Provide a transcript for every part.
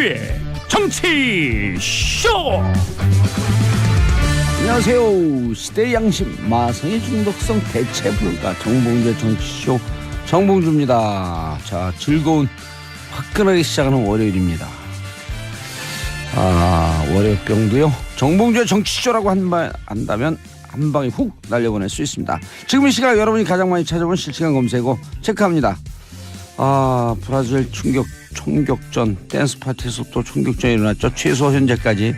정봉주의 정치쇼. 안녕하세요. 시대의 양심 마성의 중독성 대체 불가 정봉주의 정치쇼 정봉주입니다. 자, 즐거운 화끈하게 시작하는 월요일입니다. 월요병도요 정봉주의 정치쇼라고 한다면 한 방에 훅 날려보낼 수 있습니다. 지금 이 시각 여러분이 가장 많이 찾아본 실시간 검색어 체크합니다. 브라질 총격전 댄스 파티에서 또 총격전이 일어났죠. 최소 현재까지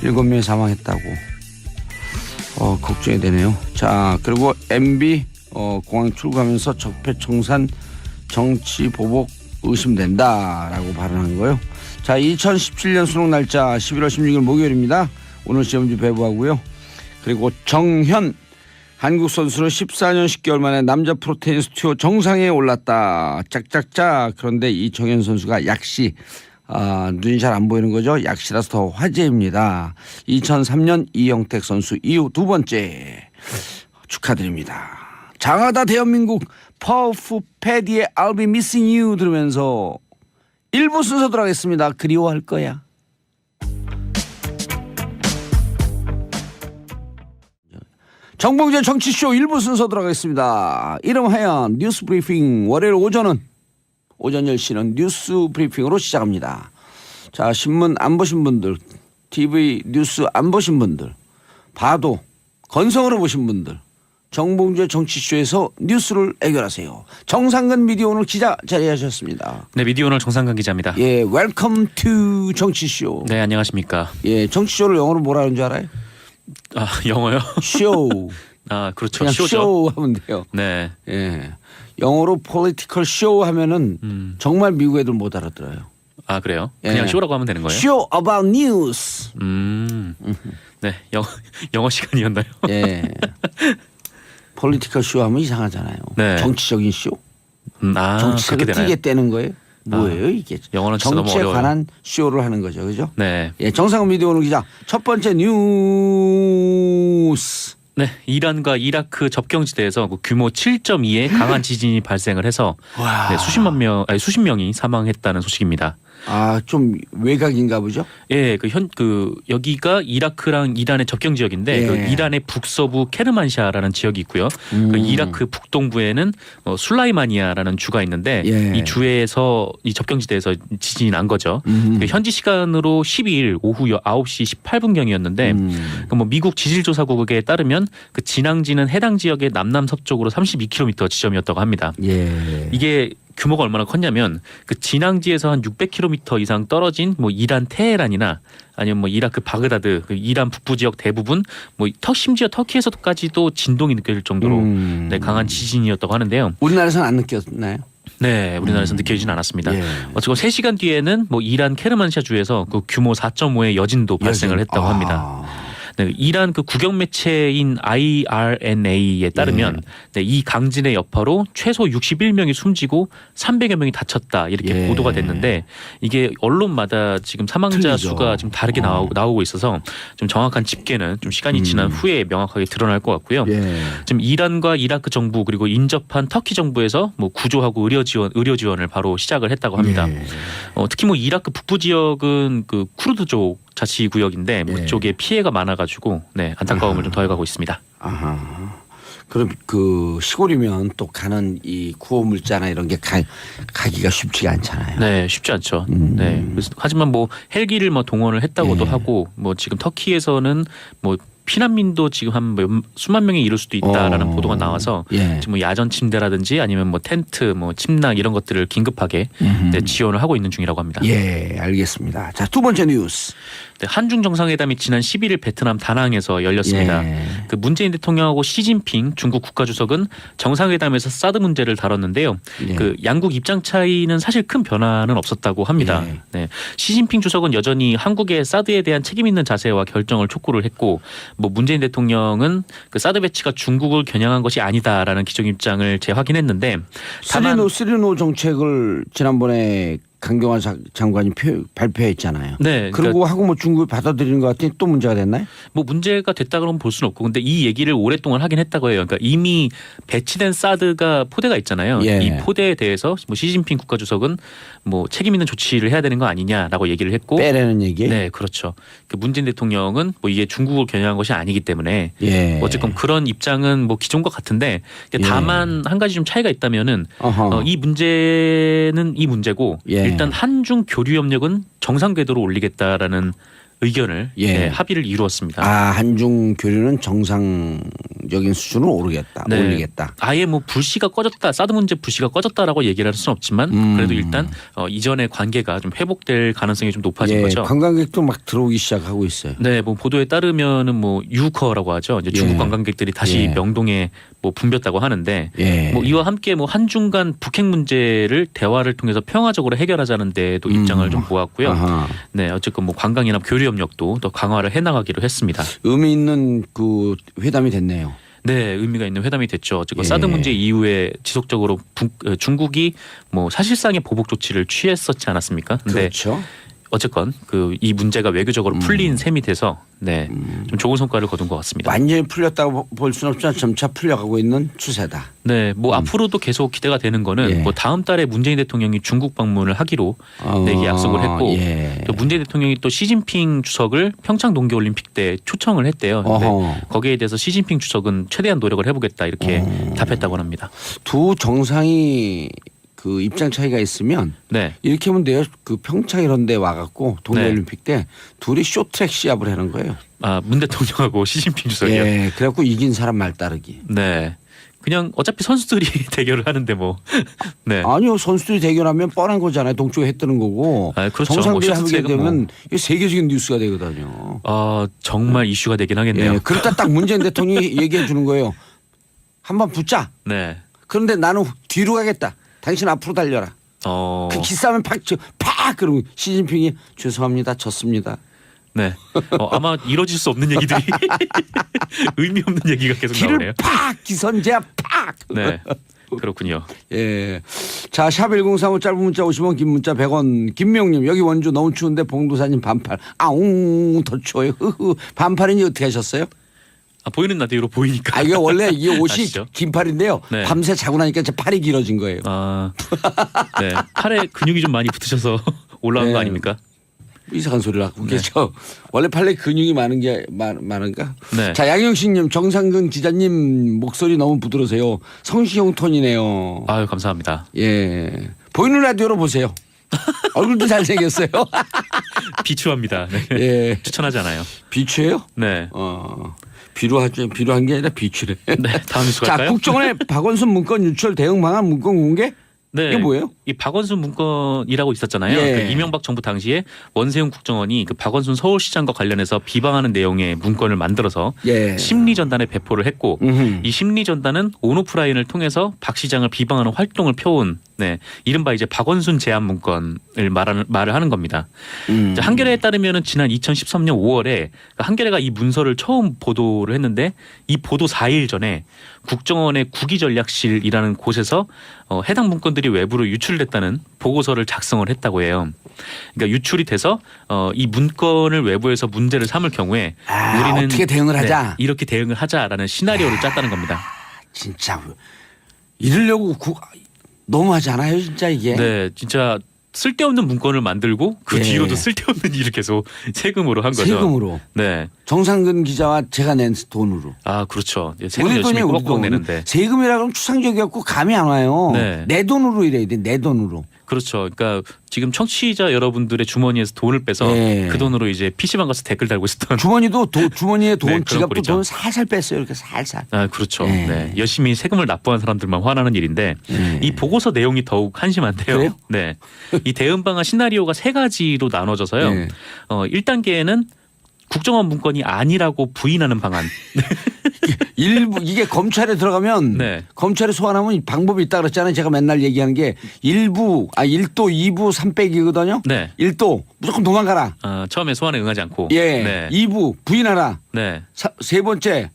7명이 사망했다고 걱정이 되네요. 자, 그리고 MB 공항 출국하면서 적폐청산 정치 보복 의심된다라고 발언한 거예요. 자, 2017년 수능 날짜 11월 16일 목요일입니다. 오늘 시험지 배부하고요. 그리고 정현 한국 선수는 14년 10개월 만에 남자 프로테니스 투어 정상에 올랐다. 짝짝짝. 그런데 이 정현 선수가 약시 눈이 잘 안 보이는 거죠. 약시라서 더 화제입니다. 2003년 이영택 선수 이후 두 번째 축하드립니다. 장하다 대한민국 퍼프 패디의 I'll be missing you 들으면서 1부 순서 들어가겠습니다. 그리워할 거야. 정봉주의 정치쇼 1부 순서 들어가겠습니다. 이름하여 뉴스 브리핑. 월요일 오전 10시는 뉴스 브리핑으로 시작합니다. 자, 신문 안 보신 분들, TV 뉴스 안 보신 분들, 봐도 건성으로 보신 분들, 정봉주의 정치쇼에서 뉴스를 해결하세요. 정상근 미디어 오늘 기자 자리하셨습니다. 네, 미디어 오늘 정상근 기자입니다. 예, 웰컴 투 정치쇼. 네, 안녕하십니까. 예, 정치쇼를 영어로 뭐라 하는 줄 알아요? 영어요? 쇼. 그렇죠. 그냥 쇼죠. 쇼 하면 돼요. 네. 예. 영어로 political show 하면은 정말 미국 애들 못 알아들어요. 그래요? 그냥 예. 쇼라고 하면 되는 거예요? Show about news. 네, 영어 시간이었나요? 예. political show 하면 이상하잖아요. 네. 정치적인 쇼. 정치적으로 그렇게 되나요? 뛰게 떼는 거예요. 뭐예요 이게? 영어는 진짜 너무 정치에 어려워요. 관한 쇼를 하는 거죠, 그죠? 네. 예, 정상훈 미디어 오늘 기자 첫 번째 뉴스. 네, 이란과 이라크 접경지대에서 규모 7.2의 강한 지진이 발생을 해서 네, 수십 명이 사망했다는 소식입니다. 좀 외곽인가 보죠? 예, 여기가 이라크랑 이란의 접경 지역인데 예. 그 이란의 북서부 케르만샤라는 지역이 있고요. 그 이라크 북동부에는 술라이마니아라는 주가 있는데 예. 이 주에서 이 접경지대에서 지진이 난 거죠. 그 현지 시간으로 12일 오후 9시 18분경이었는데 미국 지질조사국에 따르면 그 진앙지는 해당 지역의 남남서쪽으로 32km 지점이었다고 합니다. 예. 이게 규모가 얼마나 컸냐면 그 진앙지에서 한 600km 이상 떨어진 이란 테헤란이나 아니면 이라크 바그다드, 그 이란 북부 지역 대부분 심지어 터키에서까지도 진동이 느껴질 정도로 네, 강한 지진이었다고 하는데요. 우리나라에서는 안 느꼈나요? 네, 우리나라에서 느껴지진 않았습니다. 예. 어쨌건 3시간 뒤에는 이란 케르만샤 주에서 그 규모 4.5의 여진도 발생을 했다고 합니다. 네, 이란 그 국영 매체인 IRNA에 따르면 네, 이 강진의 여파로 최소 61명이 숨지고 300여 명이 다쳤다 이렇게 예. 보도가 됐는데 이게 언론마다 지금 사망자 틀리죠. 수가 좀 다르게 나오고 있어서 좀 정확한 집계는 좀 시간이 지난 후에 명확하게 드러날 것 같고요. 예. 지금 이란과 이라크 정부 그리고 인접한 터키 정부에서 구조하고 의료 지원을 바로 시작을 했다고 합니다. 예. 특히 이라크 북부 지역은 그 쿠르드족 자치구역인데 예. 쪽에 피해가 많아가지고 네, 안타까움을 좀 더해가고 있습니다. 그럼 그 시골이면 또 가는 이 구호 물자나 이런 게 가기가 쉽지가 않잖아요. 네, 쉽지 않죠. 네, 하지만 헬기를 동원을 했다고도 예. 하고 지금 터키에서는 피난민도 지금 한 수만 명에 이를 수도 있다라는 보도가 나와서 예. 지금 야전 침대라든지 아니면 텐트, 침낭 이런 것들을 긴급하게 네, 지원을 하고 있는 중이라고 합니다. 예, 알겠습니다. 자, 두 번째 뉴스. 네, 한중 정상회담이 지난 11일 베트남 다낭에서 열렸습니다. 예. 그 문재인 대통령하고 시진핑 중국 국가주석은 정상회담에서 사드 문제를 다뤘는데요. 예. 그 양국 입장 차이는 사실 큰 변화는 없었다고 합니다. 예. 네, 시진핑 주석은 여전히 한국의 사드에 대한 책임 있는 자세와 결정을 촉구를 했고, 문재인 대통령은 그 사드 배치가 중국을 겨냥한 것이 아니다라는 기존 입장을 재확인했는데, 다만 3.15 정책을 지난번에 강경화 장관이 발표했잖아요. 네. 그리고 하고 뭐 중국이 받아들이는 것 같더니 또 문제가 됐나요? 뭐 문제가 됐다 그러면 볼 수는 없고 근데 이 얘기를 오랫동안 하긴 했다고 해요. 그러니까 이미 배치된 사드가 포대가 있잖아요. 예. 이 포대에 대해서 뭐 시진핑 국가주석은 뭐 책임 있는 조치를 해야 되는 거 아니냐라고 얘기를 했고 빼라는 얘기. 네, 그렇죠. 그 문재인 대통령은 뭐 이게 중국을 겨냥한 것이 아니기 때문에 예. 어쨌건 그런 입장은 뭐 기존과 같은데 다만 한 가지 좀 차이가 있다면은 이 문제는 이 문제고 예. 일단 한중 교류 협력은 정상 궤도로 올리겠다라는 의견을 예. 합의를 이루었습니다. 아, 한중 교류는 정상적인 수준으로 올리겠다. 네. 올리겠다. 아예 뭐 불씨가 꺼졌다, 사드 문제 불씨가 꺼졌다라고 얘기를 할 수는 없지만 그래도 일단 이전의 관계가 좀 회복될 가능성이 좀 높아진 예, 거죠. 관광객도 막 들어오기 시작하고 있어요. 네, 뭐 보도에 따르면은 뭐 유커라고 하죠. 이제 중국 예. 관광객들이 다시 예. 명동에 뭐 붐볐다고 하는데 예. 뭐 이와 함께 뭐 한중 간 북핵 문제를 대화를 통해서 평화적으로 해결하자는 데에도 입장을 좀 모았고요. 아하. 네, 어쨌건 뭐 관광이나 교류 협력도 더 강화를 해나가기로 했습니다. 의미 있는 그 회담이 됐네요. 네, 의미가 있는 회담이 됐죠. 어쨌건 예. 사드 문제 이후에 지속적으로 중국이 뭐 사실상의 보복 조치를 취했었지 않았습니까? 근데 그렇죠. 어쨌건 그 이 문제가 외교적으로 풀린 셈이 돼서 네, 좀 좋은 성과를 거둔 것 같습니다. 완전히 풀렸다고 볼 수는 없지만 점차 풀려가고 있는 추세다. 네, 뭐 앞으로도 계속 기대가 되는 거는 예. 뭐 다음 달에 문재인 대통령이 중국 방문을 하기로 네, 이게 약속을 했고 예. 또 문재인 대통령이 또 시진핑 주석을 평창 동계올림픽 때 초청을 했대요. 근데 어허. 거기에 대해서 시진핑 주석은 최대한 노력을 해보겠다 이렇게 답했다고 합니다. 두 정상이 그 입장 차이가 있으면 네, 이렇게 하면 돼요. 그 평창 이런 데 와갖고 동계올림픽 때 둘이 쇼트랙 시합을 하는 거예요. 아, 문 대통령하고 시진핑 주석이요. 예, 그래갖고 이긴 사람 말 따르기. 네, 그냥 어차피 선수들이 대결을 하는데 뭐, 네. 아니요, 선수들이 대결하면 뻔한 거잖아요. 동쪽에 해 뜨는 거고. 아, 그렇죠. 정상들이 뭐 하게 쇼트트랙은 되면 이게 세계적인 뉴스가 되거든요. 아, 정말 이슈가 되긴 하겠네요. 예, 그러다 딱 문재인 대통령이 얘기해 주는 거예요. 한번 붙자. 네. 그런데 나는 뒤로 가겠다. 당신 앞으로 달려라. 그 기싸움에 팍 그러고 시진핑이 죄송합니다. 졌습니다. 네. 아마 이뤄질 수 없는 얘기들이 의미 없는 얘기가 계속 나오네요. 길을 팍 기선제압 팍. 네. 그렇군요. 예. 자, 샵 1035 짧은 문자 50원 긴 문자 100원. 김명님 여기 원주 너무 추운데 봉도사님 반팔. 아웅 더 추워요. 반팔인지 어떻게 하셨어요? 아, 보이는 라디오로 보이니까. 아, 이게 원래 이 옷이 아시죠? 긴 팔인데요. 네. 밤새 자고 나니까 제 팔이 길어진 거예요. 아, 네. 팔에 근육이 좀 많이 붙으셔서 올라간 네. 거 아닙니까? 이상한 소리를 하고 계죠. 원래 팔에 근육이 많은 게 많은가? 네. 자, 양영식님, 정상근 기자님 목소리 너무 부드러우세요. 성시경 톤이네요. 아유, 감사합니다. 예. 보이는 라디오로 보세요. 얼굴도 잘생겼어요. 비추합니다. 네. 예. 추천하지 않아요. 비추예요? 네. 비루한 게 아니라 비추래. 네. 다음 뉴스 자, 갈까요? 국정원의 박원순 문건 유출 대응 방안 문건 공개? 네. 이게 뭐예요? 이 박원순 문건이라고 있었잖아요. 예. 그 이명박 정부 당시에 원세훈 국정원이 그 박원순 서울시장과 관련해서 비방하는 내용의 문건을 만들어서 예. 심리 전단에 배포를 했고 음흠. 이 심리 전단은 온오프라인을 통해서 박 시장을 비방하는 활동을 펴온 네, 이른바 이제 박원순 제안 문건을 말을 하는 겁니다. 자, 한겨레에 따르면은 지난 2013년 5월에 한겨레가 이 문서를 처음 보도를 했는데 이 보도 4일 전에 국정원의 국위전략실이라는 곳에서 해당 문건들이 외부로 유출됐다는 보고서를 작성을 했다고 해요. 그러니까 유출이 돼서 이 문건을 외부에서 문제를 삼을 경우에 우리는 어떻게 대응을 하자? 네, 이렇게 대응을 하자라는 시나리오를 짰다는 겁니다. 진짜 이러려고 너무하지 않아요, 진짜 이게? 네, 진짜 쓸데없는 문건을 만들고 그 예. 뒤로도 쓸데없는 일을 계속 세금으로 한 거죠. 세금으로. 네. 정상근 기자와 제가 낸 돈으로. 아, 그렇죠. 세금 우리 열심히 돈이 우리 꼬박꼬박 돈. 내는데. 세금이라 그러면 추상적이었고 감이 안 와요. 네. 내 돈으로 이래야 돼. 내 돈으로. 그렇죠. 그러니까 지금 청취자 여러분들의 주머니에서 돈을 빼서 예. 그 돈으로 이제 PC방 가서 댓글 달고 있었던. 주머니에 돈, 네, 그런 지갑도 꼴이죠. 돈 살살 뺐어요. 이렇게 살살. 아, 그렇죠. 예. 네. 열심히 세금을 납부한 사람들만 화나는 일인데 예. 이 보고서 내용이 더욱 한심한데요. 그래요? 네. 이 대응 방안 시나리오가 세 가지로 나눠져서요. 예. 1단계에는 국정원 문건이 아니라고 부인하는 방안. 일부 이게 검찰에 들어가면 네. 검찰에 소환하면 방법이 있다 그랬잖아요. 제가 맨날 얘기하는 게 1도, 2부 3빼기거든요. 네. 1도 무조건 도망가라. 처음에 소환에 응하지 않고. 예. 네. 2부 부인하라. 네. 세 번째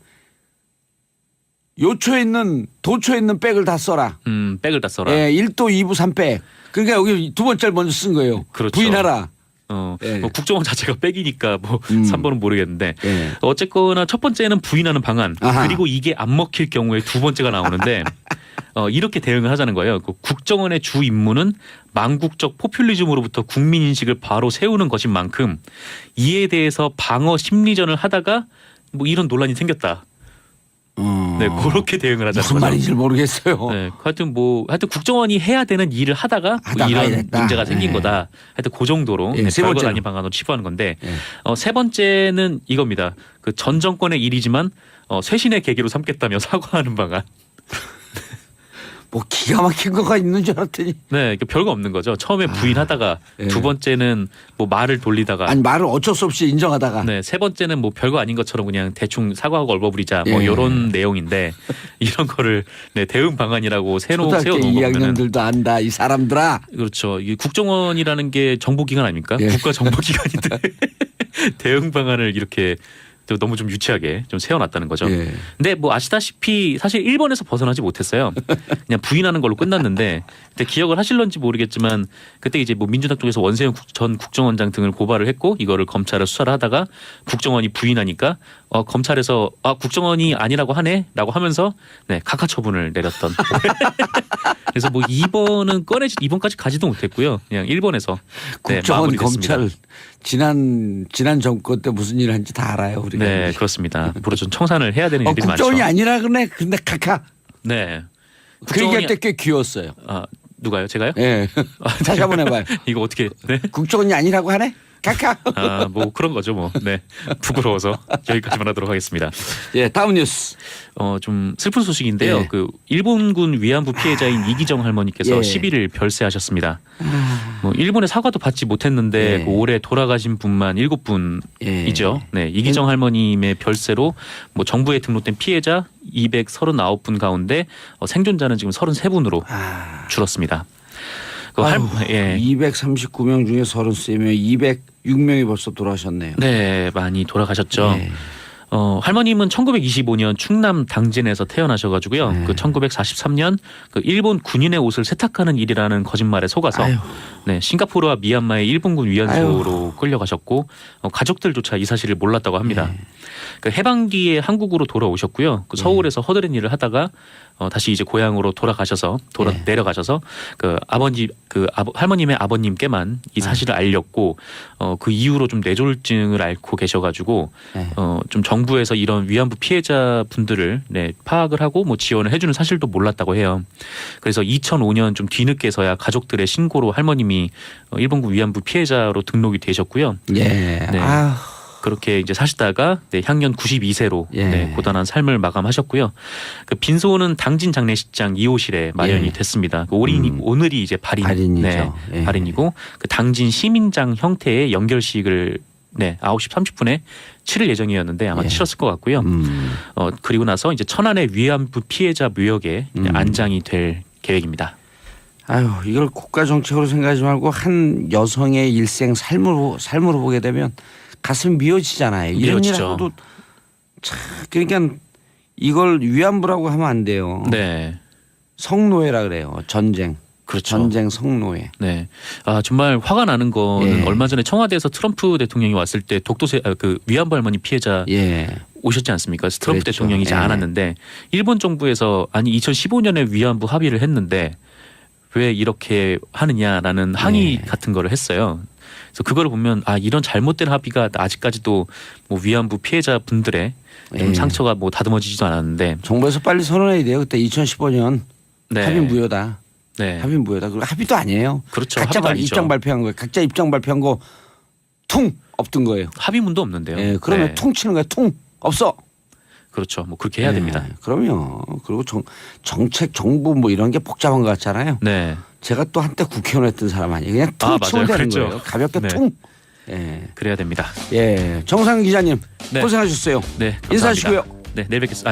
도초에 있는 백을 다 써라. 백을 다 써라. 예, 1도, 2부, 3백. 그러니까 여기 두 번째를 먼저 쓴 거예요. 그렇죠. 부인하라. 뭐 국정원 자체가 백이니까 뭐 3번은 모르겠는데 예. 어쨌거나 첫 번째는 부인하는 방안 아하. 그리고 이게 안 먹힐 경우에 두 번째가 나오는데 이렇게 대응을 하자는 거예요. 그 국정원의 주 임무는 망국적 포퓰리즘으로부터 국민 인식을 바로 세우는 것인 만큼 이에 대해서 방어 심리전을 하다가 뭐 이런 논란이 생겼다. 네, 그렇게 대응을 하자는 무슨 거죠. 말인지 모르겠어요. 네, 하여튼 국정원이 해야 되는 일을 하다가 뭐 이런 됐다. 문제가 생긴 네. 거다. 하여튼 그 정도로 예, 세 별거 번째는? 아닌 방안으로 치부하는 건데 예. 세 번째는 이겁니다. 그 전 정권의 일이지만 쇄신의 계기로 삼겠다며 사과하는 방안. 뭐 기가 막힌 거가 있는 줄 알았더니 네, 별거 없는 거죠. 처음에 부인하다가 예. 두 번째는 뭐 말을 돌리다가 아니 말을 어쩔 수 없이 인정하다가 네, 세 번째는 뭐 별거 아닌 것처럼 그냥 대충 사과하고 얼버무리자 뭐 예. 이런 내용인데 이런 거를 네, 대응 방안이라고 초등학교 세워놓은 거면은 2학년들도 안다 이 사람들아. 그렇죠. 이 국정원이라는 게 정보기관 아닙니까? 예. 국가 정보기관인데 대응 방안을 이렇게 너무 좀 유치하게 좀 세워놨다는 거죠. 예. 근데 뭐 아시다시피 사실 일본에서 벗어나지 못했어요. 그냥 부인하는 걸로 끝났는데 그때 기억을 하실런지 모르겠지만 그때 이제 뭐 민주당 쪽에서 원세훈 전 국정원장 등을 고발을 했고 이거를 검찰에 수사를 하다가 국정원이 부인하니까 검찰에서 국정원이 아니라고 하네라고 하면서 네 각하 처분을 내렸던. 그래서 뭐 2번까지 가지도 못했고요. 그냥 일본에서 국정원 네, 마무리됐습니다. 검찰 지난 정권 때 무슨 일을 한지 다 알아요 우리가. 네, 그렇습니다. 앞으로 좀 청산을 해야 되는 일들이 많죠. 국정원이 아니라 그러네. 근데 카카. 네. 그 얘기할 때 꽤 귀여웠어요. 누가요? 제가요? 예. 다시 한번 해봐요. 이거 어떻게? 네. 국정원이 아니라고 하네. 카카. 뭐 그런 거죠, 뭐. 네. 부끄러워서 여기까지만 하도록 하겠습니다. 예, 다음 뉴스. 좀 슬픈 소식인데요. 예. 그 일본군 위안부 피해자인 이기정 할머니께서 예. 10일을 별세하셨습니다. 뭐 일본의 사과도 받지 못했는데 예. 그 올해 돌아가신 분만 7분이죠. 네, 이기정 할머님의 별세로 뭐 정부에 등록된 피해자 239분 가운데 생존자는 지금 33분으로 줄었습니다. 예. 239명 중에 33명, 206명이 벌써 돌아가셨네요. 네, 많이 돌아가셨죠. 네. 할머님은 1925년 충남 당진에서 태어나셔가지고요. 네. 그 1943년 그 일본 군인의 옷을 세탁하는 일이라는 거짓말에 속아서 아유. 네, 싱가포르와 미얀마의 일본군 위안소로 끌려가셨고 가족들조차 이 사실을 몰랐다고 합니다. 네. 그 해방기에 한국으로 돌아오셨고요. 그 서울에서 허드렛 일을 하다가 다시 이제 고향으로 돌아가셔서 네. 내려가셔서 할머님의 아버님께만 이 사실을 알렸고 그 이후로 좀 뇌졸중을 앓고 계셔가지고 네. 좀 정부에서 이런 위안부 피해자 분들을 파악을 하고 뭐 지원을 해주는 사실도 몰랐다고 해요. 그래서 2005년 좀 뒤늦게서야 가족들의 신고로 할머님이 일본군 위안부 피해자로 등록이 되셨고요. 예. 네. 그렇게 이제 사시다가 향년 92세로 예. 고단한 삶을 마감하셨고요. 그 빈소는 당진 장례식장 2호실에 마련이 예. 됐습니다. 오늘이 이제 발인이죠. 예. 발인이고 그 당진 시민장 형태의 연결식을 9시 30분에 치를 예정이었는데 아마 예. 치렀을 것 같고요. 그리고 나서 이제 천안의 위안부 피해자 묘역에 안장이 될 계획입니다. 아유, 이걸 국가 정책으로 생각하지 말고 한 여성의 일생 삶으로 보게 되면 가슴이 미어지잖아요. 이런 일 미어지죠. 하고도 참 그러니까 이걸 위안부라고 하면 안 돼요. 네. 성노예라 그래요. 전쟁. 그렇죠. 전쟁 성노예. 네. 정말 화가 나는 거는 예. 얼마 전에 청와대에서 트럼프 대통령이 왔을 때 그 위안부 할머니 피해자 예. 오셨지 않습니까? 그래서 트럼프 그랬죠. 대통령이 이제 예. 안 왔는데 일본 정부에서 2015년에 위안부 합의를 했는데 왜 이렇게 하느냐라는 항의 예. 같은 거를 했어요. 그래서 그걸 보면 이런 잘못된 합의가 아직까지도 뭐 위안부 피해자 분들의 좀 예. 상처가 뭐 다듬어지지도 않았는데 정부에서 빨리 선언해야 돼요. 그때 2015년 네. 합의 무효다. 네. 합의 무효다. 그리고 합의도 아니에요. 그렇죠. 각자 합의도 아니죠. 입장 발표한 거예요. 각자 입장 발표한 거 퉁 없던 거예요. 합의문도 없는데요. 예, 그러면 네. 퉁 치는 거야. 퉁 없어. 그렇죠. 뭐 그렇게 해야 예, 됩니다. 그럼요. 그리고 정책 정부 뭐 이런 게 복잡한 것 같잖아요. 네. 제가 또 한때 국회의원 했던 사람 아니에요. 그냥 퉁 치면 맞아요. 되는 그랬죠. 거예요. 가볍게 네. 퉁. 예. 그래야 됩니다. 예. 정상 기자님 네. 고생하셨어요. 네. 감사합니다. 인사하시고요. 네,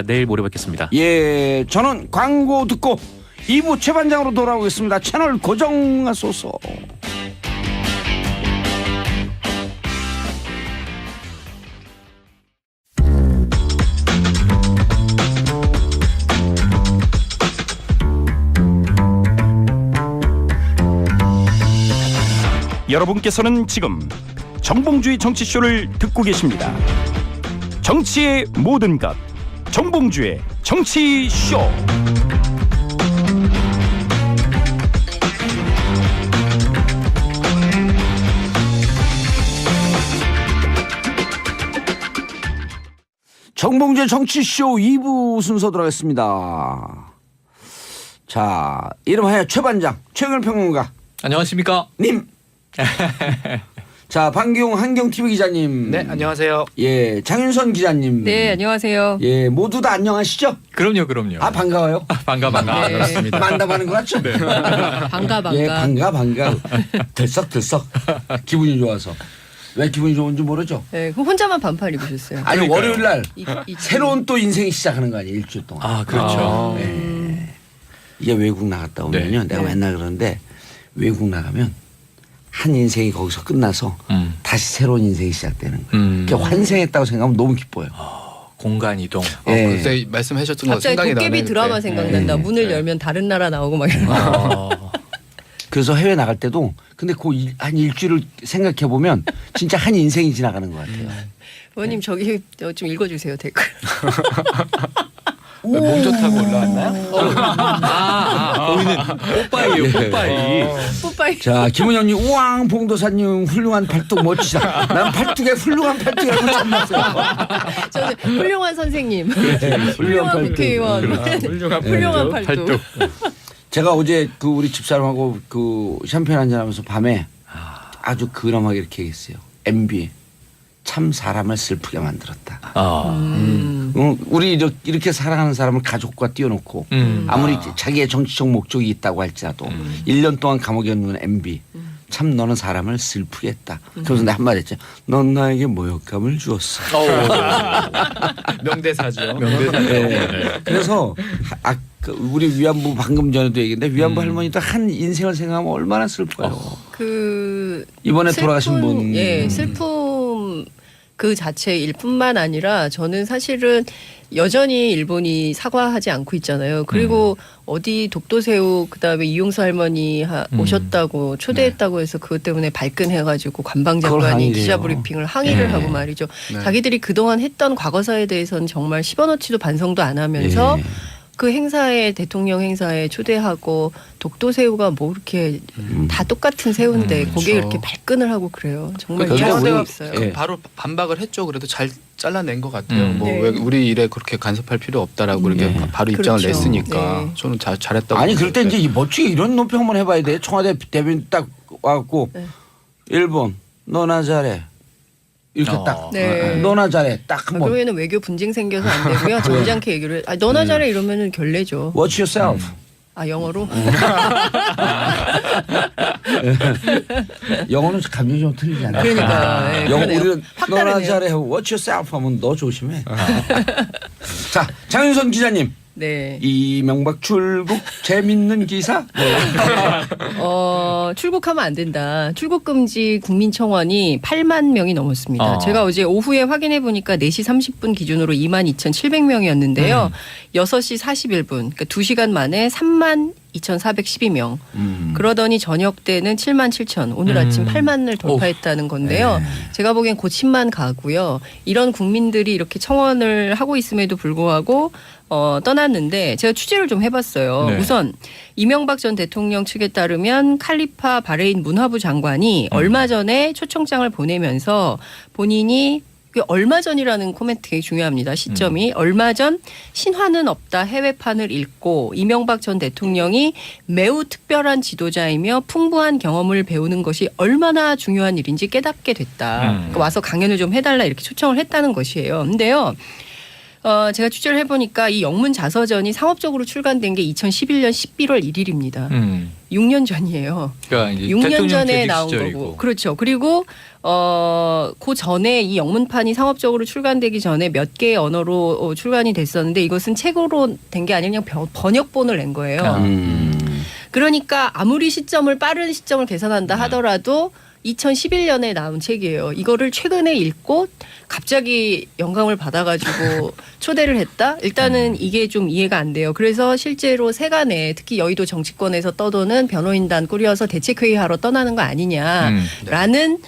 내일 모레 뵙겠습니다. 예. 저는 광고 듣고 2부 최반장으로 돌아오겠습니다. 채널 고정하소서. 여러분께서는 지금 정봉주의 정치쇼를 듣고 계십니다. 정치의 모든 것 정봉주의 정치쇼. 정봉주의 정치쇼 2부 순서 들어가겠습니다. 자, 이름하여 최반장 최근을 평론가 안녕하십니까? 님. 자, 방기용 한경TV 기자님. 네, 안녕하세요. 예, 장윤선 기자님. 네, 안녕하세요. 예, 모두 다 안녕하시죠? 그럼요. 아, 반가워요. 반가. 네. 반갑습니다. 만담하는 거 같죠? 반가. 예, 반가. 들썩. 기분이 좋아서. 왜 기분이 좋은지 모르죠? 네, 그럼 혼자만 반팔 입으셨어요. 아니, 월요일 날 이 새로운 또 인생이 시작하는 거 아니에요, 일주일 동안. 아, 그렇죠. 이게 외국 나갔다 오면요. 네. 내가 맨날 그러는데 외국 나가면 한 인생이 거기서 끝나서 다시 새로운 인생이 시작되는 거예요. 그러니까 환생했다고 생각하면 너무 기뻐요. 공간 이동. 예. 그때 말씀하셨던 거 갑자기 생각이 도깨비 나는데. 드라마 생각난다. 네. 문을 열면 다른 나라 나오고 막 이런. 그래서 해외 나갈 때도 근데 그 한 일주일을 생각해 보면 진짜 한 인생이 지나가는 것 같아요. 의원님 저기 좀 읽어주세요 댓글. 몸 좋다고 올라왔나요? 보이는 뽀빠이요, 뽀빠이. 뽀빠이. 자, 김은영님, 우왕 봉도사님 훌륭한 팔뚝 멋지다. 난 팔뚝에 훌륭한 팔뚝이라고 참았어요. 저는 훌륭한 선생님. 훌륭한 훌륭한 팔뚝. 국회의원. 훌륭한 팔뚝. 제가 어제 그 우리 집사람하고 그 샴페인 한잔하면서 밤에 아주 근엄하게 이렇게 얘기했어요. MB 참 사람을 슬프게 만들었다. 우리 이렇게 사랑하는 사람을 가족과 띄워놓고 아무리 자기의 정치적 목적이 있다고 할지라도 1년 동안 감옥에 넣는 MB 참 너는 사람을 슬프게 했다. 그래서 내가 한마디 했죠. 넌 나에게 모욕감을 주었어. 명대사죠. 네. 그래서 우리 위안부 방금 전에도 얘기했는데 위안부 할머니도 한 인생을 생각하면 얼마나 슬퍼요. 그 이번에 돌아가신 분. 예, 슬픔 그 자체일 뿐만 아니라 저는 사실은 여전히 일본이 사과하지 않고 있잖아요. 그리고 어디 독도새우 그다음에 이용수 할머니 오셨다고 초대했다고 해서 그것 때문에 발끈해가지고 관방장관이 기자브리핑을 항의를 하고 말이죠. 자기들이 그동안 했던 과거사에 대해서는 정말 10원어치도 반성도 안 하면서 그 행사에 대통령 행사에 초대하고 독도새우가 뭐 이렇게 다 똑같은 새우인데 거기에 이렇게 발끈을 하고 그래요. 정말 이해가 없어요. 예. 바로 반박을 했죠. 그래도 잘 잘라낸 것 같아요. 뭐 네. 왜 우리 일에 그렇게 간섭할 필요 없다라고 이렇게 바로 입장을 그렇죠. 냈으니까 네. 저는 잘했다고. 아니 그럴 때 보는데. 이제 멋지게 이런 논평 한번 해봐야 돼. 청와대 대변인 딱 와갖고 일본 너나 잘해 이렇게 딱 네. 너나 잘해 딱 한번. 그러면은 외교 분쟁 생겨서 안 되고요. 점잖게 얘기를. 너나 잘해 이러면은 결례죠. Watch yourself. 아 영어로? 영어는 감정이 좀 틀리잖아. 그러니까. 네, 영어 그러네요. 우리는 확 너나 다르네요. 잘해 Watch yourself 하면 너 조심해. 자, 장윤선 기자님. 네. 이명박 출국 재밌는 기사. 출국하면 안 된다. 출국 금지 국민청원이 8만 명이 넘었습니다. 제가 어제 오후에 확인해 보니까 4시 30분 기준으로 22,700명이었는데요. 6시 41분, 그러니까 2시간 만에 3만 2,412명. 그러더니 저녁 때는 7만 7천. 오늘 아침 8만을 돌파했다는 건데요. 제가 보기엔 곧 10만 가고요. 이런 국민들이 이렇게 청원을 하고 있음에도 불구하고 떠났는데 제가 취재를 좀 해봤어요. 네. 우선 이명박 전 대통령 측에 따르면 칼리파 바레인 문화부 장관이 얼마 전에 초청장을 보내면서 본인이 얼마 전이라는 코멘트 되게 중요합니다. 시점이 얼마 전 신화는 없다 해외판을 읽고 이명박 전 대통령이 매우 특별한 지도자이며 풍부한 경험을 배우는 것이 얼마나 중요한 일인지 깨닫게 됐다. 그러니까 와서 강연을 좀 해달라 이렇게 초청을 했다는 것이에요. 근데요. 제가 취재를 해보니까 이 영문 자서전이 상업적으로 출간된 게 2011년 11월 1일입니다. 6년 전이에요. 그러니까 이제 6년 대통령 전에 재직 나온 시절이고. 거고. 그렇죠. 그리고 그 전에 이 영문판이 상업적으로 출간되기 전에 몇 개의 언어로 출간이 됐었는데 이것은 책으로 된 게 아니라 그냥 번역본을 낸 거예요. 그러니까 아무리 빠른 시점을 계산한다 하더라도 2011년에 나온 책이에요. 이거를 최근에 읽고 갑자기 영감을 받아가지고 초대를 했다? 일단은 이게 좀 이해가 안 돼요. 그래서 실제로 세간에 특히 여의도 정치권에서 떠도는 변호인단 꾸려서 대책회의하러 떠나는 거 아니냐라는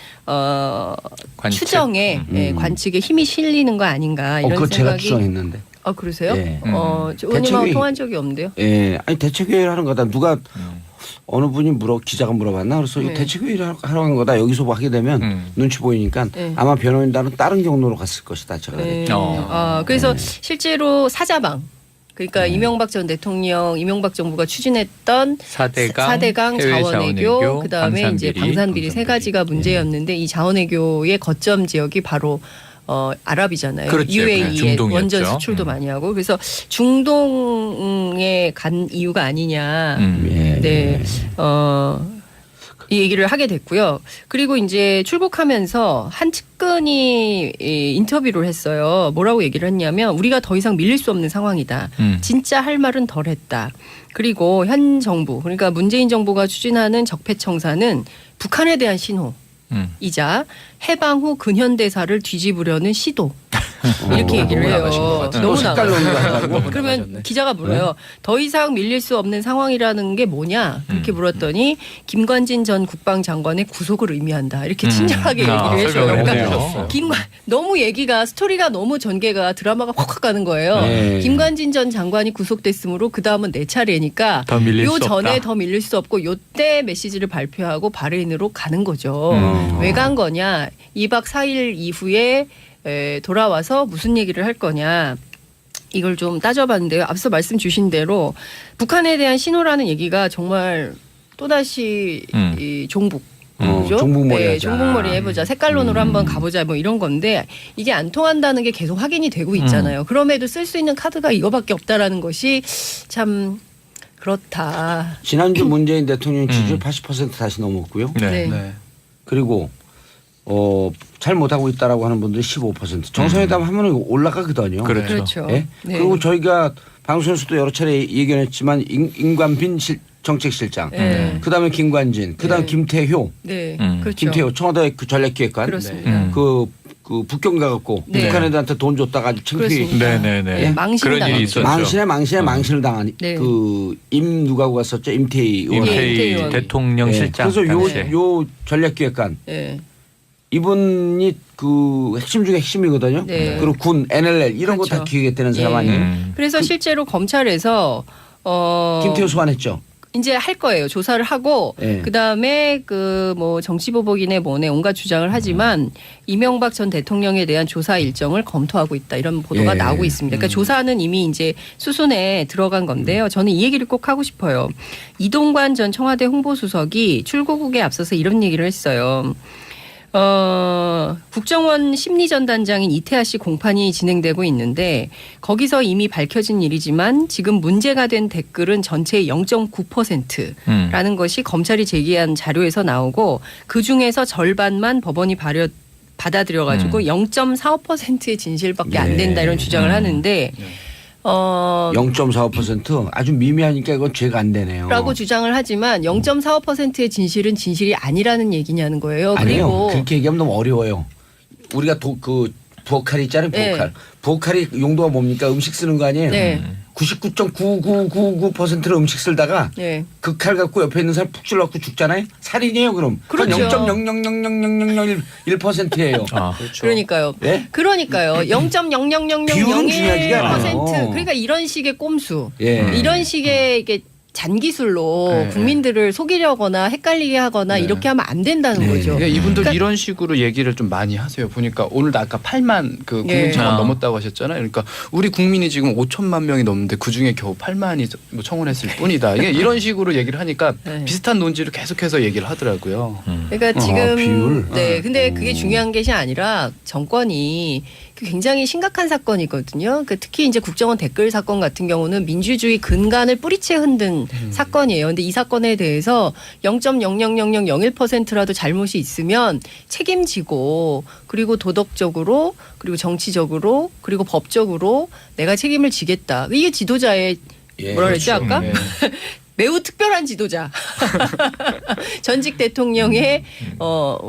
관측. 추정에 관측에 힘이 실리는 거 아닌가 이런 그거 제가 생각이. 추정했는데. 아 그러세요? 예. 의원님하고 통한 적이 없는데요. 예, 아니 대책회의를 하는 거다. 누가 어느 분이 기자가 물어봤나? 그래서 이거 네. 대책회의를 하러 간 거다. 여기서 뭐 하게 되면 눈치 보이니까 네. 아마 변호인단은 다른 경로로 갔을 것이다. 제가 네. 어. 그래서 실제로 사자방 그러니까 이명박 전 대통령, 이명박 정부가 추진했던 4대강 해외 자원외교, 그다음에 이제 방산비리 세 가지가 네. 문제였는데 이 자원외교의 거점 지역이 바로 아랍이잖아요. 그렇죠. 네, UAE에 중동이었죠. 원전 수출도 많이 하고 그래서 중동에 간 이유가 아니냐. 예. 네. 이 얘기를 하게 됐고요. 그리고 이제 출국하면서 한 측근이 인터뷰를 했어요. 뭐라고 얘기를 했냐면 우리가 더 이상 밀릴 수 없는 상황이다. 진짜 할 말은 덜 했다. 그리고 현 정부 그러니까 문재인 정부가 추진하는 적폐청사는 북한에 대한 신호이자 해방 후 근현대사를 뒤집으려는 시도. 이렇게 얘기를 너무 해요. 나가신 것 같아요. 너무 색깔로 나가요. 나가고. 그러면 기자가 물어요. 더 이상 밀릴 수 없는 상황이라는 게 뭐냐? 그렇게 물었더니 김관진 전 국방장관의 구속을 의미한다. 이렇게 친절하게 얘기를 해줘요. 설명을 그러니까 해주셨어요. 너무 얘기가 스토리가 너무 전개가 드라마가 확확 가는 거예요. 네. 김관진 전 장관이 구속됐으므로 그 다음은 내 차례니까 더 밀릴 요 수 전에 없다. 더 밀릴 수 없고 요때 메시지를 발표하고 바레인으로 가는 거죠. 왜 간 거냐? 2박 4일 이후에 돌아와서 무슨 얘기를 할 거냐. 이걸 좀 따져봤는데요. 앞서 말씀 주신 대로 북한에 대한 신호라는 얘기가 정말 또다시 이 종북. 그죠? 종북머리 네, 하자. 종북머리 해보자. 색깔론으로 한번 가보자. 뭐 이런 건데 이게 안 통한다는 게 계속 확인이 되고 있잖아요. 그럼에도 쓸 수 있는 카드가 이거밖에 없다라는 것이 참 그렇다. 지난주 문재인 대통령 지지율 80% 다시 넘었고요. 네. 네. 그리고 잘 못하고 있다라고 하는 분들이 15%. 정상회담 하면 올라가거든요. 그렇죠. 그렇죠. 예? 네. 그리고 저희가 방송에서도 여러 차례 얘기했지만 임관빈 정책실장, 네. 그다음에 김관진, 그다음 네. 김태효, 네. 음. 그렇죠. 김태효 청와대 그 전략기획관, 그렇습니다. 그 북경 가갖고 네. 북한 애들한테 돈 줬다가 아주 창피해. 그렇습니다. 네네네. 네, 망신을 그런 일이 당하죠. 있었죠. 망신을 당한 네. 누가 갔었죠? 임태희 의원. 예, 임태희 임태희 대통령 예. 실장. 그래서 당시에. 요 전략기획관 네. 이분이 그 핵심 중에 핵심이거든요. 네. 그리고 군, NLL 이런 거 다 그렇죠. 기획했다는 사람 예. 아니에요? 그래서 실제로 검찰에서 김태효 소환했죠. 이제 할 거예요. 조사를 하고 네. 그다음에 그 뭐 정치보복이네 뭐네 온갖 주장을 하지만 이명박 전 대통령에 대한 조사 일정을 검토하고 있다. 이런 보도가 예. 나오고 있습니다. 그러니까 조사는 이미 이제 수순에 들어간 건데요. 저는 이 얘기를 꼭 하고 싶어요. 이동관 전 청와대 홍보수석이 출고국에 앞서서 이런 얘기를 했어요. 국정원 심리전단장인 이태하 씨 공판이 진행되고 있는데 거기서 이미 밝혀진 일이지만 지금 문제가 된 댓글은 전체의 0.9%라는 것이 검찰이 제기한 자료에서 나오고 그중에서 절반만 법원이 받아들여가지고 0.45%의 진실밖에 안 된다 이런 주장을 하는데 0.45% 아주 미미하니까 이건 죄가 안 되네요. 라고 주장을 하지만 0.45%의 진실은 진실이 아니라는 얘기냐는 거예요. 아니요. 그리고 그렇게 얘기하면 너무 어려워요. 우리가 부엌칼 있잖아요. 부엌칼. 네. 부엌칼이 용도가 뭡니까? 음식 쓰는 거 아니에요? 네. 99.9999%를 음식 쓸다가 네. 그 칼 갖고 옆에 있는 사람 푹 찔러갖고 죽잖아요. 살인이에요 그럼. 그렇죠. 0.0000001%예요. 그러니까요. 네? 그러니까요. 비율은 중요하지가 않아요. 0.0001%. 그러니까 이런 식의 꼼수, 예. 이런 식의 이게 잔기술로 네. 국민들을 속이려거나 헷갈리게 하거나 네. 이렇게 하면 안 된다는 네. 거죠. 그러니까 이분들 그러니까 이런 식으로 얘기를 좀 많이 하세요. 보니까 오늘도 아까 8만 그 예. 국민청원 넘었다고 하셨잖아요. 그러니까 우리 국민이 지금 5천만 명이 넘는데 그 중에 겨우 8만이 뭐 청원했을 뿐이다. 이게 이런 식으로 얘기를 하니까 네. 비슷한 논지를 계속해서 얘기를 하더라고요. 그러니까 지금 비율? 네, 근데 그게 중요한 것이 아니라 정권이 굉장히 심각한 사건이거든요. 그러니까 특히 이제 국정원 댓글 사건 같은 경우는 민주주의 근간을 뿌리채 흔든 사건이에요. 근데 이 사건에 대해서 0.00001%라도 잘못이 있으면 책임지고 그리고 도덕적으로 그리고 정치적으로 그리고 법적으로 내가 책임을 지겠다. 이게 지도자의 예, 뭐라 그랬지 그렇죠. 아까? 네. 매우 특별한 지도자. 전직 대통령의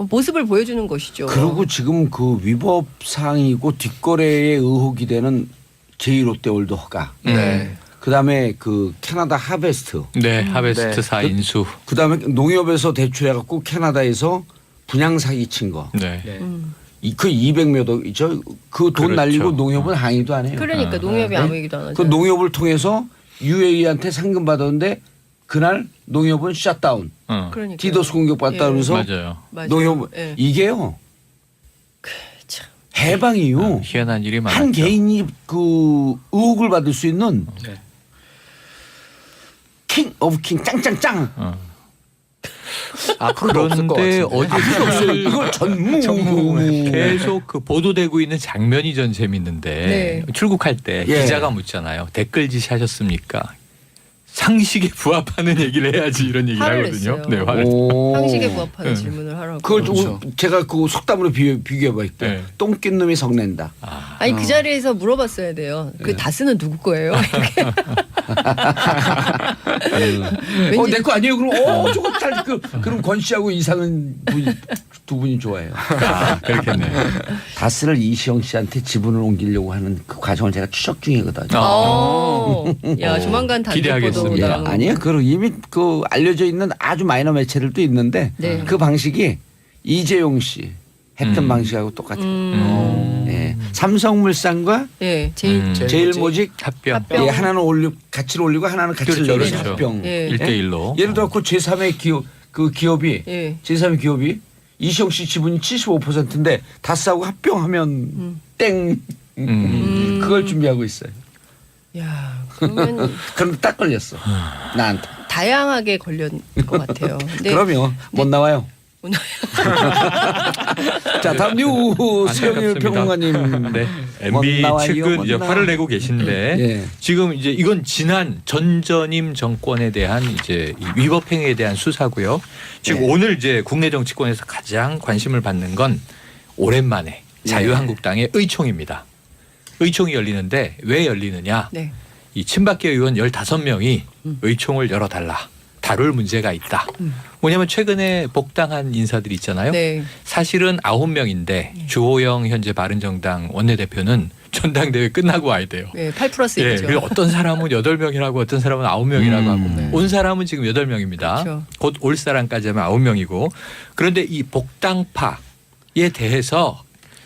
모습을 보여주는 것이죠. 그리고 지금 그 위법 사항이고 뒷거래의 의혹이 되는 제2롯데월드 허가. 네. 그다음에 그 캐나다 하베스트. 네, 하베스트 4인수. 그다음에 농협에서 대출해갖고 캐나다에서 분양 사기 친 거. 네. 네. 그 200몇 억이죠. 그 돈 그렇죠. 날리고 농협은 항의도 안 해요. 그러니까 농협이 네? 아무 얘기도 안 하죠. 그 농협을 통해서 UAE한테 상금 받았는데 그날 농협은 샷다운. 그러니까 디도스 공격 받다 그러면서 맞아요. 농협 예. 이게요. 참. 해방이요. 희한한 일이 많았죠. 한 개인이 그 의혹을 받을 수 있는 네. 킹 오브 킹 짱짱짱. 앞으로도 없을 것 그런데 같은데. 어제 이거 전무. 계속 그 보도되고 있는 장면이 전 재밌는데 네. 출국할 때 예. 기자가 묻잖아요. 댓글 지시하셨습니까? 상식에 부합하는 얘기를 해야지 이런 얘기를 화를 하거든요. 냈어요. 네, 화를. 오. 상식에 부합하는 네. 질문을 하라고. 그걸 그렇죠. 제가 그 속담으로 비교해봐 있대. 네. 똥낀 놈이 성낸다. 아니 그 자리에서 물어봤어야 돼요. 그 다스는 누구 거예요? 왠지 내 거 아니에요. 그럼 저거 그럼 권 씨하고 이상은 두 분이 좋아해요. 아, 그렇겠네. 다스를 이시영 씨한테 지분을 옮기려고 하는 그 과정을 제가 추적 중이거든요. 야 조만간 단독 기대하겠습니다. 예, 보도 아니에요. 그 이미 그 알려져 있는 아주 마이너 매체들도 있는데 네. 그 방식이 이재용 씨 했던 방식하고 똑같아요. 예. 삼성물산과 예, 제일 제일모직 합병. 예, 하나는 가치를 올리고 하나는 가치를 그렇죠, 내리는 그렇죠. 합병. 예. 1대1로. 예를 들어 그 제3의 기업이 예. 제3의 기업이 이시영 씨 지분이 75%인데 다스하고 합병하면 땡. 그걸 준비하고 있어요. 야 그러면 그럼 딱 걸렸어. 나한테. 다양하게 걸린 것 같아요. 근데 그러면 못 나와요. 오늘 자 다음 뉴스 세영일 안타깝습니다. 평론가님. 네. 못 MB 나와요, 측은 못 이제 나와. 화를 내고 계신데 예. 지금 이제 이건 지난 전전임 정권에 대한 이제 이 위법 행위에 대한 수사고요. 지금 예. 오늘 이제 국내 정치권에서 가장 관심을 받는 건 오랜만에 자유한국당의 의총입니다. 의총이 열리는데 왜 열리느냐? 네. 이 친박계 의원 15명이 의총을 열어달라. 다룰 문제가 있다. 뭐냐면 최근에 복당한 인사들이 있잖아요. 네. 사실은 9명인데 주호영 현재 바른정당 원내대표는 전당대회 끝나고 와야 돼요. 네, 8+1이죠. 예, 그리고 어떤 사람은 8명이라고 어떤 사람은 9명이라고 하고 네. 온 사람은 지금 8명입니다. 그렇죠. 곧 올 사람까지 하면 9명이고 그런데 이 복당파에 대해서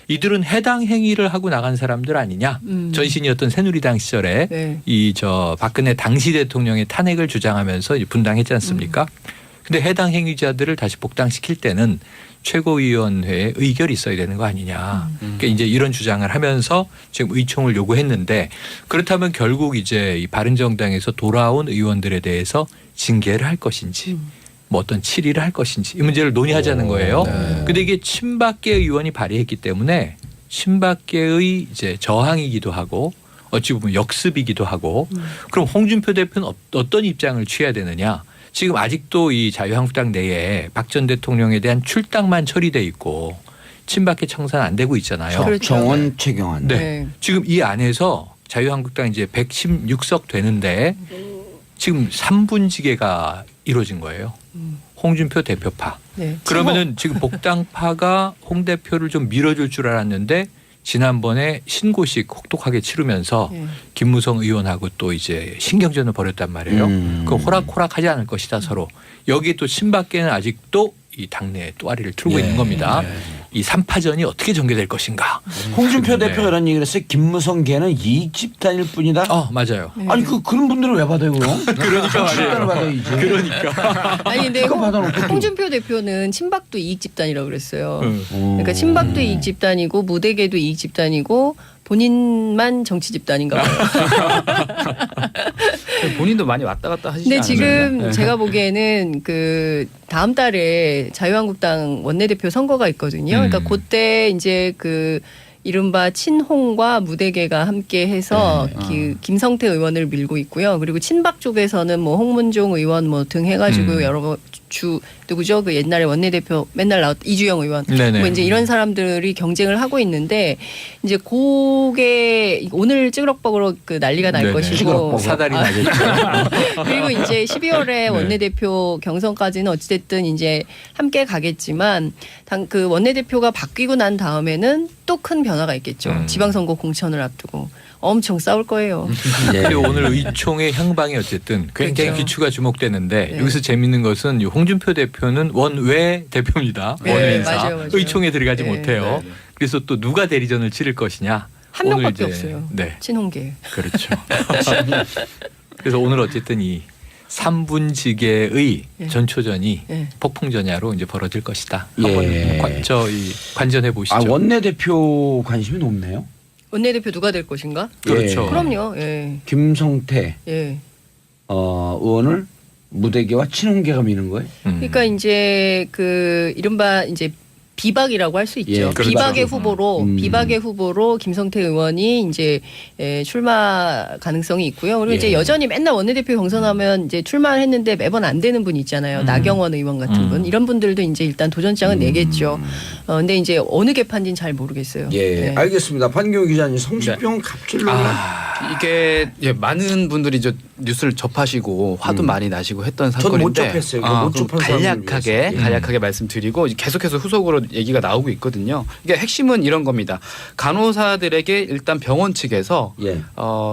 이들은 해당 행위를 하고 나간 사람들 아니냐. 전신이었던 새누리당 시절에 네. 이 박근혜 당시 대통령의 탄핵을 주장하면서 이제 분당했지 않습니까? 근데 해당 행위자들을 다시 복당시킬 때는 최고위원회에 의결이 있어야 되는 거 아니냐. 그러니까 이제 이런 주장을 하면서 지금 의총을 요구했는데 그렇다면 결국 이제 이 바른정당에서 돌아온 의원들에 대해서 징계를 할 것인지 뭐 어떤 치리를 할 것인지 이 문제를 논의하자는 거예요. 근데 이게 친박계 의원이 발의했기 때문에 친박계의 이제 저항이기도 하고 어찌 보면 역습이기도 하고 그럼 홍준표 대표는 어떤 입장을 취해야 되느냐. 지금 아직도 이 자유한국당 내에 박 전 대통령에 대한 출당만 처리돼 있고 친박계 청산 안 되고 있잖아요. 그렇죠. 정원 최경환. 네. 네. 지금 이 안에서 자유한국당 이제 116석 되는데 지금 3분지계가 이루어진 거예요. 홍준표 대표파. 네. 그러면은 지금 복당파가 홍 대표를 좀 밀어줄 줄 알았는데 지난번에 신고식 혹독하게 치르면서 네. 김무성 의원하고 또 이제 신경전을 벌였단 말이에요. 그 호락호락하지 않을 것이다 서로. 여기 또 친박계는 아직도 이 당내에 또아리를 틀고 있는 겁니다. 이 3파전이 어떻게 전개될 것인가. 홍준표 네. 대표가 이런 얘기를 했어요. 김무성 걔는 이익 집단일 뿐이다. 맞아요. 아니 그런 분들은 왜 받아요 그럼? 그러니까 집단을 받아야지. 아니 근데 그거 받아놓고 또. 홍준표 대표는 친박도 이익 집단이라고 그랬어요. 응. 그러니까 친박도 이익 집단이고 무대계도 이익 집단이고 본인만 정치 집단인가 봐요. 본인도 많이 왔다 갔다 하시지 근데 않나요? 지금 제가 보기에는 그 다음 달에 자유한국당 원내대표 선거가 있거든요. 그러니까 그때 이제 그 이른바 친홍과 무대계가 함께 해서 김성태 의원을 밀고 있고요. 그리고 친박 쪽에서는 뭐 홍문종 의원 뭐 등 해가지고 여러 누구죠? 그 옛날에 원내대표 맨날 나왔 이주영 의원. 네네. 뭐 이제 이런 사람들이 경쟁을 하고 있는데 이제 그게 오늘 찌그럭버그로 그 난리가 날 네네. 것이고 찌그럭버그. 사달이 나겠죠. 그리고 이제 12월에 원내대표 경선까지는 어찌됐든 이제 함께 가겠지만 그 원내대표가 바뀌고 난 다음에는 또 큰 변화가 있겠죠. 지방선거 공천을 앞두고 엄청 싸울 거예요. 예. 그리고 오늘 의총의 향방이 어쨌든 굉장히 그렇죠. 귀추가 주목되는데 네. 여기서 재밌는 것은 이 홍준표 대표는 원외 대표입니다. 네, 원외인사. 맞아요. 의총에 들어가지 네. 못해요. 그래서 또 누가 대리전을 치를 것이냐. 한 오늘 명밖에 이제, 없어요. 네, 친홍계. 그렇죠. 그래서 오늘 어쨌든 이 3분지계의 예. 전초전이 예. 폭풍전야로 이제 벌어질 것이다. 예. 한번 관전해 보시죠. 아, 원내대표 관심이 높네요. 원내대표 누가 될 것인가? 그렇죠. 예. 그럼요. 예. 김성태 예. 의원을 무대계와 친홍계가 미는 거예요. 그러니까 이제 그 이른바 이제 비박이라고 할 수 있죠. 예, 그렇죠. 비박의 후보로 음. 김성태 의원이 이제 출마 가능성이 있고요. 그리고 이제 예. 여전히 맨날 원내대표 경선하면 이제 출마를 했는데 매번 안 되는 분 있잖아요. 나경원 의원 같은 분. 이런 분들도 이제 일단 도전장은 내겠죠. 근데 이제 어느 개판인지는 잘 모르겠어요. 예, 네. 알겠습니다. 판경 기자님 성심병 갑질로 이게 마는 분들이 이제 뉴스를 접하시고 화도 많이 나시고 했던 저는 사건인데 못 접했어요. 못 그럼 접한 사람을 간략하게 말씀드리고 계속해서 후속으로 얘기가 나오고 있거든요. 이게 핵심은 이런 겁니다. 간호사들에게 일단 병원 측에서 예.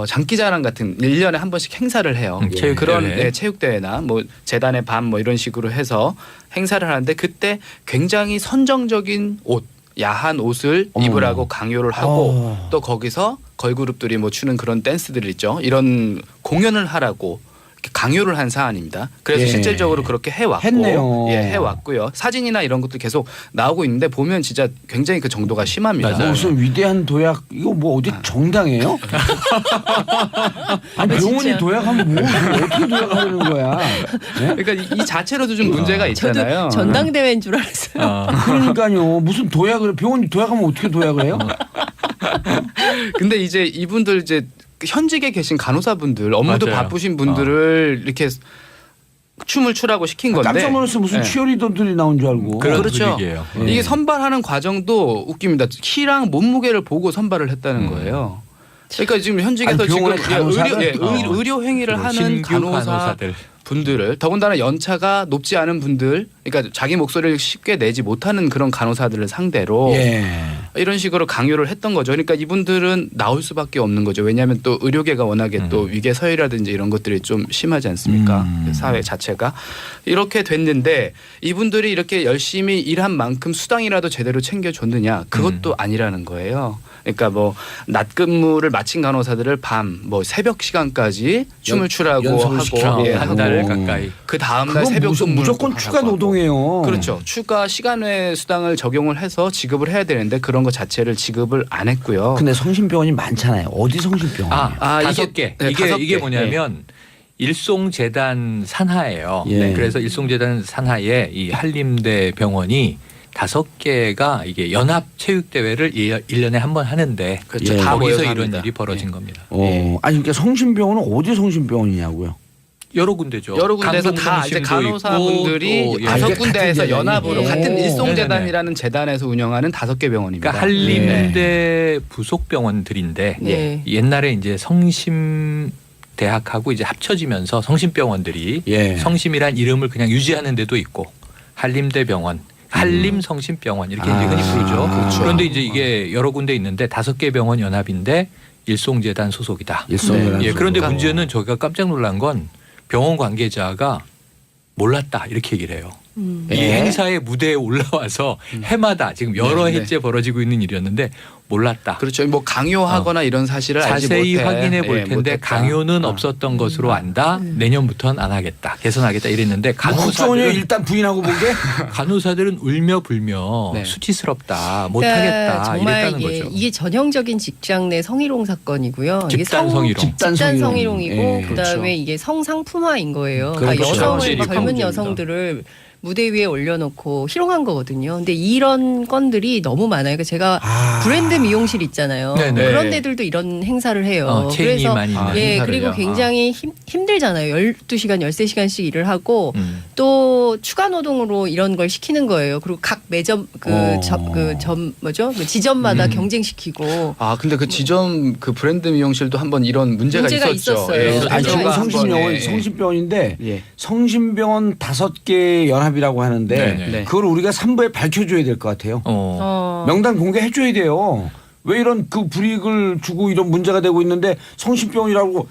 장기자랑 같은 1년에 한 번씩 행사를 해요. 체육대회. 그런 체육대회나 뭐 재단의 밤 뭐 이런 식으로 해서 행사를 하는데 그때 굉장히 선정적인 옷 야한 옷을 어머. 입으라고 강요를 하고 또 거기서 걸그룹들이 뭐 추는 그런 댄스들 있죠. 이런 공연을 하라고 이렇게 강요를 한 사안입니다. 그래서 예. 실질적으로 그렇게 해왔고, 했네요. 예, 해왔고요. 사진이나 이런 것도 계속 나오고 있는데 보면 진짜 굉장히 그 정도가 심합니다. 맞아요. 무슨 위대한 도약 이거 뭐 어디 정당이에요? 아니 병원이 진짜. 도약하면 뭐 어떻게 도약하려는 거야? 예? 그러니까 이 자체로도 좀 문제가 있잖아요. 저도 전당대회인 줄 알았어요. 그러니까요. 무슨 도약을 병원이 도약하면 어떻게 도약을 해요? 근데 이제 이분들 이제 현직에 계신 간호사분들 업무도 맞아요. 바쁘신 분들을 이렇게 춤을 추라고 시킨 건데 깜짝 놀랐어. 무슨 예. 치어리더들이 나온 줄 알고. 그런 그렇죠. 분위기예요. 이게 선발하는 과정도 웃깁니다. 키랑 몸무게를 보고 선발을 했다는 거예요. 그러니까 지금 현직에서 아니, 병원의 지금 간호사를? 의료 행위를 하는 신규 간호사 간호사들. 분들을 더군다나 연차가 높지 않은 분들, 그러니까 자기 목소리를 쉽게 내지 못하는 그런 간호사들을 상대로 예. 이런 식으로 강요를 했던 거죠. 그러니까 이분들은 나올 수밖에 없는 거죠. 왜냐하면 또 의료계가 워낙에 또 위계 서열이라든지 이런 것들이 좀 심하지 않습니까? 그 사회 자체가 이렇게 됐는데 이분들이 이렇게 열심히 일한 만큼 수당이라도 제대로 챙겨줬느냐? 그것도 아니라는 거예요. 그러니까 뭐 낮 근무를 마친 간호사들을 밤 뭐 새벽 시간까지 춤을 추라고 연속을 시키고 하고 예, 한 달 하고. 가까이. 그 다음 날 그건 새벽 근무를 무조건 또 추가 하라고 하고. 노동이에요. 그렇죠. 추가 시간외 수당을 적용을 해서 지급을 해야 되는데 그런 거 자체를 지급을 안 했고요. 근데 성심병원이 많잖아요. 어디 성심병원? 다섯 개. 네, 다섯 이게 개. 뭐냐면 일송재단 산하예요. 예. 네, 그래서 일송재단 산하에 이 한림대 병원이 5개가 이게 연합 체육 대회를 1년에 한 번 하는데 그렇죠. 예. 다 거기서 모여서 이런 합니다. 일이 벌어진 예. 겁니다. 아니 그러니까 성심병원은 어디 성심병원이냐고요? 여러 군데죠. 여러 군데서 다 이제 강동중심도 간호사분들이 있고 또, 예. 다섯 이게 군데에서 같은 연합으로 재단이에요. 같은 오. 일송재단이라는 재단에서 운영하는 5개 병원입니다. 그러니까 한림대 부속 병원들인데 네. 옛날에 이제 성심 대학하고 이제 합쳐지면서 성심병원들이 예. 성심이란 이름을 그냥 유지하는 데도 있고 한림대 병원, 한림성심병원 이렇게 이제 흔히 부르죠. 그렇죠. 그런데 이제 이게 여러 군데 있는데 5개 병원 연합인데 일송재단 소속이다. 일송재단 예, 그런데 소속. 문제는 저희가 깜짝 놀란 건 병원 관계자가 몰랐다 이렇게 얘기를 해요. 이 예. 행사에 무대에 올라와서 해마다 지금 여러 네, 네. 해째 벌어지고 있는 일이었는데 몰랐다. 그렇죠. 뭐 강요하거나 이런 사실을 알지 자세히 못해. 확인해 볼 예, 텐데 못했다. 강요는 없었던 것으로 안다. 내년부터는 안 하겠다. 개선하겠다 이랬는데 국정원이 간호사들은 일단 부인하고 보게. 간호사들은 울며 불며 네. 수치스럽다. 못하겠다. 정말 이랬다는 거죠. 이게 전형적인 직장 내 성희롱 사건이고요. 이게 집단 성희롱. 집단 집단 성희롱. 성희롱이고 예, 그다음에 그렇죠. 이게 성상품화인 거예요. 그러니까 그렇죠. 여성을 성질이 젊은 파문입니다. 여성들을 무대 위에 올려놓고 희롱한 거거든요. 근데 이런 건들이 너무 많아요. 그러니까 제가 브랜드 미용실 있잖아요. 네네. 그런 데들도 이런 행사를 해요. 체인이 그래서 많이 있는. 예, 행사를요? 그리고 굉장히 힘들잖아요. 12시간, 13시간씩 일을 하고 음. 또 추가 노동으로 이런 걸 시키는 거예요. 그리고 각 매점 뭐죠? 그 지점마다 경쟁시키고 아 근데 그 지점 그 브랜드 미용실도 한번 이런 문제가 있었죠. 있었어요. 예, 문제가 아니 지금 있었어요. 성심병원 예. 성심병원인데 예. 성심병원 5개 연합이라고 하는데 네네. 네. 그걸 우리가 3부에 밝혀줘야 될 것 같아요. 명단 공개해줘야 돼요. 왜 이런 그 불이익을 주고 이런 문제가 되고 있는데 성심병원이라고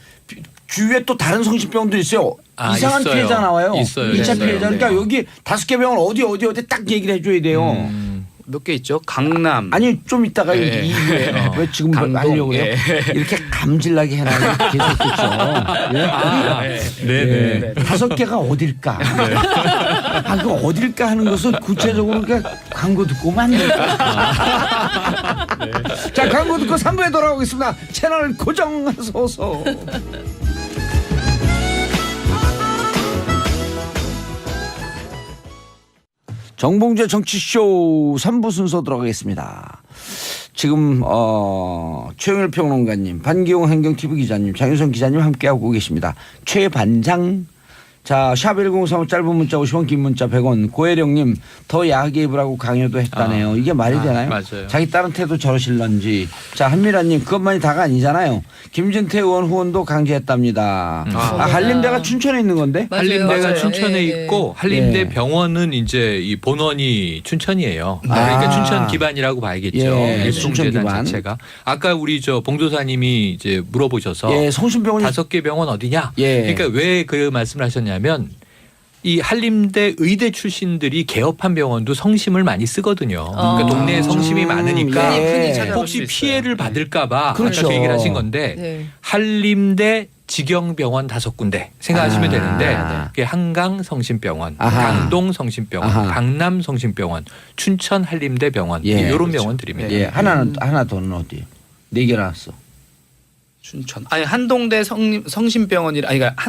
주위에 또 다른 성심병원도 있어요. 이상한 있어요. 피해자 나와요. 있어요. 2차 있어요. 피해자. 그러니까 네. 여기 5개 병원 어디 딱 얘기를 해줘야 돼요. 몇 개 있죠. 강남. 아니 좀 이따가 예. 여기 이후에 왜 지금 강동, 하려고 해요? 예. 이렇게 감질나게 해놔야 계속겠죠. 네네. 5개가 어딜까? 아, 그 어딜까 하는 것을 구체적으로 그러니까 광고 듣고 오면 안 될까? 자, 광고 듣고 3부에 돌아오겠습니다. 채널 고정하소서. 정봉주의 정치쇼 3부 순서 들어가겠습니다. 지금 최영일 평론가님, 반기용 한경TV 기자님, 장윤성 기자님 함께하고 계십니다. 최반장. 자, 샵1035 짧은 문자 50원, 긴 문자 100원. 고혜령님, 더 야하게 입으라고 강요도 했다네요. 이게 말이 되나요? 맞아요. 자기 딸한테도 저러실런지. 자, 한미라님, 그것만이 다가 아니잖아요. 김진태 의원 후원도 강제했답니다. 한림대가 춘천에 있는 건데? 맞아요. 한림대가 맞아요. 춘천에 예, 예. 있고 한림대 예. 병원은 이제 이 본원이 춘천이에요. 그러니까 춘천 기반이라고 봐야겠죠. 예, 일송재단 춘천 기반. 자체가. 아까 우리 저 봉도사님이 이제 물어보셔서 예, 성심병원이 5개 병원 어디냐? 예. 그러니까 왜 그 말씀을 하셨냐면 이 한림대 의대 출신들이 개업한 병원도 성심을 많이 쓰거든요. 그러니까 동네에 성심이 많으니까 예. 흔히 찾아볼 혹시 수 있어요. 피해를 받을까봐 그렇죠. 아까 그 얘기를 하신 건데 네. 한림대 직영병원 5군데 생각하시면 아. 되는데 그게 한강 성심병원, 아하. 강동 성심병원, 아하. 강남 성심병원, 춘천 한림대 병원 예. 이런 그렇죠. 병원들입니다. 예, 하나 더는 어디요? 4개 나왔어. 춘천. 아니 한동대 성심병원이라 아니 그러니까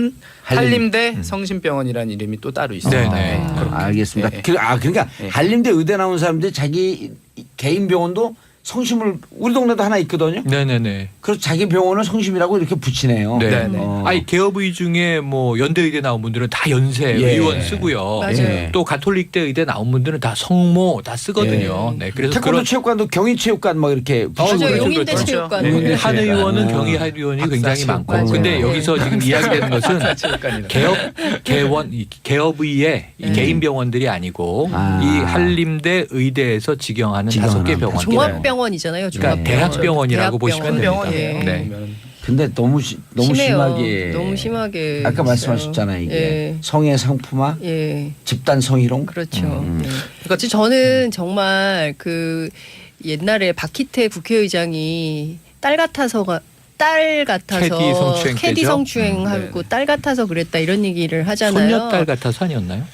한림대 성심병원이라는 이름이 또 따로 있습니다. 네네. 네, 그렇게. 알겠습니다. 예. 그러니까 예. 한림대 의대 나온 사람들이 자기 개인 병원도 성심을 우리 동네도 하나 있거든요. 네네네. 그래서 자기 병원을 성심이라고 이렇게 붙이네요. 네. 네네. 아니 개업의 중에 뭐 연대의대 나온 분들은 다 연세 예. 의원 쓰고요. 맞아요. 예. 또 가톨릭대 의대 나온 분들은 다 성모 다 쓰거든요. 예. 네. 그래서 태권도 그런 체육관도 경희체육관 막 이렇게 붙이고 맞아요. 그러죠. 용인대 그렇죠. 체육관. 네. 용인대 한 체육관. 의원은 아. 경희 의원이 굉장히 많고. 맞아요. 근데 네. 여기서 지금 이야기되는 것은 체육관이라. 개업의의 이 개인 병원들이 아니고 아. 이 한림대 의대에서 직영하는 직영하는 5개 병원. 종합병원이잖아요. 그러니까 대학병원이라고 보시면 병원이에요. 됩니다. 네. 보면. 근데 너무 심해요. 심하게 너무 심하게. 아까 있어요. 말씀하셨잖아요. 이게 예. 성의 상품화, 예. 집단 성희롱. 그렇죠. 예. 그러니까 저는 정말 그 옛날에 박희태 국회의장이 딸 같아서 캐디 성추행하고 딸 같아서 그랬다 이런 얘기를 하잖아요. 손녀딸 같아서 아니었나요?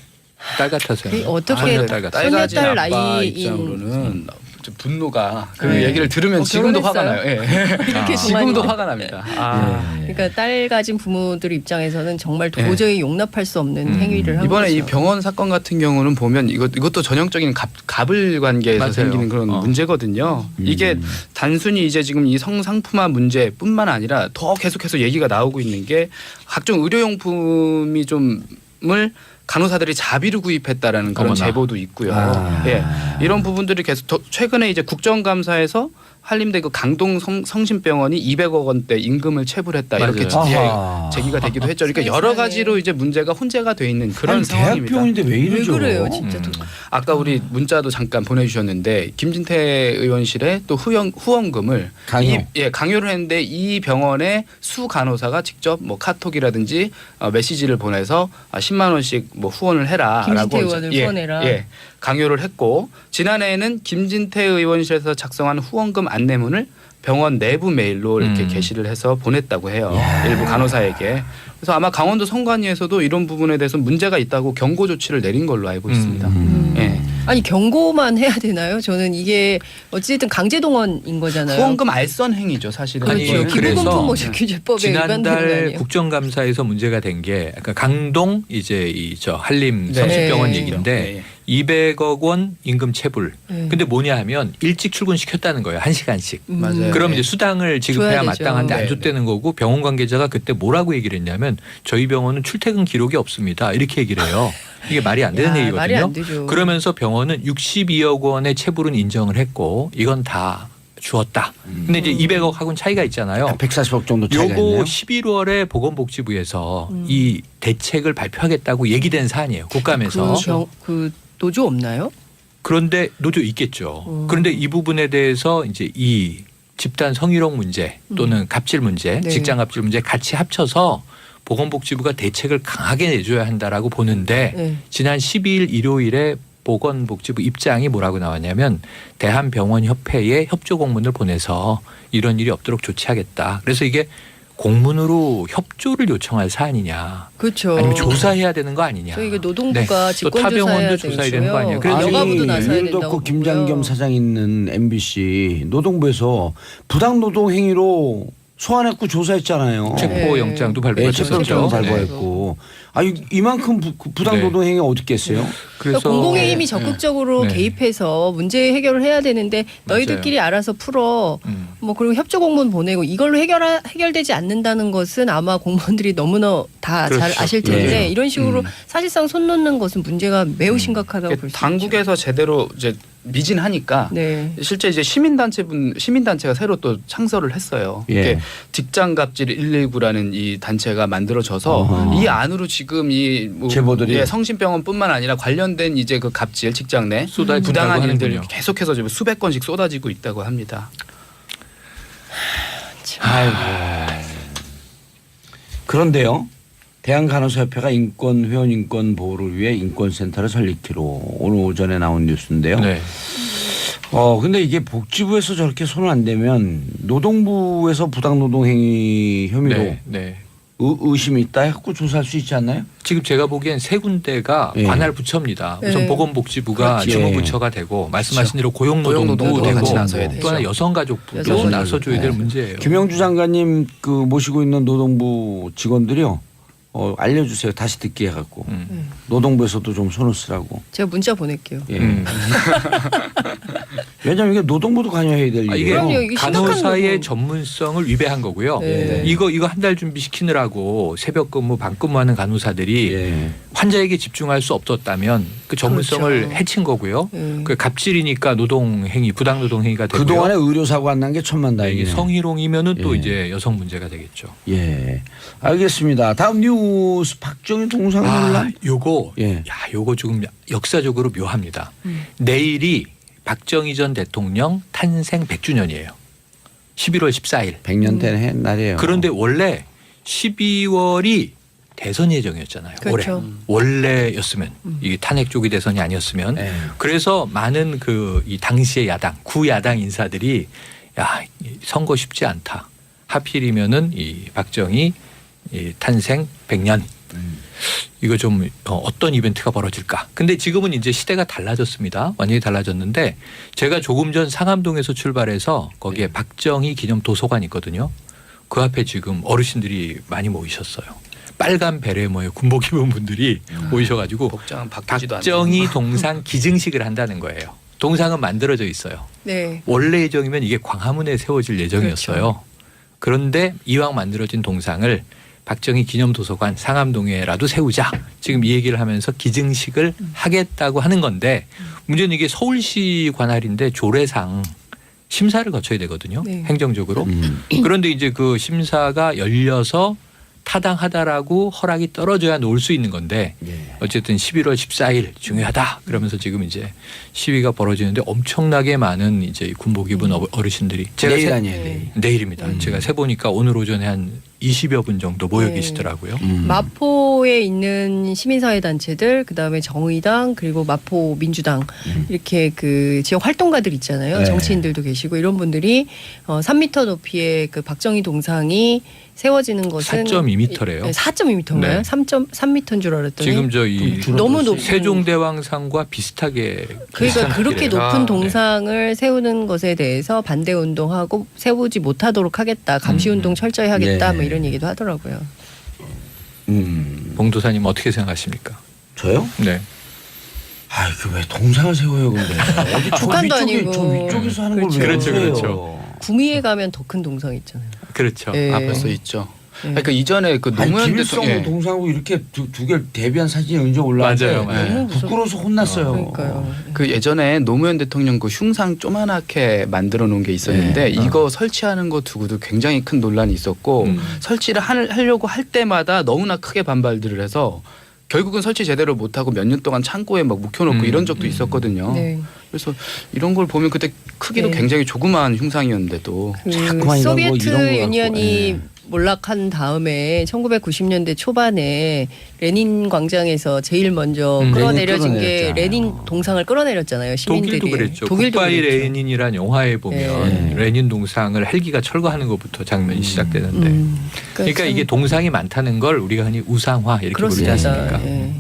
딸 같아서요. 그게 어떻게 손녀딸 같아서. 손녀딸 딸 가진 아빠 나이인 입장으로는 좀 분노가 그 네. 얘기를 들으면 지금도 화가 나요. 결혼했어요? 예. 이렇게 지금도 정말- 화가 납니다. 아. 그러니까 딸 가진 부모들 입장에서는 정말 도저히 용납할 수 없는 행위를 한 이번에 거죠. 이 병원 사건 같은 경우는 보면 이것도 전형적인 갑을 관계에서 맞아요. 생기는 그런 문제거든요. 이게 단순히 이제 지금 이 성상품화 문제뿐만 아니라 더 계속해서 얘기가 나오고 있는 게 각종 의료용품이 좀을 간호사들이 자비로 구입했다라는 그런 어머나. 제보도 있고요. 아. 예, 이런 부분들이 계속 최근에 이제 국정감사에서 한림대 그 강동 성심병원이 200억 원대 임금을 체불했다 이렇게 아하. 제기가 되기도 했죠. 그러니까 여러 세상에. 가지로 이제 문제가 혼재가 돼 있는 그런 아니, 상황입니다. 대학병원인데 왜 왜 이러죠? 그래요, 진짜. 아까 우리 문자도 잠깐 보내주셨는데 김진태 의원실에 또 후원금을 강요. 강요를 했는데 이 병원의 수 간호사가 직접 뭐 카톡이라든지 메시지를 보내서 10만 원씩 뭐 후원을 해라라고 김진태 의원을 후원해라. 예, 강요를 했고 지난해에는 김진태 의원실에서 작성한 후원금 안내문을 병원 내부 메일로 이렇게 게시를 해서 보냈다고 해요. 일부 간호사에게. 그래서 아마 강원도 성관위에서도 이런 부분에 대해서 문제가 있다고 경고 조치를 내린 걸로 알고 있습니다. 예. 아니 경고만 해야 되나요? 저는 이게 어쨌든 강제동원인 거잖아요. 후원금 알선 행위죠, 사실은. 아니, 그렇죠. 그래서 기부금품 모집규제법에 위반되는 거 지난달 아니에요? 국정감사에서 문제가 된 게 강동 이제 저 한림 네. 성심병원 네. 얘기인데 네. 200억 원 임금 체불. 네. 근데 뭐냐 하면 일찍 출근시켰다는 거예요. 1시간씩. 맞아요. 그럼 네. 이제 수당을 지급해야 줘야 되죠. 마땅한데 안 네, 줬다는 거고 병원 관계자가 그때 뭐라고 얘기를 했냐면 저희 병원은 출퇴근 기록이 없습니다. 이렇게 얘기를 해요. 이게 말이 안 되는 야, 얘기거든요. 말이 안 되죠. 그러면서 병원은 62억 원의 체불은 인정을 했고 이건 다 주었다. 근데 이제 200억하고는 차이가 있잖아요. 140억 정도 차이가 요거 있네요. 11월에 보건복지부에서 이 대책을 발표하겠다고 얘기된 사안이에요. 국감에서. 그 노조 없나요? 그런데 노조 있겠죠. 그런데 이 부분에 대해서 이제 이 집단 성희롱 문제 또는 갑질 문제, 네. 직장 갑질 문제 같이 합쳐서 보건복지부가 대책을 강하게 내줘야 한다라고 보는데 네. 지난 12일 일요일에 보건복지부 입장이 뭐라고 나왔냐면 대한병원협회에 협조 공문을 보내서 이런 일이 없도록 조치하겠다. 그래서 이게 공문으로 협조를 요청할 사안이냐 그렇죠. 아니면 조사해야 되는 거 아니냐. 저희 이거 노동부가 네. 또 타 직권조사해야 병원도 조사해야 되는 거 아니에요. 그래서 여가부도 나서야 일 된다고 덕후 김장겸 보고요. 사장 있는 MBC 노동부에서 부당노동 행위로 소환했고 조사했잖아요. 체포 네. 영장도 네, 발부했었죠. 체포영장 네. 발부했고. 아 이만큼 부당노동 행위가 어디 있겠어요? 그러니까 공공의 힘이 네. 적극적으로 네. 개입해서 문제 해결을 해야 되는데 너희들끼리 알아서 풀어. 뭐 그리고 협조 공문 보내고 이걸로 해결되지 않는다는 것은 아마 공무원들이 너무나 다 잘 그렇죠. 아실 텐데 예. 이런 식으로 사실상 손 놓는 것은 문제가 매우 심각하다고 볼 수 있죠. 당국에서 제대로 이제 미진하니까 네. 실제 이제 시민단체가 새로 또 창설을 했어요. 예. 이게 직장갑질 119라는 이 단체가 만들어져서 어허. 이 안으로 지금 이뭐 제보들이? 예, 성심병원뿐만 아니라 관련된 이제 그 갑질 직장 내 쏟아진다고 부당한 일들이 하는군요. 계속해서 지금 수백 건씩 쏟아지고 있다고 합니다. 그런데요. 대한간호사협회가 인권 인권 보호를 위해 인권센터를 설립기로 오늘 오전에 나온 뉴스인데요. 네. 근데 이게 복지부에서 저렇게 손을 안 대면 노동부에서 부당노동 행위 혐의로 네. 네. 의심이 있다 해갖고 조사할 수 있지 않나요? 지금 제가 보기엔 세 군데가 예. 관할 부처입니다. 우선 네. 보건복지부가 그렇지. 주무부처가 되고 말씀하신 대로 고용노동부도 고용노동부가 되고 같이 나서야 되죠. 또 하나 여성가족부도 여성가족부. 나서줘야 될 네. 문제예요. 김영주 장관님 그 모시고 있는 노동부 직원들이요. 알려주세요. 다시 듣기 해갖고 노동부에서도 좀 손을 쓰라고. 제가 문자 보낼게요. 예. 왜냐하면 이게 노동부도 관여해야 될 이게 일이에요. 그럼요. 이게 심각한 간호사의 거고. 전문성을 위배한 거고요. 네. 이거 한 달 준비시키느라고 새벽 근무, 밤 근무하는 간호사들이 예. 환자에게 집중할 수 없었다면 그 전문성을 그렇죠. 해친 거고요. 네. 그 갑질이니까 노동행위, 부당노동행위가 되고요. 그동안에 의료사고 안 난 게 이게 천만다행이네요. 성희롱이면은 또 예. 이제 여성 문제가 되겠죠. 예. 알겠습니다. 다음 뉴스 박정희 동상 논란. 요거 예. 요거 조금 역사적으로 묘합니다. 내일이 박정희 전 대통령 탄생 100주년이에요. 11월 14일. 100년 된 날이에요. 그런데 원래 12월이 대선 예정이었잖아요. 그렇죠. 올해 원래였으면 이게 탄핵 쪽이 대선이 아니었으면 예. 그래서 많은 이 당시의 야당 구야당 인사들이 이 선거 쉽지 않다. 하필이면은 이 박정희 이 탄생 100년 이거 좀 어떤 이벤트가 벌어질까. 근데 지금은 이제 시대가 달라졌습니다. 완전히 달라졌는데 제가 조금 전 상암동에서 출발해서 거기에 박정희 기념 도서관이 있거든요. 그 앞에 지금 어르신들이 많이 모이셨어요. 빨간 베레모에 군복 입은 분들이 모이셔가지고 복장은 바뀌지도 박정희 동상 기증식을 한다는 거예요. 동상은 만들어져 있어요. 네. 원래 예정이면 이게 광화문에 세워질 예정이었어요. 그렇죠. 그런데 이왕 만들어진 동상을 박정희 기념도서관 상암동에라도 세우자. 지금 이 얘기를 하면서 기증식을 하겠다고 하는 건데 문제는 이게 서울시 관할인데 조례상 심사를 거쳐야 되거든요. 네. 행정적으로. 그런데 이제 그 심사가 열려서 타당하다라고 허락이 떨어져야 놓을 수 있는 건데 예. 어쨌든 11월 14일 중요하다 그러면서 지금 이제 시위가 벌어지는데 엄청나게 많은 이제 군복 입은 어르신들이 제가 내일 아니에요. 내일. 내일입니다. 제가 세 보니까 오늘 오전에 한 20여 분 정도 모여 네. 계시더라고요. 마포 마포에 있는 시민사회 단체들, 그다음에 정의당, 그리고 마포 민주당 이렇게 그 지역 활동가들 있잖아요. 네. 정치인들도 계시고 이런 분들이 3m 높이의 그 박정희 동상이 세워지는 것은 4.2m래요. 4.2m인가요? 네. 3.3m인 줄 알았더니 지금 저이 너무 높은 세종대왕상과 비슷하게 그러니까 비슷한 그렇게 길이에요. 높은 네. 동상을 세우는 것에 대해서 반대 운동하고 세우지 못하도록 하겠다. 감시 운동 철저히 하겠다. 네. 뭐 이런 얘기도 하더라고요. 봉도사님 어떻게 생각하십니까? 저요? 네. 아, 그 왜 동상을 세워요, 근데? 어디 저 북한도 아니고. 저 위쪽에서 하는 걸 왜 그렇죠, 세워요? 그렇죠. 구미에 가면 더 큰 동상 있잖아요. 그렇죠. 네. 벌써 있죠. 네. 그러니까 이전에 그 아니, 노무현 김일성 대통령 동상하고 이렇게 두 개 대비한 사진이 언제 올라왔는데 맞아요, 맞아요. 너무 무서워. 부끄러워서 혼났어요. 그러니까요. 그 예전에 노무현 대통령 그 흉상 조그맣게 만들어 놓은 게 있었는데 네. 이거 설치하는 거 두고도 굉장히 큰 논란이 있었고 설치를 하려고 할 때마다 너무나 크게 반발들을 해서 결국은 설치 제대로 못하고 몇 년 동안 창고에 막 묵혀놓고 이런 적도 있었거든요. 네. 그래서 이런 걸 보면 그때 크기도 네. 굉장히 조그마한 흉상이었는데도 그 자꾸만 이런 소비에트 거 갖고, 유니언이 예. 몰락한 다음에 1990년대 초반에 레닌 광장에서 제일 먼저 끌어내려진 게 끌어내렸잖아요. 레닌 동상을 끌어내렸잖아요. 시민들이. 독일도 그랬죠. 독일도 굿바이 그랬죠. 레닌이란 영화에 보면 네. 레닌 동상을 헬기가 철거하는 것부터 장면이 시작되는데 그러니까 참 이게 동상이 많다는 걸 우리가 흔히 우상화 이렇게 부르지 그렇습니다. 않습니까? 예.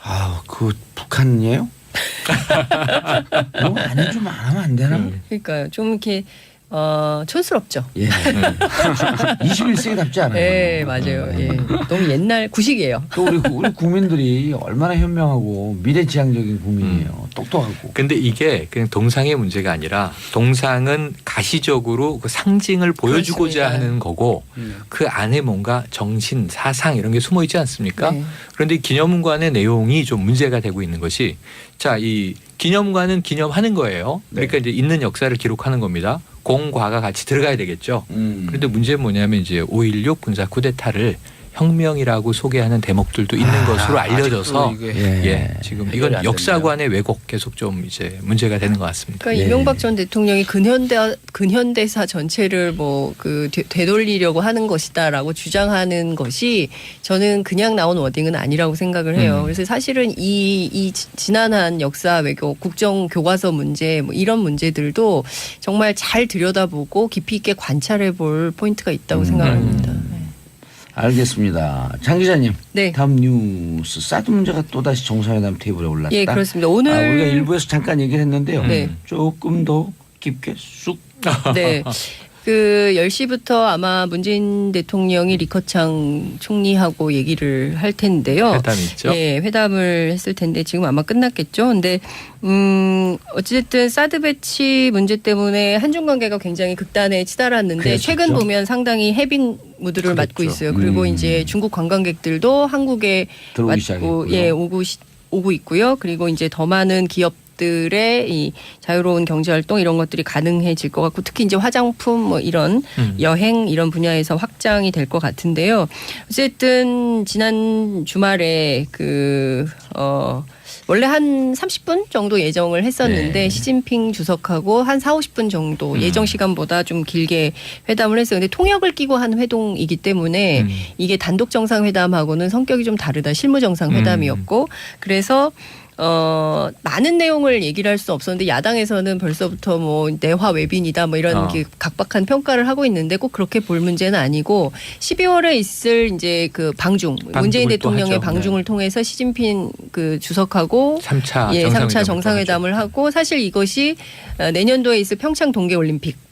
아, 그 북한이에요? 너무 안 해주면 안 하면 안 되나? 그러니까요. 좀 이렇게 촌스럽죠. 예. 21세기답지 않아요. 네, 맞아요. 예. 너무 옛날 구식이에요. 또 우리 국민들이 얼마나 현명하고 미래지향적인 국민이에요. 똑똑하고. 근데 이게 그냥 동상의 문제가 아니라 동상은 가시적으로 그 상징을 보여주고자 그렇습니다. 하는 거고 그 안에 뭔가 정신, 사상 이런 게 숨어 있지 않습니까? 네. 그런데 기념관의 내용이 좀 문제가 되고 있는 것이 자, 이 기념관은 기념하는 거예요. 그러니까 이제 있는 역사를 기록하는 겁니다. 공과가 같이 들어가야 되겠죠. 그런데 문제는 뭐냐면 이제 5.16 군사 쿠데타를 혁명이라고 소개하는 대목들도 있는 것으로 알려져서 아직도 이게 예, 지금 해결이 이건 안 역사관의 왜곡 계속 좀 이제 문제가 되는 것 같습니다. 그러니까 예. 이명박 전 대통령이 근현대사 전체를 뭐 그 되돌리려고 하는 것이다라고 주장하는 것이 저는 그냥 나온 워딩은 아니라고 생각을 해요. 그래서 사실은 이 지난한 역사 왜곡, 국정 교과서 문제 뭐 이런 문제들도 정말 잘 들여다보고 깊이 있게 관찰해 볼 포인트가 있다고 생각합니다. 알겠습니다. 장 기자님. 네. 다음 뉴스. 사드 문제가 또다시 정상회담 테이블에 올랐다. 예, 그렇습니다. 오늘 우리가 일부에서 잠깐 얘기를 했는데요. 네. 조금 더 깊게 쑥. 네. 그 10시부터 아마 문재인 대통령이 리커창 총리하고 얘기를 할 텐데요. 회담이 있죠. 예, 회담을 했을 텐데 지금 아마 끝났겠죠. 근데 어쨌든 사드 배치 문제 때문에 한중 관계가 굉장히 극단에 치달았는데 그랬었죠. 최근 보면 상당히 해빙 무드를 맞고 그랬죠. 있어요. 그리고 이제 중국 관광객들도 한국에 들어오기 왔고 시작했고요. 예, 오고 있고요. 그리고 이제 더 많은 기업들의 이 자유로운 경제 활동 이런 것들이 가능해질 것 같고 특히 이제 화장품 뭐 이런 여행 이런 분야에서 확장이 될 것 같은데요. 어쨌든 지난 주말에 원래 한 30분 정도 예정을 했었는데 네. 시진핑 주석하고 한 40, 50분 정도 예정 시간보다 좀 길게 회담을 했어요. 근데 통역을 끼고 한 회동이기 때문에 이게 단독 정상회담하고는 성격이 좀 다르다. 실무 정상회담이었고 그래서 많은 내용을 얘기를 할 수 없었는데 야당에서는 벌써부터 뭐 내화 외빈이다 뭐 이런 게 각박한 평가를 하고 있는데 꼭 그렇게 볼 문제는 아니고 12월에 있을 이제 그 방중 문재인 또 대통령의 하죠. 방중을 통해서 시진핑 그 주석하고 3차 예, 3차 정상회담을 정상회담을 하고 사실 이것이 내년도에 있을 평창 동계올림픽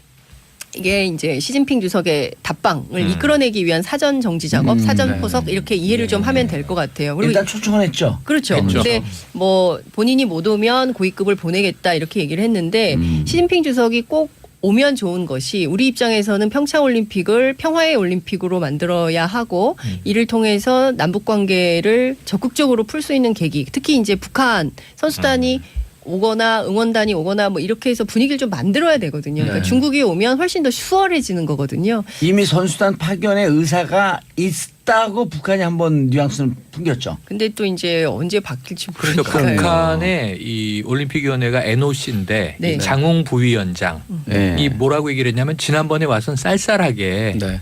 이게 이제 시진핑 주석의 답방을 이끌어내기 위한 사전 정지 작업, 사전 포석 이렇게 이해를 좀 하면 될 것 같아요. 그리고 일단 초청은 했죠. 그렇죠. 했죠. 근데 뭐 본인이 못 오면 고위급을 보내겠다 이렇게 얘기를 했는데 시진핑 주석이 꼭 오면 좋은 것이 우리 입장에서는 평창올림픽을 평화의 올림픽으로 만들어야 하고 이를 통해서 남북 관계를 적극적으로 풀 수 있는 계기, 특히 이제 북한 선수단이 오거나 응원단이 오거나 뭐 이렇게 해서 분위기를 좀 만들어야 되거든요. 그러니까 중국이 오면 훨씬 더 수월해지는 거거든요. 이미 선수단 파견의 의사가 있다고 북한이 한번 뉘앙스는 풍겼죠. 근데 또 이제 언제 바뀔지 그러니까 모르니까요. 북한의 이 올림픽위원회가 NOC인데 네. 장웅 부위원장 네. 이 뭐라고 얘기를 했냐면 지난번에 와서는 쌀쌀하게 네.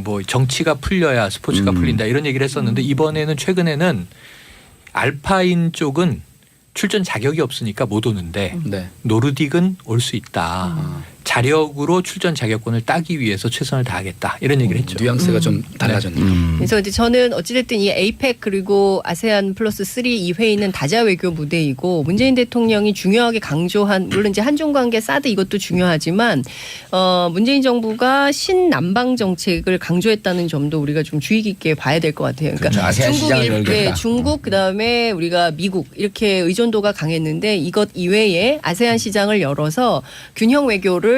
뭐 정치가 풀려야 스포츠가 풀린다 이런 얘기를 했었는데 이번에는 최근에는 알파인 쪽은 출전 자격이 없으니까 못 오는데 네. 노르딕은 올 수 있다. 자력으로 출전 자격권을 따기 위해서 최선을 다하겠다 이런 얘기를 했죠. 뉘앙스가 좀 달라졌네요. 그래서 이제 저는 어찌됐든 이 에이펙 그리고 아세안 플러스 3 이 회의는 다자 외교 무대이고 문재인 대통령이 중요하게 강조한 물론 이제 한중 관계 사드 이것도 중요하지만 문재인 정부가 신남방 정책을 강조했다는 점도 우리가 좀 주의 깊게 봐야 될 것 같아요. 그러니까 그렇죠. 아세안 시장을 열겠다. 중국 그다음에 우리가 미국 이렇게 의존도가 강했는데 이것 이외에 아세안 시장을 열어서 균형 외교를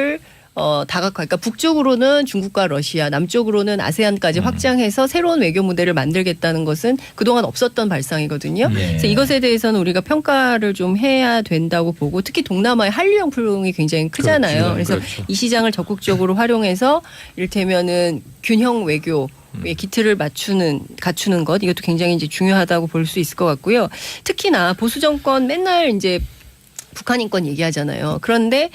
다각화, 그러니까 북쪽으로는 중국과 러시아, 남쪽으로는 아세안까지 확장해서 새로운 외교 무대를 만들겠다는 것은 그동안 없었던 발상이거든요. 그래서 이것에 대해서는 우리가 평가를 좀 해야 된다고 보고 특히 동남아의 한류 영풍이 굉장히 크잖아요. 그래서 이 시장을 적극적으로 활용해서 이를테면은 균형 외교의 기틀을 갖추는 것 이것도 굉장히 이제 중요하다고 볼 수 있을 것 같고요. 특히나 보수 정권 맨날 이제 북한 인권 얘기하잖아요. 그런데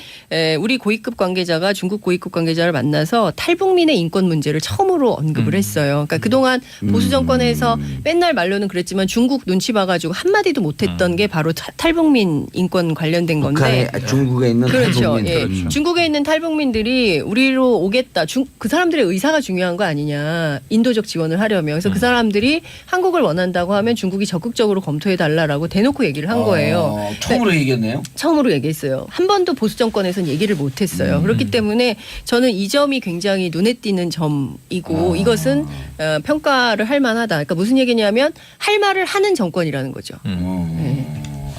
우리 고위급 관계자가 중국 고위급 관계자를 만나서 탈북민의 인권 문제를 처음으로 언급을 했어요. 그러니까 그동안 보수 정권에서 맨날 말로는 그랬지만 중국 눈치 봐가지고 한마디도 못했던 게 바로 탈북민 인권 관련된 건데. 중국에 있는 그렇죠. 탈북민. 예. 그렇죠. 중국에 있는 탈북민들이 우리로 오겠다. 그 사람들의 의사가 중요한 거 아니냐. 인도적 지원을 하려면. 그래서 그 사람들이 한국을 원한다고 하면 중국이 적극적으로 검토해달라고 대놓고 얘기를 한 거예요. 처음으로 얘기했네요. 처음으로 얘기했어요. 한 번도 보수 정권에서는 얘기를 못했어요. 그렇기 때문에 저는 이 점이 굉장히 눈에 띄는 점이고 이것은 평가를 할 만하다. 그러니까 무슨 얘기냐면 할 말을 하는 정권이라는 거죠.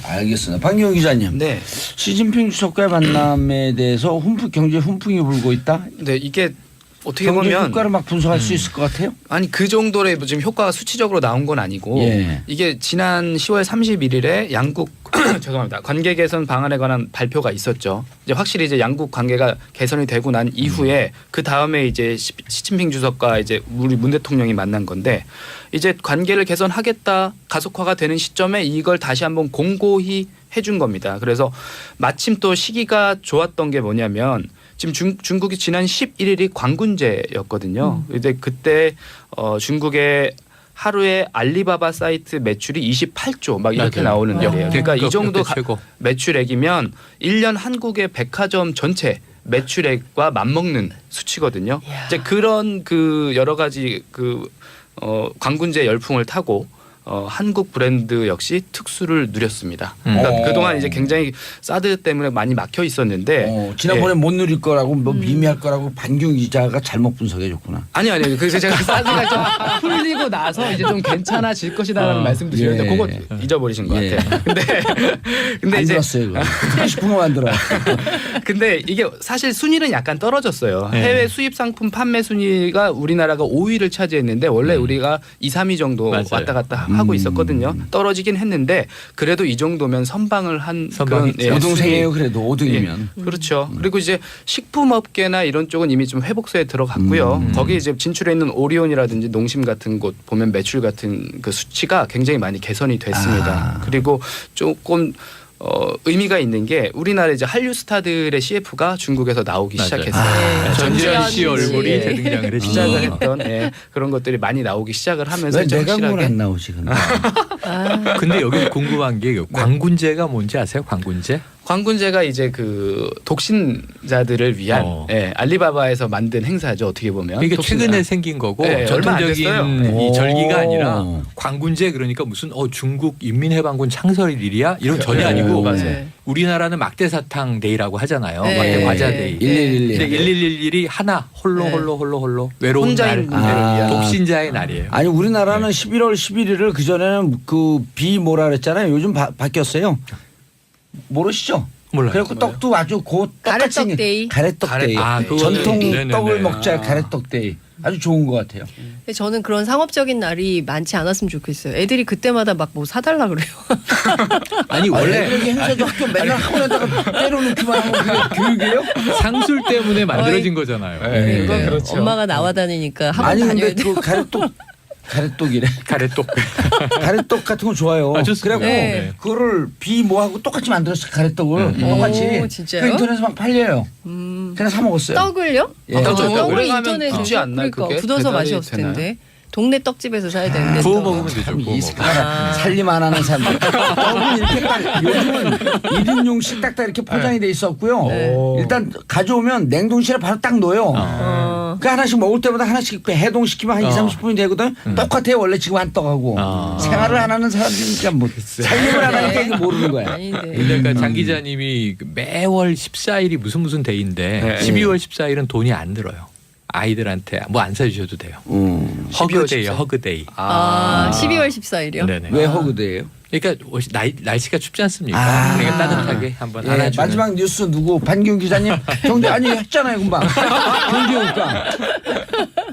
알겠습니다. 박영호 기자님. 네. 시진핑 주석과의 만남에 대해서 경제 훈풍이 불고 있다. 네, 이게 어떻게 경제 보면 효과를 막 분석할 수 있을 것 같아요. 아니 그 정도의 지금 효과가 수치적으로 나온 건 아니고 예. 이게 지난 10월 31일에 양국 죄송합니다. 관계 개선 방안에 관한 발표가 있었죠. 이제 확실히 이제 양국 관계가 개선이 되고 난 이후에 그 다음에 이제 시진핑 주석과 이제 우리 문 대통령이 만난 건데 이제 관계를 개선하겠다 가속화가 되는 시점에 이걸 다시 한번 공고히 해준 겁니다. 그래서 마침 또 시기가 좋았던 게 뭐냐면 지금 중국이 지난 11일이 광군제였거든요. 근데 그때 중국의 하루에 알리바바 사이트 매출이 28조 막 이렇게 맞아요. 나오는 거예요. 그러니까 이 정도 최고. 매출액이면 1년 한국의 백화점 전체 매출액과 맞먹는 수치거든요. 이제 그런 그 여러 가지 광군제 열풍을 타고 한국 브랜드 역시 특수를 누렸습니다. 그러니까 그동안 이제 굉장히 사드 때문에 많이 막혀 있었는데 지난번에 못 누릴 거라고 뭐 미미할 거라고 반경 기자가 잘못 분석해 줬구나. 아니요. 그래서 제가 사드가 좀 풀리고 나서 이제 좀 괜찮아질 것이다라는 말씀도 드렸는데 그거 잊어버리신 것 같아요. 근데 안 이제 들었어요. 그거. 듣고 싶은 거만 들어. 근데 이게 사실 순위는 약간 떨어졌어요. 해외 수입 상품 판매 순위가 우리나라가 5위를 차지했는데 원래 우리가 2, 3위 정도 맞아요. 왔다 갔다 하고 있었거든요. 떨어지긴 했는데 그래도 이 정도면 선방을 한 그런 5등생이에요. 그래도 5등이면. 그렇죠. 그리고 이제 식품업계나 이런 쪽은 이미 좀 회복세에 들어갔고요. 거기 이제 진출해 있는 오리온이라든지 농심 같은 곳 보면 매출 같은 그 수치가 굉장히 많이 개선이 됐습니다. 그리고 조금 의미가 있는 게 우리나라 이제 한류 스타들의 CF가 중국에서 나오기 맞아요. 시작했어요. 전지현 씨 얼굴이 예. 재등장을 했죠. 시작을 했던 그런 것들이 많이 나오기 시작을 하면서 왜 이제 내가 뭘 확실하게 안 나오지 근데. 근데 여기서 궁금한 게 광군제가 뭔지 아세요? 광군제? 광군제가 이제 그 독신자들을 위한 알리바바에서 만든 행사죠. 어떻게 보면. 이게 독신자. 최근에 생긴 거고 얼마 안 됐어요. 전통적인 이 오. 절기가 아니라 광군제 그러니까 무슨 중국 인민해방군 창설일이야 이런 전혀 아니고 맞아요. 우리나라는 막대사탕 데이라고 하잖아요. 네. 막대 과자 데이. 1111. 근데 1111이 하나 홀로 외로운 혼자인 날, 분들을 위한. 독신자의 날이에요. 아니 우리나라는 11월 11일을 그 전에는 뭐라 그랬잖아요. 요즘 바뀌었어요. 모르시죠? 몰라요. 그래갖고 떡도 아주 가래떡 똑같이 데이. 가래떡 데이. 그거는- 전통 네네네. 떡을 먹자 가래떡 데이. 아주 좋은 것 같아요. 근데 저는 그런 상업적인 날이 많지 않았으면 좋겠어요. 애들이 그때마다 막 뭐 사달라 그래요. 아니 원래 이렇게 행사도 학교 맨날 학원에다가 때려놓기만 하면 그게 교육이에요? 상술 때문에 만들어진 거잖아요. 네. 이거 그렇죠. 엄마가 나와 다니니까 학원 아니 다녀야 근데 돼요. 그 가래떡 가래떡이래. 가래떡. 가래떡 같은 거 좋아요. 아, 좋습니다. 그래갖고 네. 그거를 비 뭐하고 똑같이 만들었어 가래떡을 똑같이. 오, 진짜요? 그 인터넷에서 막 팔려요. 그냥 사 먹었어요. 떡을요? 예. 떡을 오래 가면 인터넷에서 굳지 않나요, 그러니까 그게? 굳어서 맛이 배달이 없을 되나요? 텐데. 동네 떡집에서 사야 되는데. 구워 또. 먹으면 되죠. 참 구워 이습 먹으면. 하나 살림 안 하는 사람들. 떡은 이렇게 딱 요즘은 1인용씩 딱딱 이렇게 포장이 돼 있었고요. 네. 일단 가져오면 냉동실에 바로 딱 넣어요. 그 하나씩 먹을 때마다 하나씩 해동시키면 한 2, 30분이 되거든. 똑같아요. 원래 지금 한 떡하고. 생활을 안 하는 사람들이니까 뭐 살림을 안 하니까 이거 모르는 거야. 아닌데. 그러니까 장 기자님이 매월 14일이 무슨 데이인데 네. 12월 14일은 돈이 안 들어요. 아이들한테 뭐 안 사주셔도 돼요. 12월 허그데이요, 14일. 허그데이. 12월 14일이요? 네네. 왜 허그대예요? 그러니까 날씨가 춥지 않습니까? 아. 그러니까 따뜻하게 한번 예, 안아주는. 마지막 뉴스 누구 반기훈 기자님 정대 아니 했잖아요 금방 경기니까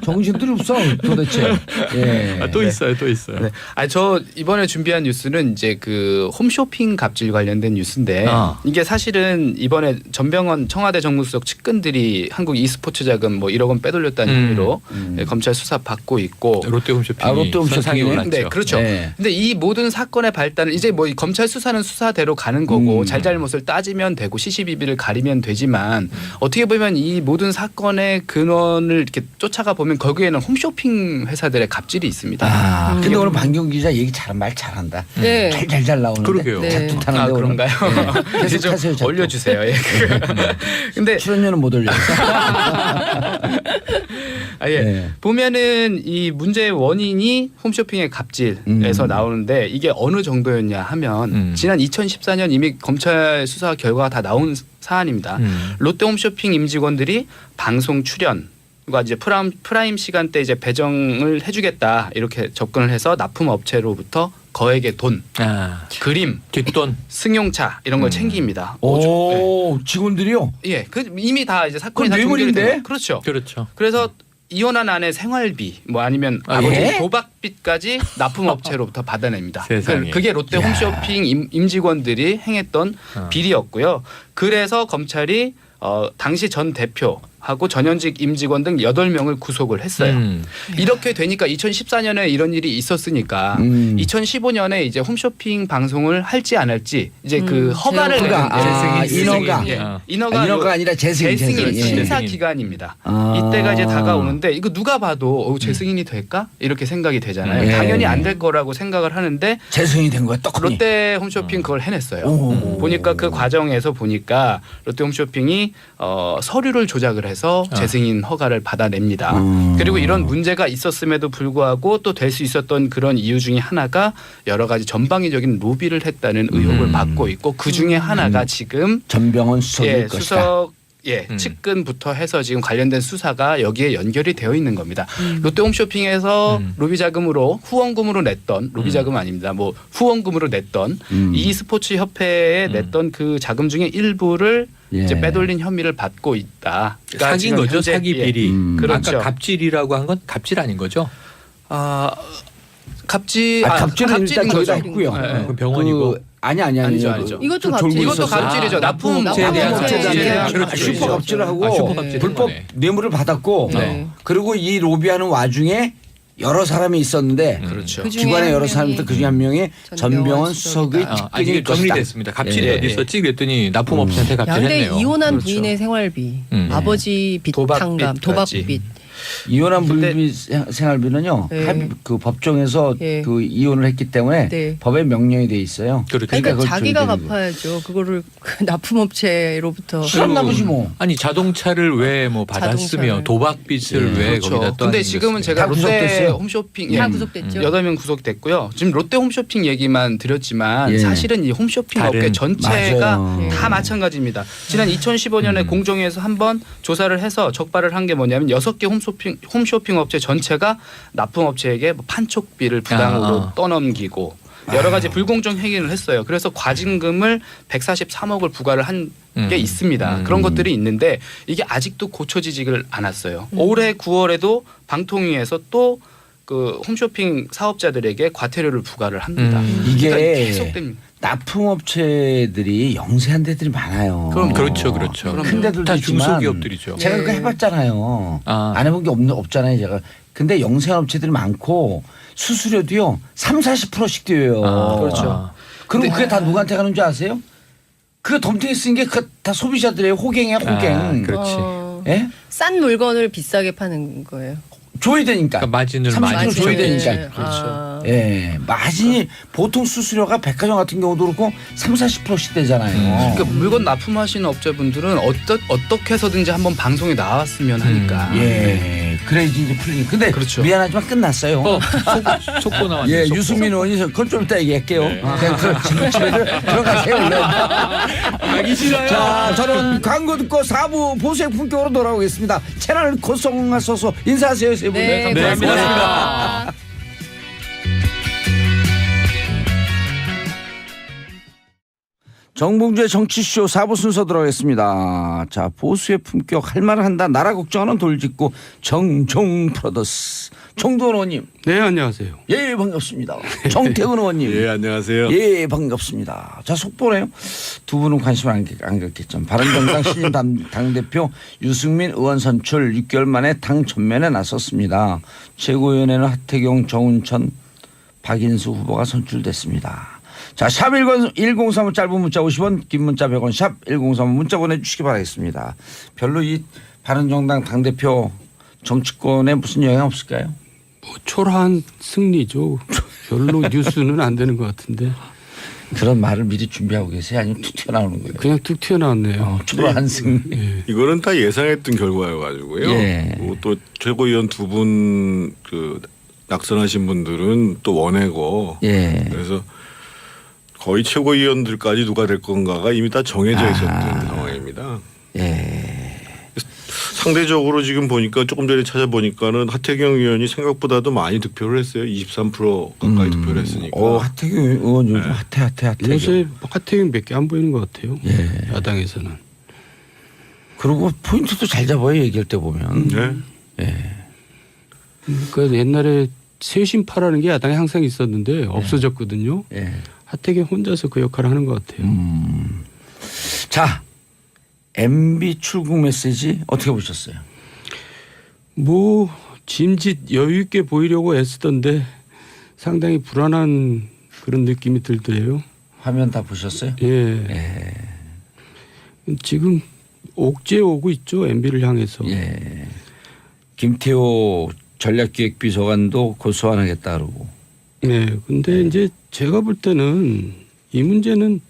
정신들이 없어 도대체. 예. 또 있어요, 또 있어요. 네. 저 이번에 준비한 뉴스는 이제 그 홈쇼핑 갑질 관련된 뉴스인데 이게 사실은 이번에 전병헌 청와대 정무수석 측근들이 한국 e스포츠 자금 뭐 1억 원 빼돌렸다는 혐의로 검찰 수사 받고 있고. 롯데홈쇼핑이 롯데홈쇼핑이네. 선상에 올랐죠. 네, 그렇죠. 네. 근데 이 모든 사건의 발단은 이제 뭐 이 검찰 수사는 수사대로 가는 거고 잘잘못을 따지면 되고 시시비비를 가리면 되지만 어떻게 보면 이 모든 사건의 근원을 이렇게 쫓아가 보면 거기에는 홈쇼핑 회사들의 갑질이 있습니다. 아, 근데 오늘 반기훈 기자 얘기 말 잘한다. 네. 잘 나오는데. 그러게요. 네. 자투타는데 오늘. 그런가요? 예. 이제 계속 좀 하세요. 자투. 올려주세요. 예. 근데 출연료는 못 올려. 예. 네. 보면은 이 문제의 원인이 홈쇼핑의 갑질에서 나오는데 이게 어느 정도였냐 하면 지난 2014년 이미 검찰 수사 결과가 다 나온 사안입니다. 롯데 홈쇼핑 임직원들이 방송 출연과 이제 프라임 시간대 이제 배정을 해주겠다 이렇게 접근을 해서 납품 업체로부터 거액의 돈, 그림, 뒷돈. 승용차 이런 걸 챙깁니다. 오, 직원들이요? 예, 그 이미 다 이제 사건이 다 그건 종결이 뇌물인데? 된 거. 그렇죠. 그렇죠. 그래서 이혼한 아내 생활비 뭐 아니면 아, 아버지 예? 도박빚까지 납품업체로부터 받아냅니다. 세상에. 그게 롯데 홈쇼핑 임직원들이 행했던 비리였고요. 그래서 검찰이 당시 전 대표하고 전현직 임직원 등 8명을 구속을 했어요. 이렇게 되니까 2014년에 이런 일이 있었으니까 2015년에 이제 홈쇼핑 방송을 할지 안 할지 이제 그 허가를 재승인. 내는 인허가. 예. 아, 인허가 인허가 아니라 재승인. 재승인 예. 심사 기간입니다. 아. 이때가 이제 다가오는데 이거 누가 봐도 재승인이 될까 이렇게 생각이 되잖아요. 예. 당연히 안 될 거라고 생각을 하는데 재승인이 된 거야 똑같이. 롯데 홈쇼핑 그걸 해냈어요. 보니까 그 과정에서 보니까 롯데 홈쇼핑이 서류를 조작을 해서 재승인 허가를 받아냅니다. 그리고 이런 문제가 있었음에도 불구하고 또 될 수 있었던 그런 이유 중에 하나가 여러 가지 전방위적인 로비를 했다는 의혹을 받고 있고 그 중에 하나가 지금 전병헌 수석일 것이다. 수석 측근부터 해서 지금 관련된 수사가 여기에 연결이 되어 있는 겁니다. 롯데 홈쇼핑에서 로비 자금으로 후원금으로 냈던 로비 자금 아닙니다. 뭐 후원금으로 냈던 e스포츠 협회에 냈던 그 자금 중에 일부를 이제 빼돌린 혐의를 받고 있다. 그러니까 사기인 지금 거죠, 현재 사기 비리. 그렇죠. 아까 갑질이라고 한 건 갑질 아닌 거죠? 갑질 갑질은 일단 저희가 거죠. 했고요. 네. 그럼 병원이고. 아니요. 아니죠. 이것도 좀 갑질. 졸고 이것도 있었어요. 갑질이죠. 납품업체에 대한 납품업체에 대한 그렇죠. 슈퍼 갑질을 하고 슈퍼 갑질인 불법 거네. 뇌물을 받았고 네. 그리고 이 로비하는 와중에 여러 사람이 있었는데 그렇죠. 그중에 기관의 한 여러 사람들 그 중에 한 명이 전병헌 수석의 아직 측근일 것이다. 정리됐습니다. 갑질이 예. 어디 있었지? 그랬더니 납품업체한테 야, 근데 갑질했네요. 이혼한 그렇죠. 부인의 생활비, 아버지 빚 도박빚까지. 탕감, 도박빚. 이혼한 불비 생활비는요. 네. 그 법정에서 네. 그 이혼을 했기 때문에 네. 법에 명령이 돼 있어요. 그렇죠. 그러니까 그걸 자기가 줘야 되는 갚아야죠. 그거를 그 납품업체로부터. 싫었나 보지 뭐. 아니 자동차를 왜 뭐 받았으며 자동차를. 도박빚을 왜 그렇죠. 거기다 또 근데 하는 지금은 거였어요? 제가 다 롯데 구속됐어요. 홈쇼핑 다 구속됐죠. 8명 구속됐고요. 지금 롯데 홈쇼핑 얘기만 드렸지만 예. 사실은 이 홈쇼핑 다른- 업계 전체가 맞아요. 다 마찬가지입니다. 지난 2015년에 공정위에서 한번 조사를 해서 적발을 한 게 뭐냐면 6개 홈쇼핑 업체 전체가 납품업체에게 뭐 판촉비를 부당으로 떠넘기고 여러 가지 불공정 행위를 했어요. 그래서 과징금을 143억을 부과를 한 게 있습니다. 그런 것들이 있는데 이게 아직도 고쳐지지를 않았어요. 올해 9월에도 방통위에서 또 그 홈쇼핑 사업자들에게 과태료를 부과를 합니다. 이게 그러니까 계속됩니다. 납품업체들이 영세한 데들이 많아요. 그럼 그렇죠. 큰 데들도 다 있지만 중소기업들이죠. 제가 그거 네. 해봤잖아요. 아. 안 해본 게 없잖아요, 제가. 근데 영세한 업체들이 많고 수수료도요 30-40%씩 뛰어요. 아, 그렇죠. 그럼 그게 다 누구한테 가는 줄 아세요? 그 덤탱이 쓴 게 다 소비자들의 호갱이야, 호갱. 아, 그렇지. 예? 싼 물건을 비싸게 파는 거예요. 줘야 되니까. 그러니까 마진을 30% 많이 줘야 줘야 되니까. 되니까. 그렇죠. 예, 마진이 보통 수수료가 백화점 같은 경우도 그렇고 30-40%씩 되잖아요. 그러니까 물건 납품하시는 업체분들은 어떻게 해서든지 한번 방송에 나왔으면 하니까. 예, 그래야지 이제 풀리니. 근데 그렇죠. 미안하지만 끝났어요. 속보 나왔네. 예, 속보. 유승민 의원이 그건 좀 이따 얘기할게요. 그냥 지금 집에 들어가세요. 가기 싫어요. 자, 저는 광고 듣고 4부 보수의 품격으로 돌아오겠습니다. 채널 고정하셔서 인사하세요, 세 분. 네, 고맙습니다. 정봉주의 정치쇼 4부 순서 들어가겠습니다. 자, 보수의 품격 할 말을 한다. 나라 걱정하는 돌직구 정종 프로더스 정도원 의원님. 네, 안녕하세요. 예, 반갑습니다. 정태근 의원님. 예, 안녕하세요. 예, 반갑습니다. 자, 속보네요. 두 분은 관심을 안 갖겠죠. 바른정당 신임 당대표 유승민 의원 선출 6개월 만에 당 전면에 나섰습니다. 최고위원회는 하태경, 정운천, 박인수 후보가 선출됐습니다. 자, 샵 1035 짧은 문자 50원, 긴 문자 100원, 샵 1035 문자 보내주시기 바라겠습니다. 별로 이 바른정당 당대표 정치권에 무슨 영향 없을까요? 뭐 초라한 승리죠. 별로 뉴스는 안 되는 것 같은데 그런 말을 미리 준비하고 계세요? 아니면 툭 튀어나오는 거예요? 그냥 툭 튀어나왔네요. 초라한 승리. 예. 이거는 다 예상했던 결과여가지고요. 예. 또 최고위원 두 분 그 낙선하신 분들은 또 원해고. 예. 그래서 거의 최고위원들까지 누가 될 건가가 이미 다 정해져 있었던 상황입니다. 예. 상대적으로 지금 보니까 조금 전에 찾아보니까는 하태경 의원이 생각보다도 많이 득표를 했어요. 23% 가까이 득표를 했으니까. 하태경 의원 요즘 핫해. 요새 하태경 몇 개 안 보이는 것 같아요. 예. 야당에서는. 그리고 포인트도 잘 잡아요. 얘기할 때 보면. 네. 예. 그러니까 옛날에 쇄신파라는 게 야당에 항상 있었는데 없어졌거든요. 예. 하태경 혼자서 그 역할을 하는 것 같아요. 자, MB 출국 메시지 어떻게 보셨어요? 뭐 짐짓 여유 있게 보이려고 애쓰던데 상당히 불안한 그런 느낌이 들더래요. 화면 다 보셨어요? 예. 지금 옥죄 오고 있죠. MB를 향해서. 예. 김태호 전략기획비서관도 곧 소환하겠다 그러고. 네. 근데 이제 제가 볼 때는 이 문제는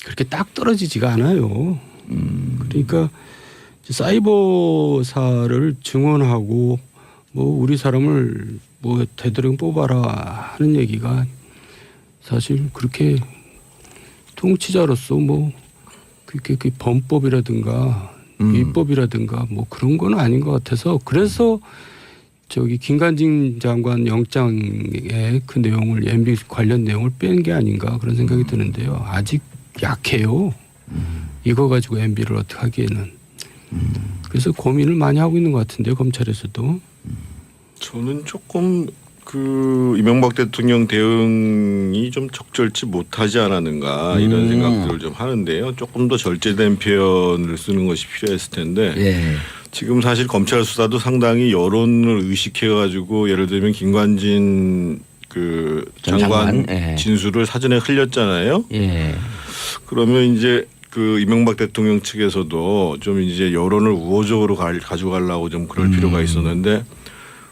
그렇게 딱 떨어지지가 않아요. 그러니까 사이버사를 증원하고 뭐 우리 사람을 뭐 되도록 뽑아라 하는 얘기가 사실 그렇게 통치자로서 뭐 그렇게 그 범법이라든가 위법이라든가 뭐 그런 건 아닌 것 같아서 그래서 저기 김관진 장관 영장의 그 내용을 MB 관련 내용을 뺀 게 아닌가 그런 생각이 드는데요. 아직 약해요. 이거 가지고 MB를 어떻게 하기에는. 그래서 고민을 많이 하고 있는 것 같은데요. 검찰에서도. 저는 조금 그 이명박 대통령 대응이 좀 적절치 못하지 않았는가 이런 생각들을 좀 하는데요. 조금 더 절제된 표현을 쓰는 것이 필요했을 텐데 예. 지금 사실 검찰 수사도 상당히 여론을 의식해 가지고 예를 들면 김관진 그 장관 예. 진술을 사전에 흘렸잖아요. 예. 그러면 이제 그 이명박 대통령 측에서도 좀 이제 여론을 우호적으로 가져가려고 좀 그럴 필요가 있었는데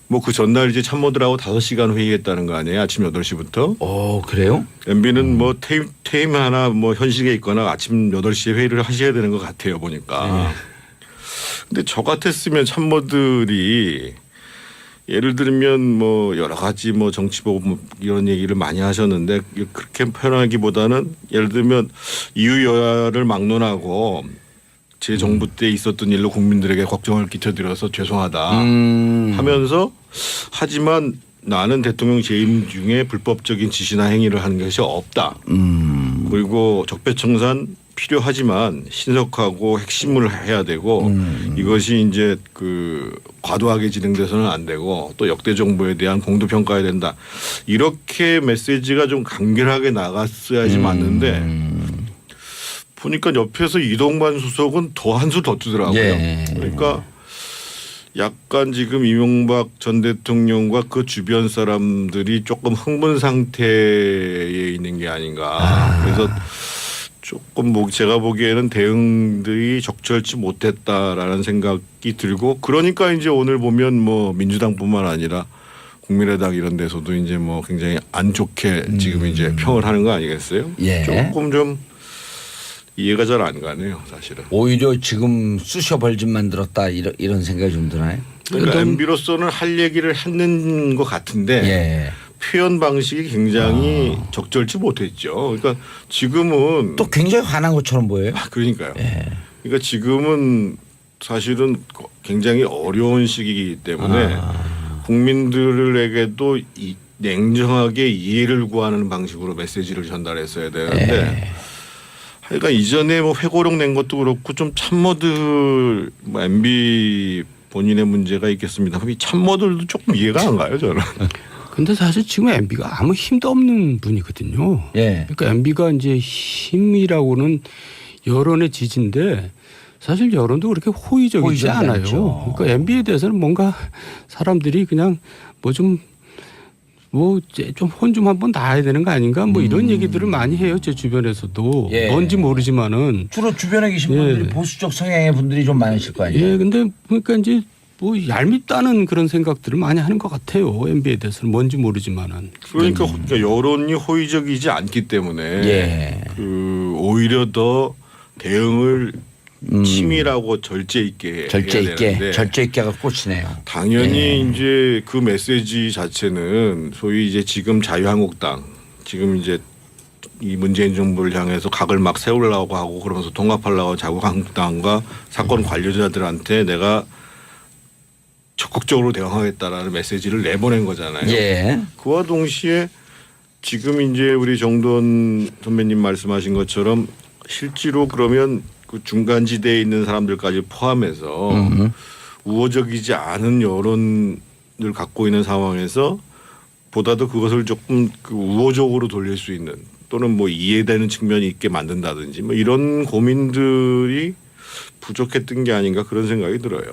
뭐 그 전날 이제 참모들하고 5시간 회의했다는 거 아니에요. 아침 8시부터. 그래요? MB는 뭐 퇴임 하나 뭐 현직에 있거나 아침 8시에 회의를 하셔야 되는 것 같아요. 보니까. 근데 저 같았으면 참모들이 예를 들면 뭐 여러 가지 뭐 정치보복 이런 얘기를 많이 하셨는데 그렇게 표현하기보다는 예를 들면 이유 여야를 막론하고 제 정부 때 있었던 일로 국민들에게 걱정을 끼쳐드려서 죄송하다 하면서 하지만 나는 대통령 재임 중에 불법적인 지시나 행위를 하는 것이 없다. 그리고 적폐청산 필요하지만 신속하고 핵심을 해야 되고 이것이 이제 그 과도하게 진행돼서는 안 되고 또 역대 정부에 대한 공도 평가해야 된다. 이렇게 메시지가 좀 간결하게 나갔어야지 맞는데 보니까 옆에서 이동관 수석은 더 한 수 더 뜨더라고요. 예. 그러니까 약간 지금 이명박 전 대통령과 그 주변 사람들이 조금 흥분 상태에 있는 게 아닌가. 그래서 조금 뭐 제가 보기에는 대응들이 적절치 못했다라는 생각이 들고 그러니까 이제 오늘 보면 뭐 민주당뿐만 아니라 국민의당 이런 데서도 이제 뭐 굉장히 안 좋게 지금 이제 평을 하는 거 아니겠어요? 예. 조금 좀 이해가 잘 안 가네요, 사실은. 오히려 지금 쑤셔 벌집 만들었다 이런 생각이 좀 드나요? 그러니까 MB로서는 할 얘기를 했는 것 같은데 예. 표현 방식이 굉장히 적절치 못했죠. 그러니까 지금은 또 굉장히 화난 것처럼 보여요. 그러니까요. 예. 그러니까 지금은 사실은 굉장히 어려운 시기이기 때문에 국민들에게도 냉정하게 이해를 구하는 방식으로 메시지를 전달했어야 되는데 그러니까 이전에 뭐 회고록 낸 것도 그렇고 좀 참모들 뭐 MB 본인의 문제가 있겠습니다. 이 참모들도 조금 이해가 안 가요 저는. 근데 사실 지금 MB가 아무 힘도 없는 분이거든요. 예. 그러니까 MB가 이제 힘이라고는 여론의 지지인데 사실 여론도 그렇게 호의적이지 호의적이지 않아요. 않죠. 그러니까 MB에 대해서는 뭔가 사람들이 그냥 뭐 좀 혼 좀 한번 놔야 되는 거 아닌가 뭐 이런 얘기들을 많이 해요. 제 주변에서도. 예. 뭔지 모르지만은. 주로 주변에 계신 예. 분들이 보수적 성향의 분들이 좀 많으실 거 아니에요. 예. 근데 그러니까 이제 뭐 얄밉다는 그런 생각들을 많이 하는 것 같아요. MB에 대해서는 뭔지 모르지만은. 그러니까 여론이 호의적이지 않기 때문에 예. 그 오히려 더 대응을 치밀하고 절제 있게 절제 해야 있게 되는데 절제 있게가 꽂히네요. 당연히 이제 그 메시지 자체는 소위 이제 지금 자유한국당 지금 이제 이 문재인 정부를 향해서 각을 막 세우려고 하고 그러면서 통합하려고 자유한국당과 사건 관련자들한테 내가 적극적으로 대응하겠다라는 메시지를 내보낸 거잖아요. 예. 그와 동시에 지금 이제 우리 정돈 선배님 말씀하신 것처럼 실제로 그러면 그 중간지대에 있는 사람들까지 포함해서 우호적이지 않은 여론을 갖고 있는 상황에서 보다도 그것을 조금 그 우호적으로 돌릴 수 있는 또는 뭐 이해되는 측면이 있게 만든다든지 뭐 이런 고민들이 부족했던 게 아닌가 그런 생각이 들어요.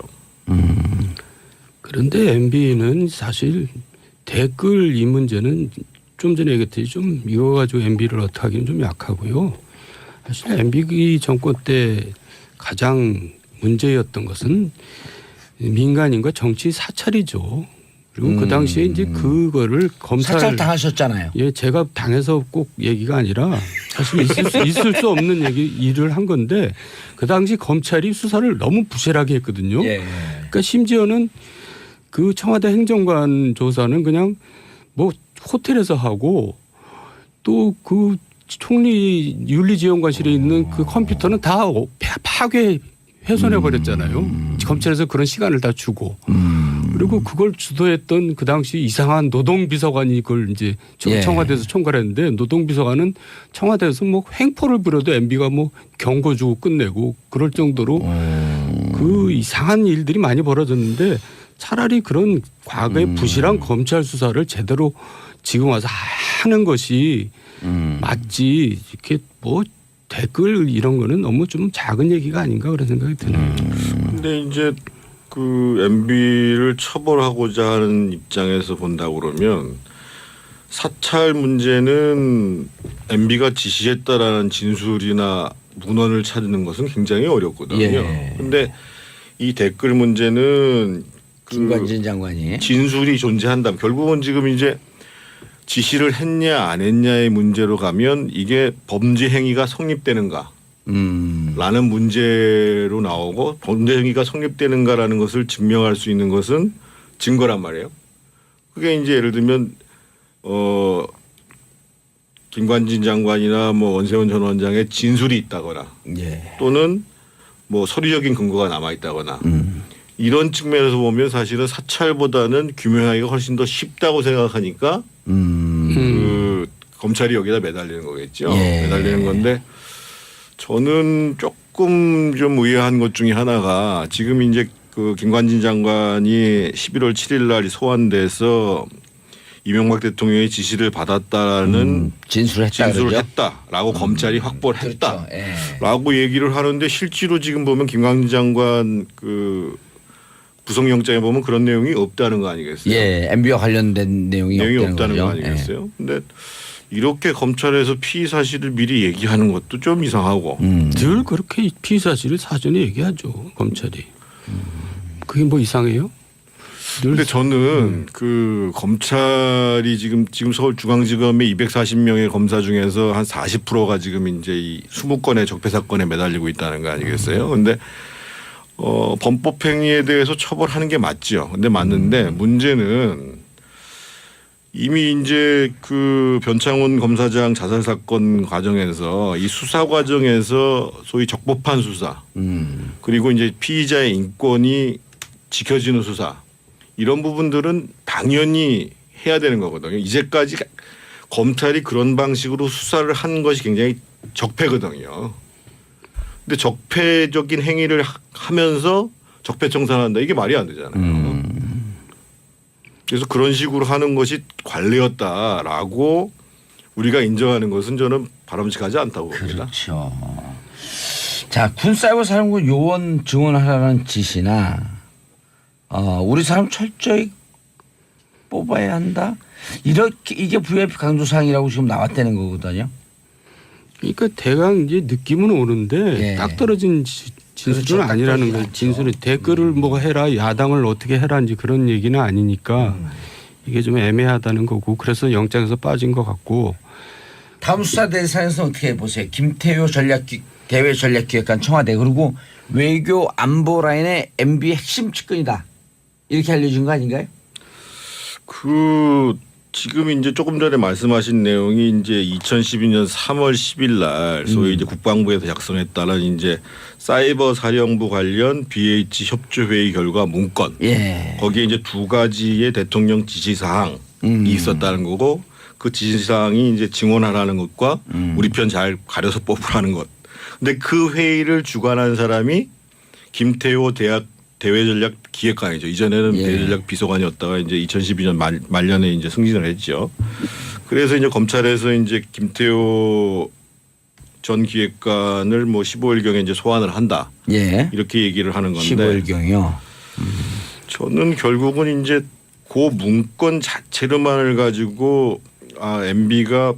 그런데 MB는 사실 댓글 이 문제는 좀 전에 얘기했듯이 좀 이거 가지고 MB를 어떻게 하기는 좀 약하고요. 사실 MB 정권 때 가장 문제였던 것은 민간인과 정치 사찰이죠. 그리고 그 당시에 이제 그거를 검찰 사찰 당하셨잖아요. 예, 제가 당해서 꼭 얘기가 아니라 사실 있을 수 없는 일을 한 건데 그 당시 검찰이 수사를 너무 부실하게 했거든요. 예. 그러니까 심지어는 그 청와대 행정관 조사는 그냥 뭐 호텔에서 하고 또 그 총리 윤리지원관실에 있는 그 컴퓨터는 다 파괴 훼손해 버렸잖아요. 검찰에서 그런 시간을 다 주고 그리고 그걸 주도했던 그 당시 이상한 노동비서관이 그걸 이제 예. 청와대에서 총괄했는데 노동비서관은 청와대에서 뭐 횡포를 부려도 MB가 뭐 경고 주고 끝내고 그럴 정도로 그 이상한 일들이 많이 벌어졌는데 차라리 그런 과거의 부실한 검찰 수사를 제대로 지금 와서 하는 것이 맞지 이렇게 뭐 댓글 이런 거는 너무 좀 작은 얘기가 아닌가 그런 생각이 드네요. 근데 이제 그 MB를 처벌하고자 하는 입장에서 본다 그러면 사찰 문제는 MB가 지시했다라는 진술이나 문헌을 찾는 것은 굉장히 어렵거든요. 예. 근데 이 댓글 문제는 김관진 장관이 진술이 존재한다면 결국은 지금 이제 지시를 했냐 안 했냐의 문제로 가면 이게 범죄 행위가 성립되는가 라는 문제로 나오고 범죄 행위가 성립되는가라는 것을 증명할 수 있는 것은 증거란 말이에요. 그게 이제 예를 들면 김관진 장관이나 뭐 원세훈 전 원장의 진술이 있다거나 예. 또는 뭐 서류적인 근거가 남아 있다거나 이런 측면에서 보면 사실은 사찰보다는 규명하기가 훨씬 더 쉽다고 생각하니까 그 검찰이 여기다 매달리는 거겠죠. 예. 매달리는 건데 저는 조금 좀 의아한 것 중에 하나가 지금 이제 그 김관진 장관이 11월 7일 날 소환돼서 이명박 대통령의 지시를 받았다는 진술을 진술을 그러죠? 했다라고 검찰이 확보를 그렇죠. 예. 했다라고 얘기를 하는데 실제로 지금 보면 김관진 장관 그 구속영장에 보면 그런 내용이 없다는 거 아니겠어요? 예, MB와 관련된 내용이 없다는 거 아니겠어요? 근데 이렇게 검찰에서 피의 사실을 미리 얘기하는 것도 좀 이상하고 늘 그렇게 피의 사실을 사전에 얘기하죠 검찰이. 그게 뭐 이상해요? 근데 저는 그 검찰이 지금 서울중앙지검의 240명의 검사 중에서 한 40%가 지금 이제 이 20건의 적폐 사건에 매달리고 있다는 거 아니겠어요? 근데 범법행위에 대해서 처벌하는 게 맞죠. 근데 맞는데 문제는 이미 이제 그 변창훈 검사장 자살 사건 과정에서 이 수사 과정에서 소위 적법한 수사 그리고 이제 피의자의 인권이 지켜지는 수사 이런 부분들은 당연히 해야 되는 거거든요. 이제까지 검찰이 그런 방식으로 수사를 한 것이 굉장히 적폐거든요. 근데 적폐적인 행위를 하면서 적폐청산한다 이게 말이 안 되잖아요. 그래서 그런 식으로 하는 것이 관례였다라고 우리가 인정하는 것은 저는 바람직하지 않다고 봅니다. 그렇죠. 자, 군사이버사령부 요원 증원하라는 지시나 우리 사람 철저히 뽑아야 한다. 이렇게 이게 VIP 강조사항이라고 지금 나왔다는 거거든요. 그러니까 대강 이제 느낌은 오는데 예. 딱 떨어진 진술은 그렇죠. 아니라는 딱 거예요. 떨어지지 진술은 댓글을 뭐 해라 야당을 어떻게 해라 이제 그런 얘기는 아니니까 이게 좀 애매하다는 거고 그래서 영장에서 빠진 것 같고. 다음 수사 대상에서 어떻게 보세요? 김태효 대외 전략기획관 청와대 그리고 외교 안보 라인의 MB 핵심 측근이다. 이렇게 알려진 거 아닌가요? 그 지금 이제 조금 전에 말씀하신 내용이 이제 2012년 3월 10일 날 소위 이제 국방부에서 작성했다는 이제 사이버 사령부 관련 BH 협조 회의 결과 문건. 예. 거기에 이제 두 가지의 대통령 지시 사항이 있었다는 거고 그 지시 사항이 이제 증언하라는 것과 우리 편 잘 가려서 뽑으라는 것. 근데 그 회의를 주관한 사람이 김태호 대외전략 기획관이죠. 이전에는 예. 대외전략 비서관이었다가 이제 2012년 말년에 이제 승진을 했죠. 그래서 이제 검찰에서 이제 김태호 전 기획관을 뭐 15일경에 이제 소환을 한다. 예. 이렇게 얘기를 하는 건데. 15일경이요. 저는 결국은 이제 그 문건 자체로만을 가지고 MB가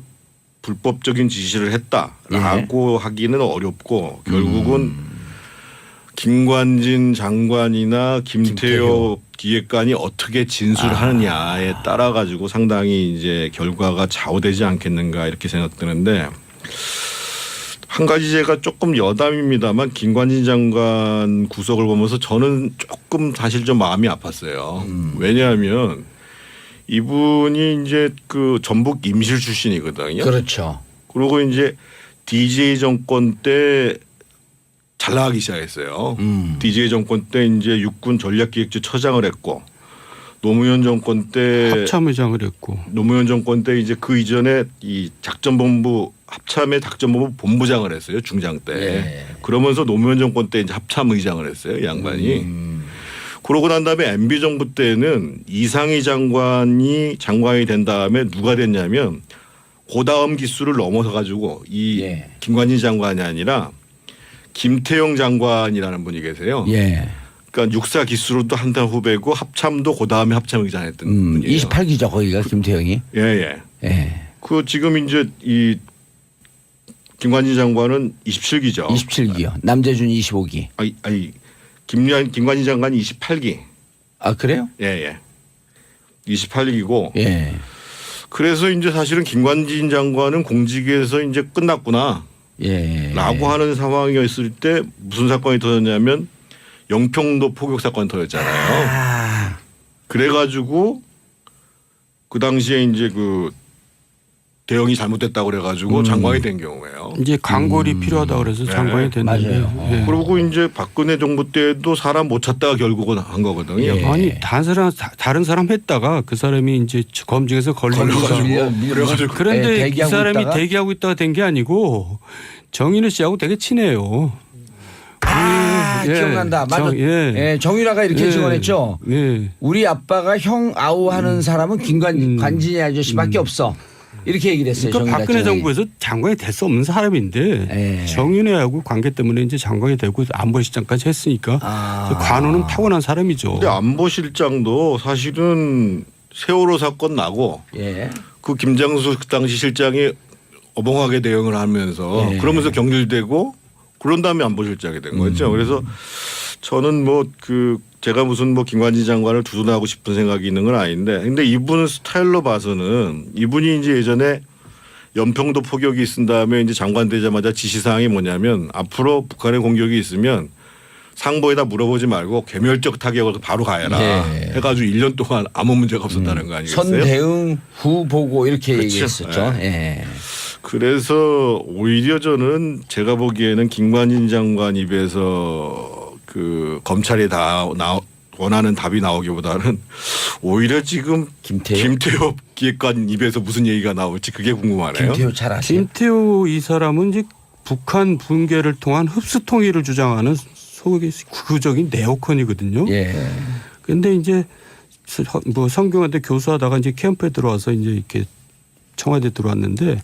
불법적인 지시를 했다라고 하기는 어렵고 결국은 김관진 장관이나 김태호 기획관이 어떻게 진술하느냐에 따라 가지고 상당히 이제 결과가 좌우되지 않겠는가 이렇게 생각되는데 한 가지 제가 조금 여담입니다만 김관진 장관 구속을 보면서 저는 조금 사실 좀 마음이 아팠어요. 왜냐하면 이분이 이제 그 전북 임실 출신이거든요. 그렇죠. 그리고 이제 DJ 정권 때 잘 나가기 시작했어요. DJ 정권 때 이제 육군 전략기획처 처장을 했고 노무현 정권 때 합참의장을 했고 노무현 정권 때 이제 그 이전에 이 작전본부 합참의 작전본부 본부장을 했어요. 중장 때. 예. 그러면서 노무현 정권 때 이제 합참의장을 했어요. 이 양반이. 그러고 난 다음에 MB 정부 때는 이상희 장관이 된 다음에 누가 됐냐면 고다음 기수를 넘어서 가지고 이 예. 김관진 장관이 아니라 김태영 장관이라는 분이 계세요. 예. 그러니까 육사 기수로 또 한 달 후배고 합참도 그 다음에 합참의장 했던 분이에요. 28기죠 거기가 김태형이. 예. 예. 그 지금 이제 이 김관진 장관은 27기죠. 27기요. 남재준 25기. 아니 김관진 장관이 28기. 아 그래요? 예. 28기고. 예. 그래서 이제 사실은 김관진 장관은 공직에서 이제 끝났구나. 예. 라고 하는 상황이었을 때 무슨 사건이 터졌냐면 영평도 포격 사건이 터졌잖아요. 그래가지고 그 당시에 이제 그 대응이 잘못됐다고 그래가지고 장관이 된 경우예요. 이제 강골이 필요하다 그래서 장관이 됐는데. 맞아요. 예. 그리고 이제 박근혜 정부 때도 사람 못 찾다가 결국은 한 거거든요. 예. 아니 다른 사람 했다가 그 사람이 이제 검증에서 걸리니까 그래가지고 그런데 이 대기하고 사람이 있다가? 대기하고 있다가 된 게 아니고 정인우 씨하고 되게 친해요. 예, 기억난다. 맞아. 예. 예, 정유라가 이렇게 예. 증언했죠. 예. 우리 아빠가 형 아우하는 사람은 관진이 아저씨밖에 없어. 이렇게 얘기를 했어요. 그러니까 정유라 박근혜 장관이. 정부에서 장관이 될 수 없는 사람인데 예. 정윤회하고 관계 때문에 이제 장관이 되고 안보실장까지 했으니까 관우는 타고난 사람이죠. 근데 안보실장도 사실은 세월호 사건 나고 예. 그 김장수 당시 실장이 어벙하게 대응을 하면서 예. 그러면서 경질되고 그런 다음에 안보실장이 된 거죠. 그래서 저는 뭐 그 제가 무슨 뭐 김관진 장관을 두둔하고 싶은 생각이 있는 건 아닌데 근데 이분은 스타일로 봐서는 이분이 이제 예전에 연평도 포격이 있은 다음에 이제 장관 되자마자 지시사항이 뭐냐면 앞으로 북한의 공격이 있으면 상보에다 물어보지 말고 개멸적 타격을 바로 가해라 예. 해가지고 1년 동안 아무 문제가 없었다는 거 아니겠어요? 선대응 후 보고 이렇게 그렇죠. 얘기했었죠. 예. 그래서 오히려 저는 제가 보기에는 김관진 장관 입에서 그 검찰이 원하는 답이 나오기보다는 오히려 지금 김태호 기획관 입에서 무슨 얘기가 나올지 그게 궁금하네요. 김태호 잘 아세요? 김태호 이 사람은 이제 북한 붕괴를 통한 흡수 통일을 주장하는 소위 극우적인 네오컨이거든요. 예. 근데 이제 뭐 성균관대 교수하다가 이제 캠프에 들어와서 이제 이렇게 청와대 들어왔는데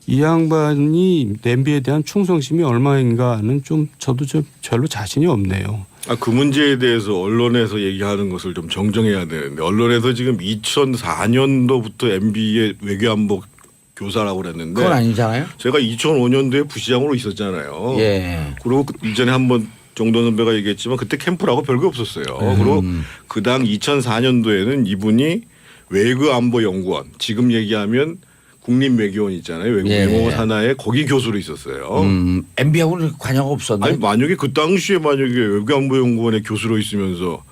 이 양반이 냄비에 대한 충성심이 얼마인가는 좀 저도 좀 별로 자신이 없네요. 그 문제에 대해서 언론에서 얘기하는 것을 좀 정정해야 되는데 언론에서 지금 2004년도부터 MB의 외교안보 교사라고 그랬는데 그건 아니잖아요. 제가 2005년도에 부시장으로 있었잖아요. 예. 그리고 이전에 한번 정돈 선배가 얘기했지만 그때 캠프라고 별거 없었어요. 그리고 그 당 2004년도에는 이분이 외교안보연구원 지금 얘기하면 국립외교원 있잖아요. 외국영어 산하에 거기 교수로 있었어요. MB하고는 관여가 없었네. 아니 만약에 그 당시에 만약에 외교안보연구원의 교수로 있으면서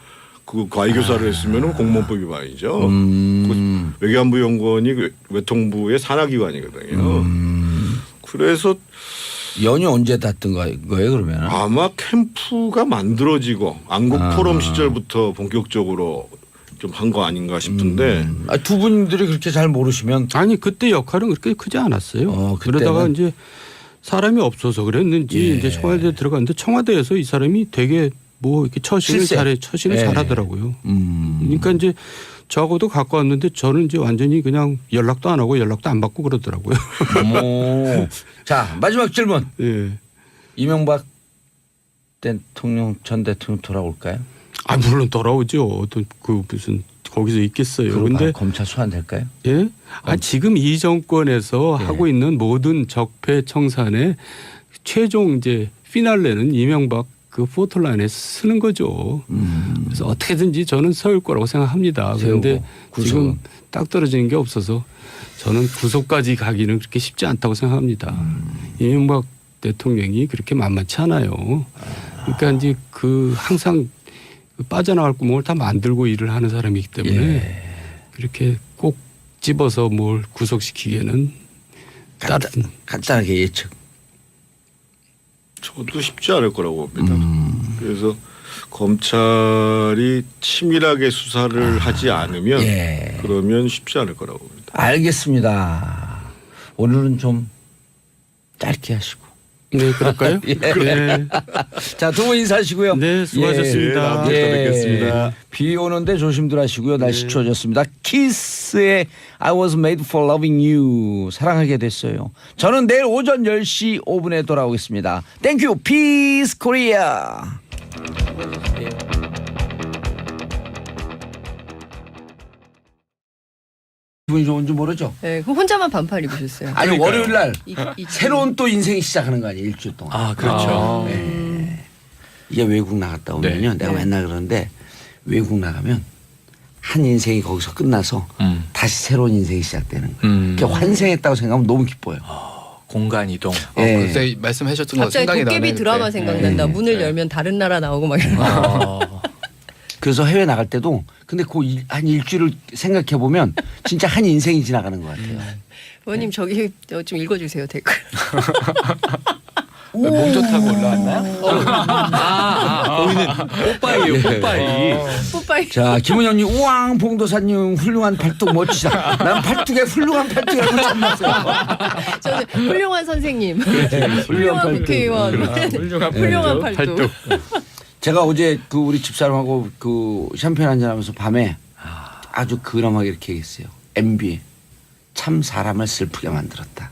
그 과외교사를 했으면 공무원법 위반이죠. 그 외교안보연구원이 외통부의 산하기관이거든요. 그래서 연이 언제 닿던 거예요 그러면? 아마 캠프가 만들어지고 안국 포럼 시절부터 본격적으로 좀 한 거 아닌가 싶은데 두 분들이 그렇게 잘 모르시면 아니 그때 역할은 그렇게 크지 않았어요. 그러다가 이제 사람이 없어서 그랬는지 이제 청와대에 들어갔는데 청와대에서 이 사람이 되게 뭐 이렇게 처신을 잘하더라고요. 그러니까 이제 저하고도 갖고 왔는데 저는 이제 완전히 그냥 연락도 안 하고 연락도 안 받고 그러더라고요. 자 마지막 질문. 예. 이명박 대통령 전 대통령 돌아올까요? 물론 돌아오죠. 또 그 무슨 거기서 있겠어요. 근데 검찰 소환될까요? 예? 지금 이 정권에서 하고 있는 모든 적폐 청산의 최종 이제 피날레는 이명박 그 포털라인에 쓰는 거죠. 그래서 어떻게든지 저는 세울 거라고 생각합니다. 그런데 지금 딱 떨어지는 게 없어서 저는 구속까지 가기는 그렇게 쉽지 않다고 생각합니다. 이명박 대통령이 그렇게 만만치 않아요. 그러니까 이제 그 항상 빠져나갈 구멍을 다 만들고 일을 하는 사람이기 때문에 그렇게 꼭 집어서 뭘 구속시키기에는 간단하게 예측. 저도 쉽지 않을 거라고 봅니다. 그래서 검찰이 치밀하게 수사를 하지 않으면 그러면 쉽지 않을 거라고 봅니다. 알겠습니다. 오늘은 좀 짧게 하시고. 네, 그럴까요? 네. 자, 두 분 인사하시고요. 네, 수고하셨습니다. 다음 주에 또 뵙겠습니다. 비 오는데 조심들 하시고요. 날씨 추워졌습니다. 키스의 I was made for loving you. 사랑하게 됐어요. 저는 내일 오전 10시 5분에 돌아오겠습니다. 땡큐. 피스 코리아. 기분이 좋은지 모르죠? 네, 그럼 혼자만 반팔 입으셨어요. 아니 월요일 날 이 새로운 또 인생이 시작하는 거 아니에요. 일주일 동안. 그렇죠. 이게 외국 나갔다 오면요. 내가 맨날 그러는데 외국 나가면 한 인생이 거기서 끝나서 다시 새로운 인생이 시작되는 거예요. 그러니까 환생했다고 생각하면 너무 기뻐요. 공간 이동. 그때 말씀하셨던 거 갑자기 생각이 나네. 도깨비 드라마 그때. 생각난다. 문을 열면 다른 나라 나오고 막 이런 거. 그래서 해외 나갈 때도 근데 그 한 일주일을 생각해 보면 진짜 한 인생이 지나가는 것 같아요. 의원님 저기 좀 읽어주세요 댓글. 몸 좋다고 올라왔나요? 보이는 뽀빠이요, 뽀빠이. 뽀빠이. 자, 김은영님, 우왕 봉도사님 훌륭한 팔뚝 멋지다. 난 팔뚝에 훌륭한 팔뚝이라고 처음 봤어요. 저는 훌륭한 선생님, 훌륭한 훌륭한 팔뚝. 국회의원, 훌륭한 팔뚝. 제가 어제 그 우리 집사람하고 그 샴페인 한잔하면서 밤에 아주 근엄하게 이렇게 얘기했어요. MB 참 사람을 슬프게 만들었다.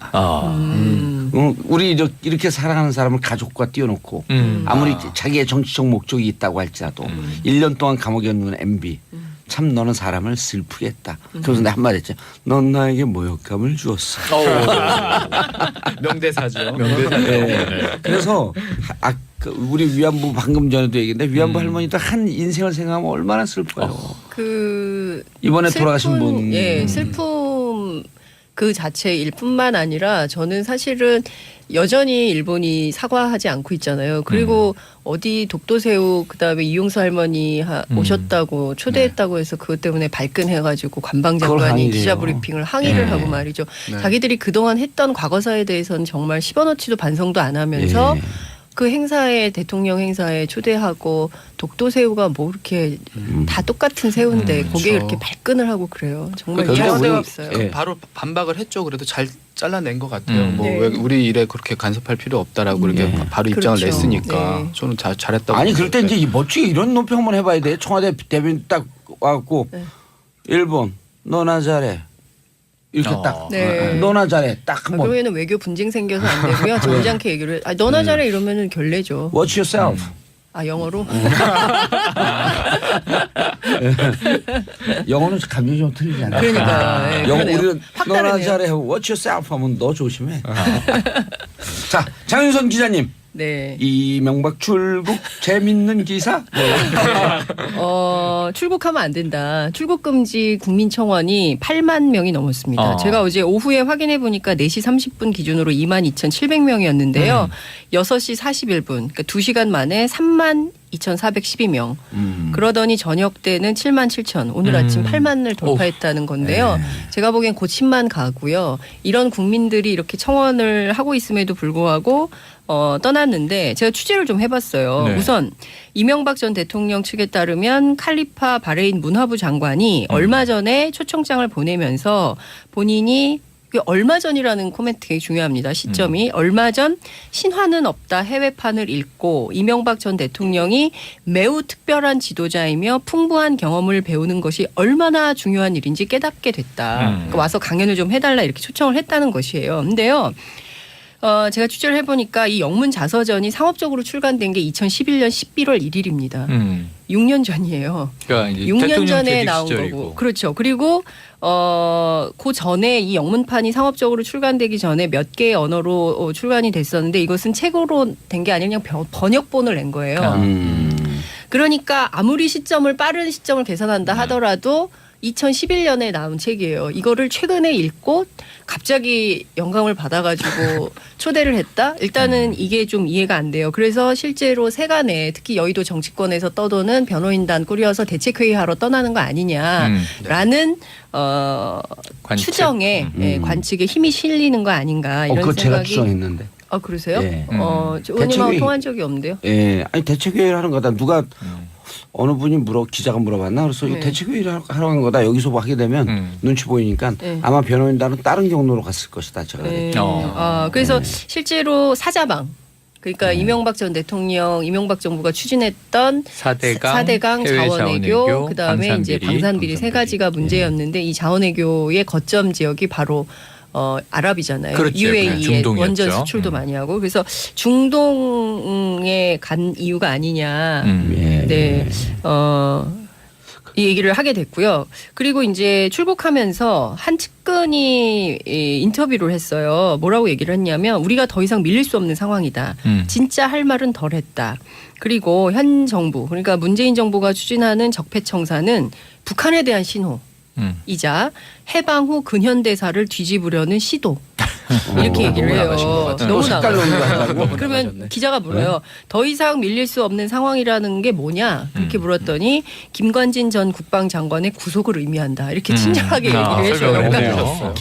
우리 이렇게 사랑하는 사람을 가족과 띄워놓고 아무리 자기의 정치적 목적이 있다고 할지라도 1년 동안 감옥에 넣는 MB 참 너는 사람을 슬프게 했다. 그래서 내가 한마디 했죠. 넌 나에게 모욕감을 주었어. 명대사죠. 네. 그래서 그 우리 위안부 방금 전에도 얘기했는데 위안부 할머니도 한 인생을 생각하면 얼마나 슬퍼요. 그 이번에 돌아가신 분. 예, 슬픔 그 자체일 뿐만 아니라 저는 사실은 여전히 일본이 사과하지 않고 있잖아요. 그리고 어디 독도새우 그다음에 이용수 할머니 오셨다고 초대했다고 해서 그것 때문에 발끈해가지고 관방장관이 기자 브리핑을 항의를 하고 말이죠. 자기들이 그동안 했던 과거사에 대해서는 정말 10원어치도 반성도 안 하면서 그 행사에 대통령 행사에 초대하고 독도새우가 뭐 이렇게 다 똑같은 새우인데 거기에 이렇게 발끈을 하고 그래요. 정말 그러니까 이해할 수가 우리- 없어요. 예. 바로 반박을 했죠. 그래도 잘 잘라낸 것 같아요. 뭐 네. 왜 우리 일에 그렇게 간섭할 필요 없다라고 이렇게 바로 입장을 그렇죠. 냈으니까 네. 저는 잘했다고. 아니 그럴 때 생각해요. 이제 멋지게 이런 논평 한번 해봐야 돼. 청와대 대변인 딱 와갖고 네. 일본 너나 잘해 이렇게 딱 네. 너나 잘해 딱 한번 그러면은 외교 분쟁 생겨서 안 되고요. 점잖게 얘기를. 너나 잘해 이러면은 결례죠. Watch yourself. 아 영어로? 영어는 감정이 좀 틀리잖아. 그러니까, 예, 영어 그러네요. 우리는 확 너나 다르네요. 잘해 Watch yourself 하면 너 조심해. 자 장윤선 기자님. 네. 이명박 출국 재밌는 기사. 출국하면 안 된다. 출국 금지 국민청원이 8만 명이 넘었습니다. 제가 어제 오후에 확인해 보니까 4시 30분 기준으로 22,700명이었는데요. 6시 41분, 그러니까 2시간 만에 3만 2,412명. 그러더니 저녁 때는 7만 7천. 오늘 아침 8만을 돌파했다는 건데요. 제가 보기엔 곧 10만 가고요. 이런 국민들이 이렇게 청원을 하고 있음에도 불구하고 떠났는데 제가 취재를 좀 해봤어요. 네. 우선 이명박 전 대통령 측에 따르면 칼리파 바레인 문화부 장관이 얼마 전에 초청장을 보내면서 본인이 얼마 전이라는 코멘트 되게 중요합니다. 시점이 얼마 전 신화는 없다 해외판을 읽고 이명박 전 대통령이 매우 특별한 지도자이며 풍부한 경험을 배우는 것이 얼마나 중요한 일인지 깨닫게 됐다. 그러니까 와서 강연을 좀 해달라 이렇게 초청을 했다는 것이에요. 근데요. 제가 취재를 해보니까 이 영문 자서전이 상업적으로 출간된 게 2011년 11월 1일입니다. 6년 전이에요. 그러니까 이제 6년 대통령 전에 재직 나온 시절이고. 거고. 그렇죠. 그리고 그 전에 이 영문판이 상업적으로 출간되기 전에 몇 개의 언어로 출간이 됐었는데 이것은 책으로 된 게 아니라 그냥 번역본을 낸 거예요. 그러니까 아무리 빠른 시점을 계산한다 하더라도 2011년에 나온 책이에요. 이거를 최근에 읽고 갑자기 영감을 받아가지고 초대를 했다? 일단은 이게 좀 이해가 안 돼요. 그래서 실제로 세간에 특히 여의도 정치권에서 떠도는 변호인단 꾸려서 대책회의하러 떠나는 거 아니냐라는 관측. 추정에 관측에 힘이 실리는 거 아닌가 이런 그거 제가 생각이. 추정했는데. 아 그러세요? 예. 의원님하고 대책회의- 통한 적이 없는데요. 예, 아니 대책회의를 하는 거다. 누가 어느 분이 기자가 물어봤나? 그래서 네. 이거 대책회의를 하러 간 거다. 여기서 뭐 하게 되면 눈치 보이니까 네. 아마 변호인단은 다른 경로로 갔을 것이다. 제가 네. 어. 그래서 실제로 사자방 그러니까 이명박 전 대통령, 이명박 정부가 추진했던 4대강 해외 자원외교, 그다음에 이제 방산비리 세 가지가 예. 문제였는데 이 자원외교의 거점 지역이 바로 아랍이잖아요. 그렇죠. UAE에 중동이었죠. 원전 수출도 많이 하고 그래서 중동에 간 이유가 아니냐. 예. 네. 이 얘기를 하게 됐고요. 그리고 이제 출국하면서 한 측근이 인터뷰를 했어요. 뭐라고 얘기를 했냐면 우리가 더 이상 밀릴 수 없는 상황이다. 진짜 할 말은 덜 했다. 그리고 현 정부 그러니까 문재인 정부가 추진하는 적폐청사는 북한에 대한 신호이자 해방 후 근현대사를 뒤집으려는 시도. 이렇게 얘기를 해요. 너무 색깔 나가요. 넣는 거 하려고. 그러면 나가셨네. 기자가 물어요. 더 이상 밀릴 수 없는 상황이라는 게 뭐냐? 그렇게 물었더니 김관진 전 국방장관의 구속을 의미한다. 이렇게 친절하게 얘기를 해줘요. 설명을 그러니까 했네요.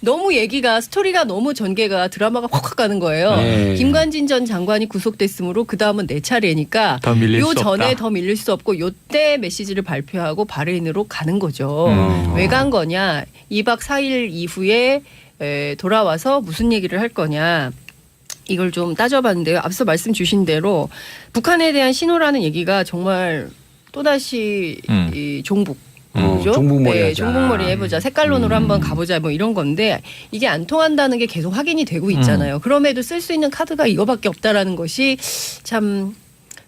너무 얘기가 스토리가 너무 전개가 드라마가 확확 가는 거예요. 네. 김관진 전 장관이 구속됐으므로 그 다음은 내 차례니까 더 밀릴 요 수 전에 없다. 더 밀릴 수 없고 요때 메시지를 발표하고 바레인으로 가는 거죠. 왜 간 거냐? 2박 4일 이후에 돌아와서 무슨 얘기를 할 거냐? 이걸 좀 따져봤는데요. 앞서 말씀 주신 대로 북한에 대한 신호라는 얘기가 정말 또다시 이 종북. 그죠? 종북머리 하자. 종북머리 해보자. 색깔론으로 한번 가보자. 뭐 이런 건데 이게 안 통한다는 게 계속 확인이 되고 있잖아요. 그럼에도 쓸 수 있는 카드가 이거밖에 없다라는 것이 참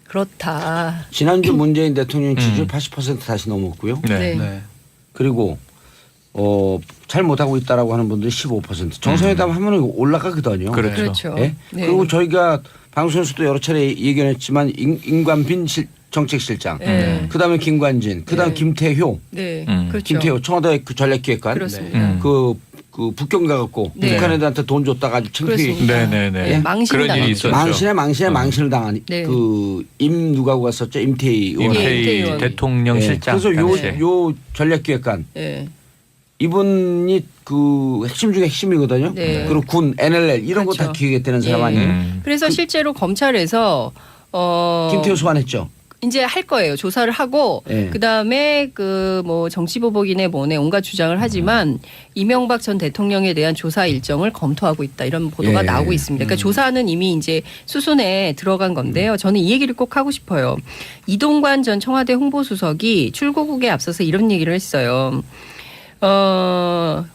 그렇다. 지난주 문재인 대통령 지지율 80% 다시 넘었고요. 네. 네. 그리고 잘 못하고 있다라고 하는 분들이 15%. 정상회담 하면 올라가거든요. 그렇죠. 그렇죠. 예? 네. 그리고 저희가 방송에서도 여러 차례 얘기했지만 임관빈 정책실장, 네. 그다음에 김관진, 그다음 네. 김태효, 네, 음. 그렇죠. 김태효 청와대 그 전략기획관, 그렇습니다. 그 북경 가갖고 네. 북한 애들한테 돈 줬다가 아주 창피해. 그렇습니다. 네네네. 예? 망신을 그런 일이 당했죠. 있었죠. 망신을 당한 네. 그 임 누가고 갔었죠? 임태희 의원. 예, 임태희 임태희 대통령 예. 실장. 그래서 당시에. 요 전략기획관 네. 이분이 그 핵심 중에 핵심이거든요. 네. 그리고 군, NLL 이런 거 다 그렇죠. 기획했다는 사람 예. 아니에요? 그래서 실제로 검찰에서 김태효 소환했죠. 이제 할 거예요. 조사를 하고 네. 그다음에 그 뭐 정치보복이네 뭐네 온갖 주장을 하지만 이명박 전 대통령에 대한 조사 일정을 검토하고 있다. 이런 보도가 예. 나오고 있습니다. 그러니까 조사는 이미 이제 수순에 들어간 건데요. 저는 이 얘기를 꼭 하고 싶어요. 이동관 전 청와대 홍보수석이 출고국에 앞서서 이런 얘기를 했어요.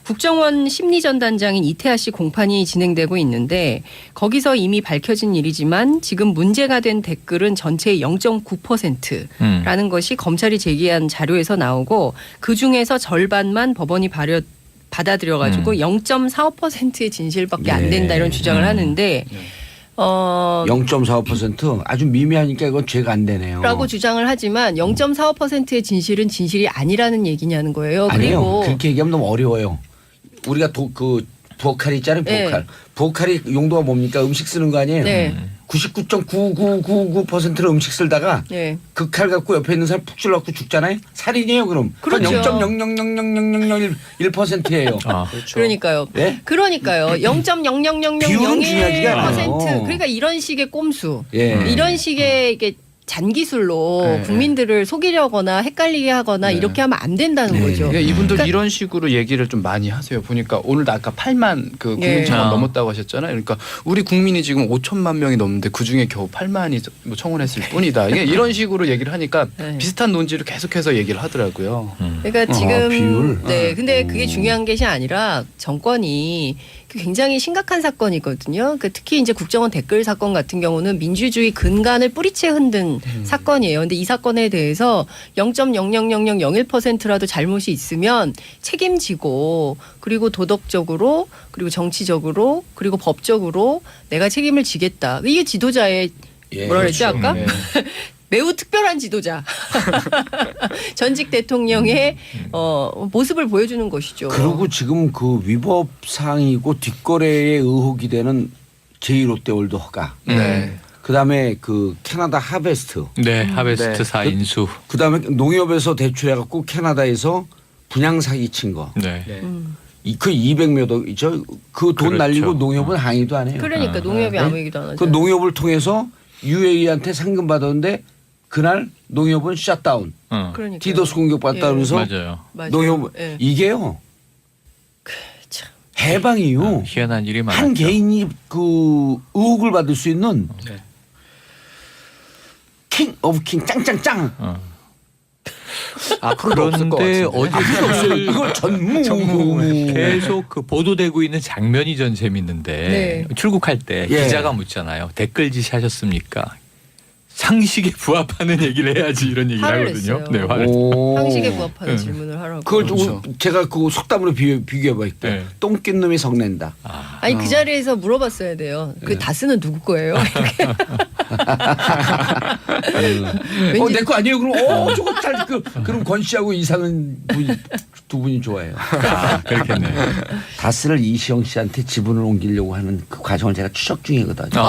국정원 심리전단장인 이태하 씨 공판이 진행되고 있는데 거기서 이미 밝혀진 일이지만 지금 문제가 된 댓글은 전체의 0.9%라는 것이 검찰이 제기한 자료에서 나오고 그중에서 절반만 법원이 받아들여가지고 0.45%의 진실밖에 안 된다 이런 주장을 하는데 0.45% 아주 미미하니까 이건 죄가 안 되네요. 라고 주장을 하지만 0.45%의 진실은 진실이 아니라는 얘기냐는 거예요. 아니에요. 그리고 그렇게 얘기하면 너무 어려워요. 우리가 그 부엌칼 있잖아요. 부엌칼. 네. 부엌칼이 용도가 뭡니까? 음식 쓰는 거 아니에요? 네. 99.9999%를 음식 쓸다가 네. 그 칼 갖고 옆에 있는 사람 푹 찔러갖고 죽잖아요. 살인이에요 그럼. 그렇죠. 0.0000001%예요. 아, 그러니까요. 예? 그러니까요. 비율은 중요하지가 않아요. 0.00001%. 그러니까 이런 식의 꼼수, 예. 이런 식의 이게 잔기술로 네. 국민들을 속이려거나 헷갈리게 하거나 이렇게 하면 안 된다는 거죠. 그러니까 이분들 그러니까- 이런 식으로 얘기를 좀 많이 하세요. 보니까 오늘도 아까 8만 그 국민 예. 청원 아. 넘었다고 하셨잖아요. 그러니까 우리 국민이 지금 5천만 명이 넘는데 그 중에 겨우 8만이 뭐 청원했을 뿐이다. 이게 이런 식으로 얘기를 하니까 네. 비슷한 논지를 계속해서 얘기를 하더라고요. 그러니까 지금 비율? 네, 근데 그게 중요한 것이 아니라 정권이 굉장히 심각한 사건이거든요. 그러니까 특히 이제 국정원 댓글 사건 같은 경우는 민주주의 근간을 뿌리채 흔든 사건이에요. 근데 이 사건에 대해서 0.00001%라도 잘못이 있으면 책임지고 그리고 도덕적으로 그리고 정치적으로 그리고 법적으로 내가 책임을 지겠다. 이게 지도자의 예, 뭐라 그랬지 그렇죠. 아까? 네. 매우 특별한 지도자. 전직 대통령의 모습을 보여주는 것이죠. 그리고 지금 그 위법 사항이고 뒷거래의 의혹이 되는 제2롯데월드 허가. 네. 그다음에 그 캐나다 하베스트. 네, 하베스트 네. 4인수. 그다음에 농협에서 대출해갖고 캐나다에서 분양 사기 친 거. 네. 네. 그 200몇 억 있죠. 그 돈 그렇죠. 날리고 농협은 항의도 안 해요. 그러니까 농협이 네? 아무 얘기도 안 하죠. 그 농협을 통해서 UAE한테 상금 받았는데 그날 농협은 샷다운. 그러니까 디도스 공격 받다 그러면서 맞아요. 농협 예. 이게요. 참. 해방이요. 희한한 일이 많았죠. 한 개인이 그 의혹을 받을 수 있는 네. 킹 오브 킹 짱짱짱. 앞으로도 없을 것 그런데 같은데. 어제 이걸 전무. 계속 그 보도되고 있는 장면이 전 재밌는데 네. 출국할 때 예. 기자가 묻잖아요. 댓글 지시하셨습니까? 상식에 부합하는 얘기를 해야지 이런 얘기를 화를 하거든요. 냈어요. 네, 화를. 오. 상식에 부합하는 응. 질문을 하라고. 그걸 그렇죠. 제가 그 속담으로 비교해볼게요. 네. 똥낀 놈이 성낸다. 아니 그 자리에서 물어봤어야 돼요. 그 다스는 누구 거예요? 이렇게. 내 거 아니에요? 그럼 저거 그럼 권 씨하고 이상은 두 분이 좋아해요. 그렇겠네. 다스를 이시영 씨한테 지분을 옮기려고 하는 그 과정을 제가 추적 중이거든요.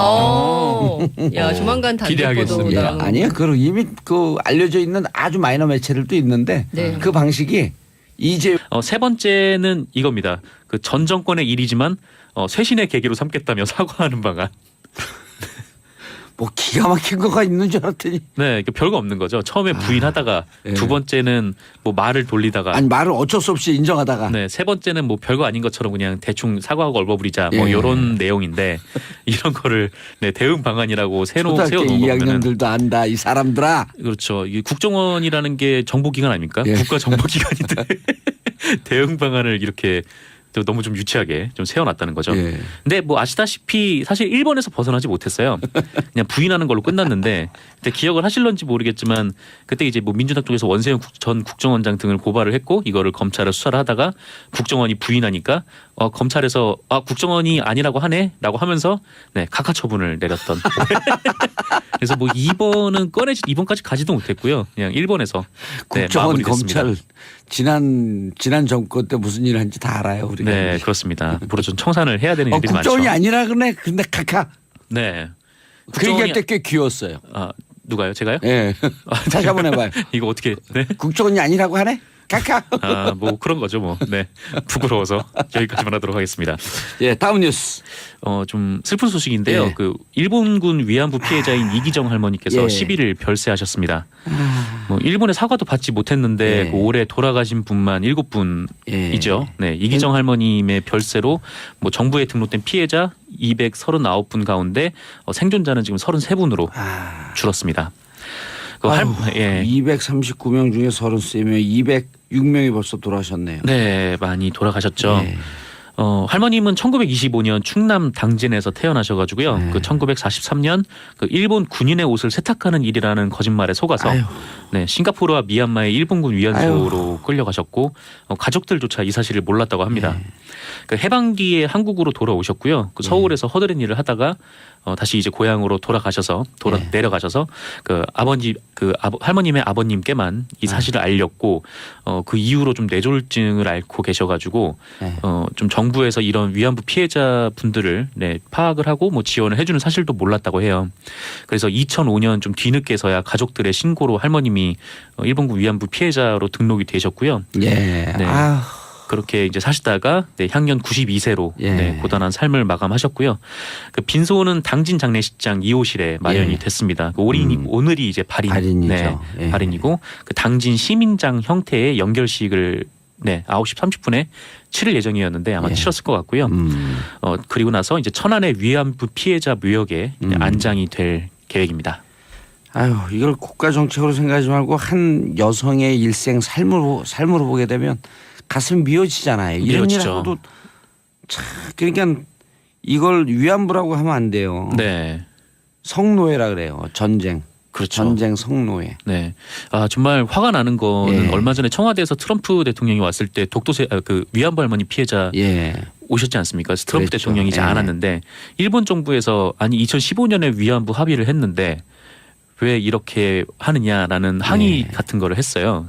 야, 조만간 단독 보도 기대하겠습니다. 나오는. 아니요, 그 이미 그 알려져 있는 아주 마이너 매체들도 있는데 네. 그 방식이 이제 세 번째는 이겁니다. 그 전 정권의 일이지만 쇄신의 계기로 삼겠다며 사과하는 방안. 뭐 기가 막힌 거가 있는 줄 알았더니 네, 별거 없는 거죠. 처음에 부인하다가 예. 두 번째는 뭐 말을 돌리다가 아니 말을 어쩔 수 없이 인정하다가 네, 세 번째는 뭐 별거 아닌 것처럼 그냥 대충 사과하고 얼버무리자 뭐 예. 이런 내용인데 이런 거를 네, 대응 방안이라고 초등학교 세워놓은 거면은 2학년들도 안다 이 사람들아. 그렇죠. 이게 국정원이라는 게 정보기관 아닙니까? 예. 국가정보기관인데 대응 방안을 이렇게 너무 좀 유치하게 좀 세워놨다는 거죠. 예. 근데 뭐 아시다시피 사실 일본에서 벗어나지 못했어요. 그냥 부인하는 걸로 끝났는데 그때 기억을 하실런지 모르겠지만 그때 이제 뭐 민주당 쪽에서 원세훈 전 국정원장 등을 고발을 했고 이거를 검찰에 수사를 하다가 국정원이 부인하니까 검찰에서 국정원이 아니라고 하네라고 하면서 네, 각하 처분을 내렸던. 그래서 뭐 이번까지 가지도 못했고요. 그냥 일본에서 네, 국정원 마무리됐습니다. 검찰 지난 정권 때 무슨 일을 한지 다 알아요 우리가. 네, 그렇습니다. 앞으로 좀 청산을 해야 되는 일들이 많죠. 국정원이 아니라 그러네. 근데 카카. 네. 그 얘기할 때 꽤 귀여웠어요. 누가요? 제가요? 예. 다시 한번 해봐요. 이거 어떻게? 네. 국정원이 아니라고 하네. 카카. 뭐 그런 거죠, 뭐. 네. 부끄러워서 여기까지만 하도록 하겠습니다. 예, 다음 뉴스. 좀 슬픈 소식인데요. 예. 그 일본군 위안부 피해자인 이기정 할머니께서 예. 10일을 별세하셨습니다. 뭐 일본의 사과도 받지 못했는데 예. 그 올해 돌아가신 분만 7분이죠. 네, 이기정 할머님의 별세로 뭐 정부에 등록된 피해자 239분 가운데 생존자는 지금 33분으로 줄었습니다. 그 239명 중에 33명, 206명이 벌써 돌아가셨네요. 네, 많이 돌아가셨죠. 예. 할머님은 1925년 충남 당진에서 태어나셔가지고요. 네. 그 1943년 그 일본 군인의 옷을 세탁하는 일이라는 거짓말에 속아서 아유. 네, 싱가포르와 미얀마의 일본군 위안소로 끌려가셨고 가족들조차 이 사실을 몰랐다고 합니다. 네. 그 해방기에 한국으로 돌아오셨고요. 그 서울에서 허드렛 일을 하다가 다시 이제 고향으로 돌아가셔서 네. 내려가셔서 할머님의 아버님께만 이 사실을 알렸고 그 이후로 좀 뇌졸중을 앓고 계셔가지고 네. 좀 정부에서 이런 위안부 피해자 분들을 네, 파악을 하고 뭐 지원을 해주는 사실도 몰랐다고 해요. 그래서 2005년 좀 뒤늦게서야 가족들의 신고로 할머님이 일본군 위안부 피해자로 등록이 되셨고요. 예. 네. 그렇게 이제 사시다가 네, 향년 92세로 예. 네, 고단한 삶을 마감하셨고요. 그 빈소는 당진 장례식장 2호실에 마련이 예. 됐습니다. 오늘이 이제 발인이죠. 네, 예. 발인이고 그 당진 시민장 형태의 연결식을 네, 9시 30분에 치를 예정이었는데 아마 예. 치렀을 것 같고요. 그리고 나서 이제 천안의 위안부 피해자 묘역에 안장이 될 계획입니다. 아유, 이걸 국가 정책으로 생각하지 말고 한 여성의 일생 삶으로 보게 되면 가슴 미어지잖아요. 이런 일 미어지죠. 하고도 참 그러니까 이걸 위안부라고 하면 안 돼요. 네. 성노예라 그래요. 전쟁. 그렇죠. 전쟁 성노예. 네. 정말 화가 나는 거는 예. 얼마 전에 청와대에서 트럼프 대통령이 왔을 때 그 위안부 할머니 피해자 예. 오셨지 않습니까? 그래서 트럼프 그랬죠. 대통령이 이제 예. 안 왔는데 일본 정부에서 2015년에 위안부 합의를 했는데 왜 이렇게 하느냐라는 항의 예. 같은 거를 했어요.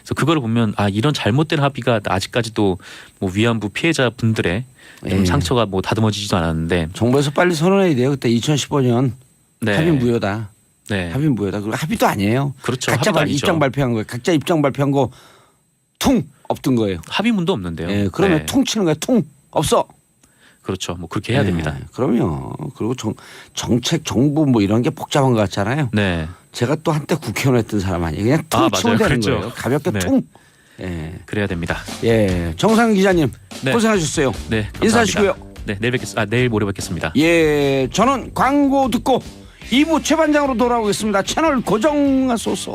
그래서 그거를 보면 이런 잘못된 합의가 아직까지도 뭐 위안부 피해자 분들의 좀 예. 상처가 뭐 다듬어지지도 않았는데 정부에서 빨리 선언해야 돼요. 그때 2015년 네. 합의 무효다. 네. 합의 무효다. 그리고 합의도 아니에요. 그렇죠. 각자 합의도 아니죠. 입장 발표한 거예요. 각자 입장 발표한 거 퉁 없던 거예요. 합의문도 없는데요. 예, 그러면 네. 퉁 치는 거예요. 퉁 없어. 그렇죠. 뭐 그렇게 해야 예, 됩니다. 그럼요. 그리고 정책 정부 뭐 이런 게 복잡한 것 같잖아요. 네. 제가 또 한때 국회의원 했던 사람 아니에요. 그냥 퉁 치면 맞아요. 되는 그렇죠. 거예요. 가볍게 네. 퉁. 예. 그래야 됩니다. 예. 정상 기자님 네. 고생하셨어요. 네. 감사합니다. 인사하시고요. 네, 내일 모레 뵙겠습니다. 예. 저는 광고 듣고 2부 최반장으로 돌아오겠습니다. 채널 고정하소서.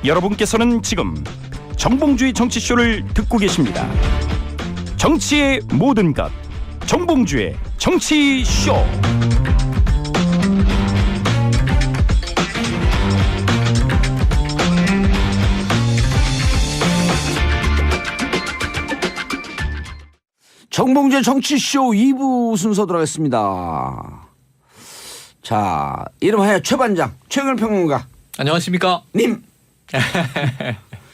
여러분께서는 지금 정봉주의 정치쇼를 듣고 계십니다. 정치의 모든 것 정봉주의 정치쇼. 정봉재 정치쇼 2부 순서 들어가겠습니다. 자, 이름하여 최반장, 최근평론가 안녕하십니까? 님.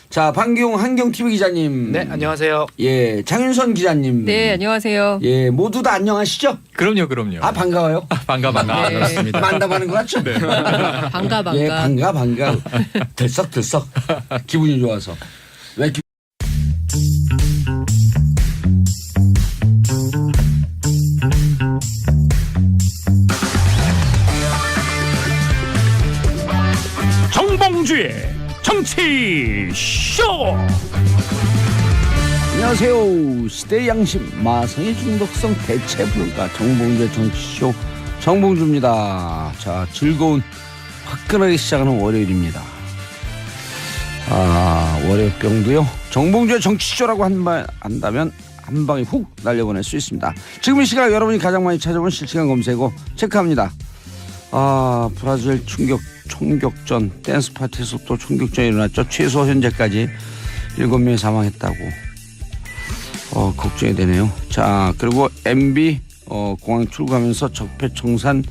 자, 방기용 한경TV 기자님. 네, 안녕하세요. 예, 장윤선 기자님. 네, 안녕하세요. 예, 모두 다 안녕하시죠? 그럼요. 아, 반가워요. 반가. 네. 반갑습니다. 만나보는 거 같죠? 반가. 예, 반가. 들썩. 기분이 좋아서. 왜 정봉주의 정치 쇼. 안녕하세요. 시대의 양심 마성의 중독성 대체 불가 정봉주의 정치쇼 정봉주입니다. 자, 즐거운 화끈하게 시작하는 월요일입니다. 월요병도요 정봉주의 정치쇼라고 한다면 한 방에 훅 날려보낼 수 있습니다. 지금 이 시각 여러분이 가장 많이 찾아본 실시간 검색어 체크합니다. 브라질 총격전 댄스 파티에서 또 총격전이 일어났죠. 최소 현재까지 7명이 사망했다고 걱정이 되네요. 자, 그리고 MB 공항 출국하면서 적폐청산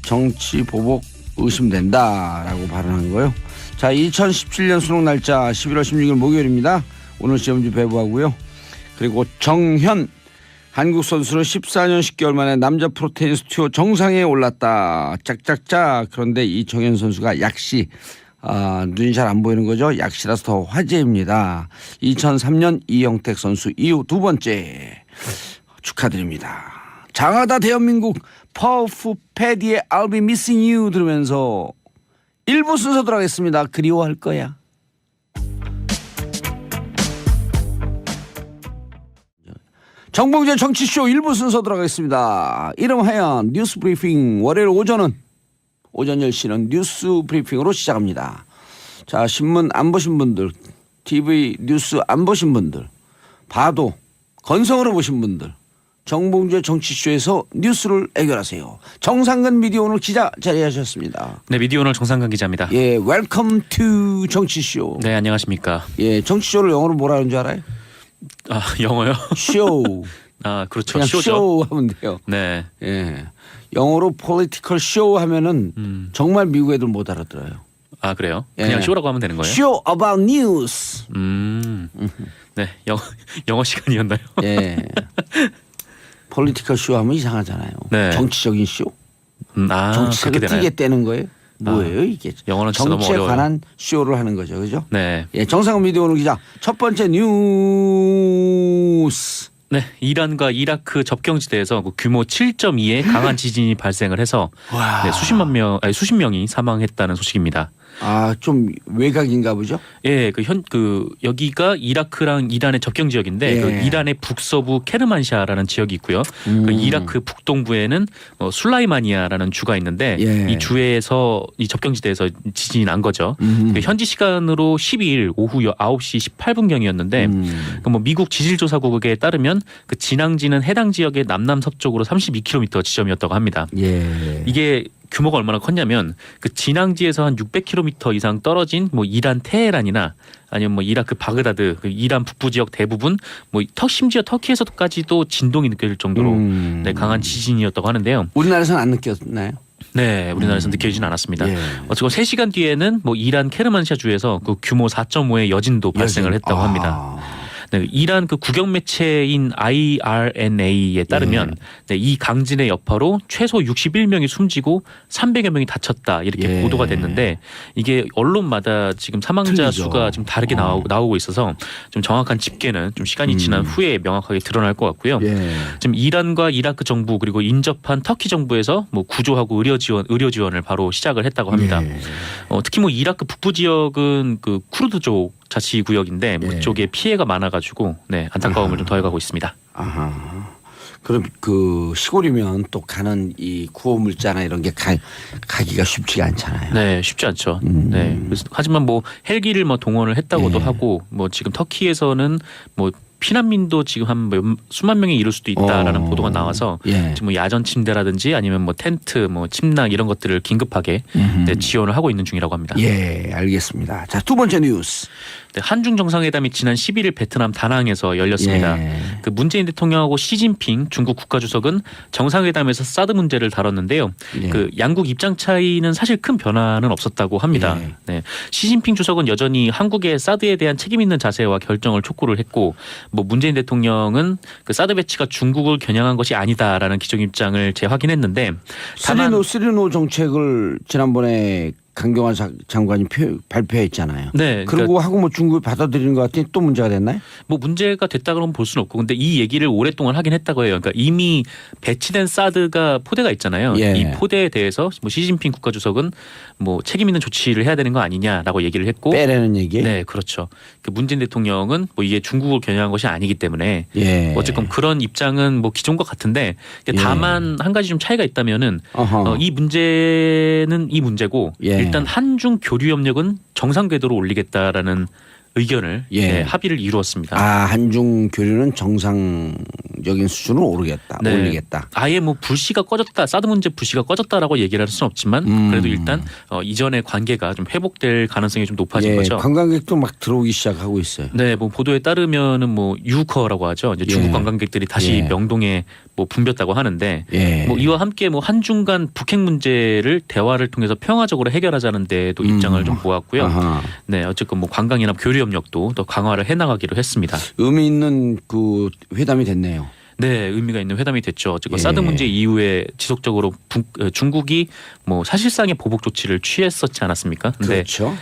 정치 보복 의심된다라고 발언한 거예요. 자, 2017년 수능 날짜 11월 16일 목요일입니다. 오늘 시험지 배부하고요. 그리고 정현 한국 선수는 14년 10개월 만에 남자 프로테니스 투어 정상에 올랐다. 짝짝짝. 그런데 이 정현 선수가 약시 눈이 잘 안 보이는 거죠. 약시라서 더 화제입니다. 2003년 이영택 선수 이후 두 번째 축하드립니다. 장하다 대한민국 퍼프 패디의 I'll be missing you 들으면서 1부 순서 들어가겠습니다. 그리워할 거야. 정봉재 정치쇼 1부 순서 들어가겠습니다. 이름하여 뉴스 브리핑. 월요일 오전 10시는 뉴스 브리핑으로 시작합니다. 자, 신문 안 보신 분들, TV 뉴스 안 보신 분들, 봐도 건성으로 보신 분들, 정봉재 정치쇼에서 뉴스를 해결하세요. 정상근 미디어 오늘 기자 자리하셨습니다. 네, 미디어 오늘 정상근 기자입니다. 예, 웰컴 투 정치쇼. 네, 안녕하십니까? 예, 정치쇼를 영어로 뭐라 하는 줄 알아요? 영어요? 쇼. 그렇죠. 그냥 쇼죠. 쇼 하면 돼요. 네. 예. 영어로 political show 하면은 정말 미국 애들 못 알아들어요. 그래요? 그냥 예. 쇼라고 하면 되는 거예요? Show about news. 네, 영어 시간이었나요? 예. political show 하면 이상하잖아요. 네. 정치적인 쇼. 그렇게 정치색을 되나요? 띄게 떼는 거예요. 뭐예요 이게? 영어는 진짜 너무 정치에 어려워요. 관한 쇼를 하는 거죠, 그죠? 네. 예, 정상훈 미디어 오늘 기자 첫 번째 뉴스. 네, 이란과 이라크 접경지대에서 규모 7.2의 강한 지진이 발생을 해서 네, 수십 명이 사망했다는 소식입니다. 좀 외곽인가 보죠? 예, 여기가 이라크랑 이란의 접경 지역인데 예. 그 이란의 북서부 케르만샤라는 지역이 있고요. 그 이라크 북동부에는 술라이마니아라는 주가 있는데 예. 이 주에서 이 접경지대에서 지진이 난 거죠. 그 현지 시간으로 12일 오후 9시 18분경이었는데 미국 지질조사국에 따르면 그 진앙지는 해당 지역의 남남서쪽으로 32km 지점이었다고 합니다. 예. 이게 규모가 얼마나 컸냐면 그 진앙지에서 한 600km 이상 떨어진 이란 테헤란이나 아니면 이라크 바그다드, 그 이란 북부 지역 대부분 심지어 터키에서까지도 진동이 느껴질 정도로 네, 강한 지진이었다고 하는데요. 우리나라에서는 안 느꼈나요? 네, 우리나라에서 느껴지진 않았습니다. 예. 어쨌건 3시간 뒤에는 이란 케르만샤 주에서 그 규모 4.5의 여진도 발생을 했다고 합니다. 네, 이란 그 국영 매체인 IRNA에 따르면 네, 이 강진의 여파로 최소 61명이 숨지고 300여 명이 다쳤다 이렇게 예. 보도가 됐는데 이게 언론마다 지금 사망자 틀리죠. 수가 지금 다르게 나오고 있어서 좀 정확한 집계는 좀 시간이 지난 후에 명확하게 드러날 것 같고요. 예. 지금 이란과 이라크 정부 그리고 인접한 터키 정부에서 구조하고 의료 지원을 바로 시작을 했다고 합니다. 예. 특히 이라크 북부 지역은 그 쿠르드족 자치구역인데 예. 그쪽에 피해가 많아가지고 네, 안타까움을 좀 더해가고 있습니다. 아하. 그럼 그 시골이면 또 가는 이 구호 물자나 이런 게 가기가 쉽지가 않잖아요. 네, 쉽지 않죠. 네. 하지만 헬기를 동원을 했다고도 예. 하고 지금 터키에서는 피난민도 지금 한 수만 명에 이를 수도 있다라는 보도가 나와서 예. 지금 야전 침대라든지 아니면 텐트, 침낭 이런 것들을 긴급하게 네, 지원을 하고 있는 중이라고 합니다. 예, 알겠습니다. 자, 두 번째 뉴스. 네, 한중 정상회담이 지난 11일 베트남 다낭에서 열렸습니다. 예. 그 문재인 대통령하고 시진핑 중국 국가주석은 정상회담에서 사드 문제를 다뤘는데요. 예. 그 양국 입장 차이는 사실 큰 변화는 없었다고 합니다. 예. 네. 시진핑 주석은 여전히 한국의 사드에 대한 책임 있는 자세와 결정을 촉구를 했고, 뭐 문재인 대통령은 그 사드 배치가 중국을 겨냥한 것이 아니다라는 기존 입장을 재확인했는데, 다만 3.5 정책을 지난번에 강경화 장관이 발표했잖아요. 네, 그리고 하고 뭐 중국이 받아들이는 것 같더니 또 문제가 됐나요? 뭐 문제가 됐다 그러면 볼 수는 없고, 근데 이 얘기를 오랫동안 하긴 했다고 해요. 그러니까 이미 배치된 사드가 포대가 있잖아요. 예. 이 포대에 대해서 뭐 시진핑 국가주석은 뭐 책임 있는 조치를 해야 되는 거 아니냐라고 얘기를 했고, 빼라는 얘기. 네, 그렇죠. 그 문재인 대통령은 뭐 이게 중국을 겨냥한 것이 아니기 때문에 예. 어쨌건 그런 입장은 뭐 기존과 같은데, 다만 한 가지 좀 차이가 있다면은 이 문제는 이 문제고, 예. 일단 한중 교류 협력은 정상 궤도로 올리겠다라는 의견을 예. 합의를 이루었습니다. 아, 한중 교류는 정상적인 수준으로 오르겠다. 네. 올리겠다. 아예 뭐 불씨가 꺼졌다, 사드 문제 불씨가 꺼졌다라고 얘기를 할 수는 없지만 그래도 일단 이전의 관계가 좀 회복될 가능성이 좀 높아진 예, 거죠. 관광객도 막 들어오기 시작하고 있어요. 네, 뭐 보도에 따르면은 뭐 유커라고 하죠. 이제 중국 예. 관광객들이 다시 예. 명동에 뭐 붐볐다고 하는데, 예. 뭐 이와 함께 뭐 한중 간 북핵 문제를 대화를 통해서 평화적으로 해결하자는 데도 입장을 좀 모았고요. 아하. 네, 어쨌건 뭐 관광이나 교류 협력도 더 강화를 해나가기로 했습니다. 의미 있는 그 회담이 됐네요. 네, 의미가 있는 회담이 됐죠. 어쨌건 예. 사드 문제 이후에 지속적으로 중국이 뭐 사실상의 보복 조치를 취했었지 않았습니까? 근데 그렇죠.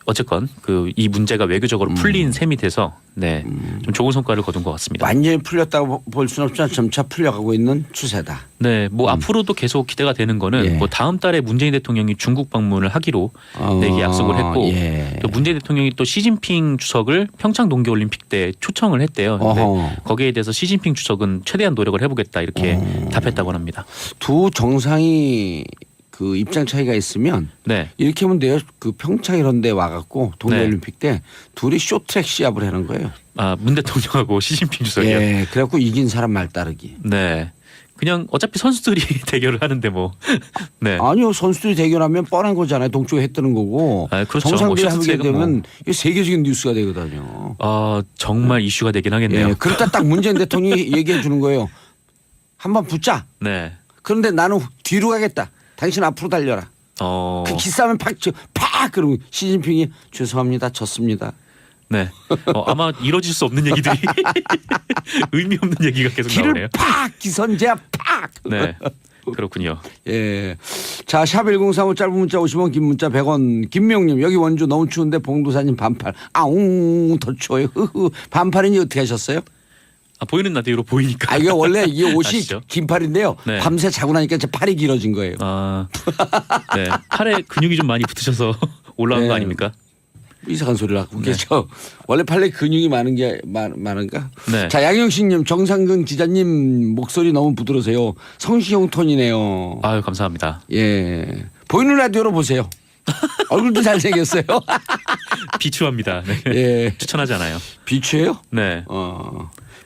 어쨌건 그 이 문제가 외교적으로 풀린 셈이 돼서 네, 좀 좋은 성과를 거둔 것 같습니다. 완전히 풀렸다고 볼 수는 없지만 점차 풀려가고 있는 추세다. 네, 뭐 앞으로도 계속 기대가 되는 거는 예. 뭐 다음 달에 문재인 대통령이 중국 방문을 하기로 네, 이게 약속을 했고, 예. 또 문재인 대통령이 또 시진핑 주석을 평창 동계올림픽 때 초청을 했대요. 근데 어허. 거기에 대해서 시진핑 주석은 최대한 노력을 해보겠다 이렇게 답했다고 합니다. 두 정상이 그 입장 차이가 있으면 네. 이렇게 하면 돼요. 그 평창 이런 데 와갖고 동계올림픽 때 둘이 쇼트랙 시합을 하는 거예요. 아, 문 대통령하고 시진핑 주석이요. 예. 그래갖고 이긴 사람 말 따르기. 네. 그냥 어차피 선수들이 대결을 하는데 뭐. 네. 아니요. 선수들이 대결하면 뻔한 거잖아요. 동쪽에 해 뜨는 거고. 아, 그렇죠. 정상들이 뭐 하게 쇼트트랙은 되면 이게 세계적인 뉴스가 되거든요. 정말 이슈가 되긴 하겠네요. 예. 그러다 딱 문재인 대통령이 얘기해 주는 거예요. 한번 붙자. 네. 그런데 나는 뒤로 가겠다. 당신 앞으로 달려라. 그 기싸움에 팍 그러고 시진핑이 죄송합니다. 졌습니다. 네. 아마 이뤄질 수 없는 얘기들이 의미 없는 얘기가 계속 나오네요. 길을 팍 기선제압 팍. 네. 그렇군요. 예. 자, 샵 1035 짧은 문자 50원 긴 문자 100원. 김명님 여기 원주 너무 추운데 봉도사님 반팔. 아웅 더 추워요. 반팔이니 어떻게 하셨어요? 아, 보이는 라디오로 보이니까. 아, 이게 원래 이 옷이 아시죠? 긴 팔인데요. 네. 밤새 자고 나니까 이제 팔이 길어진 거예요. 아, 네. 팔에 근육이 좀 많이 붙으셔서 올라간 네. 거 아닙니까? 이상한 소리를 하고 계죠. 원래 팔에 근육이 많은 게 많은가? 네. 자, 양영식님, 정상근 기자님 목소리 너무 부드러우세요. 성시경 톤이네요. 아유, 감사합니다. 예. 보이는 라디오로 보세요. 얼굴도 잘생겼어요. 비추합니다. 네. 예. 추천하지 않아요. 비추예요? 네.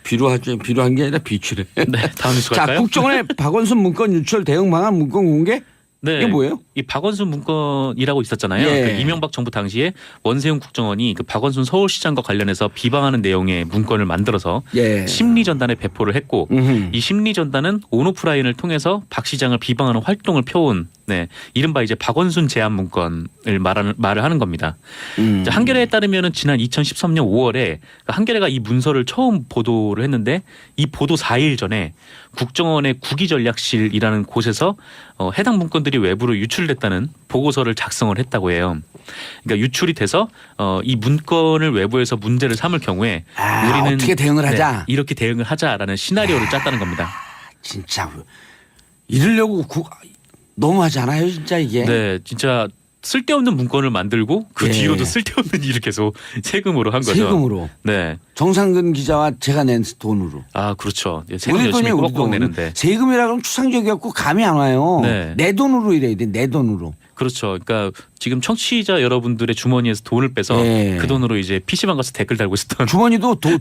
비루한 게 아니라 비추래. 네. 다음 뉴스 자, 갈까요? 국정원의 박원순 문건 유출 대응 방안 문건 공개? 네. 이게 뭐예요? 이 박원순 문건이라고 있었잖아요. 예. 그 이명박 정부 당시에 원세훈 국정원이 그 박원순 서울시장과 관련해서 비방하는 내용의 문건을 만들어서 예. 심리전단에 배포를 했고, 음흠. 이 심리전단은 온오프라인을 통해서 박 시장을 비방하는 활동을 펴온 네, 이른바 이제 박원순 제안 문건을 말을 하는 겁니다. 자, 한겨레에 따르면은 지난 2013년 5월에 한겨레가 이 문서를 처음 보도를 했는데, 이 보도 4일 전에 국정원의 국위전략실이라는 곳에서 해당 문건들이 외부로 유출됐다는 보고서를 작성을 했다고 해요. 그러니까 유출이 돼서 이 문건을 외부에서 문제를 삼을 경우에 우리는 어떻게 대응을 하자. 네, 이렇게 대응을 하자라는 시나리오를 짰다는 겁니다. 진짜 이러려고 너무하지 않아요, 진짜 이게? 네, 진짜 쓸데없는 문건을 만들고 그 예. 뒤로도 쓸데없는 일을 계속 세금으로 한 거죠. 세금으로. 네. 정상근 기자와 제가 낸 돈으로. 아, 그렇죠. 세금 우리 열심히 돈이 우리 꼬박꼬박 돈. 내는데. 세금이라 그러면 추상적이었고 감이 안 와요. 네. 내 돈으로 이래야 돼. 내 돈으로. 그렇죠. 그러니까 지금 청취자 여러분들의 주머니에서 돈을 빼서 예. 그 돈으로 이제 PC방 가서 댓글 달고 있었던. 주머니에 돈, 네,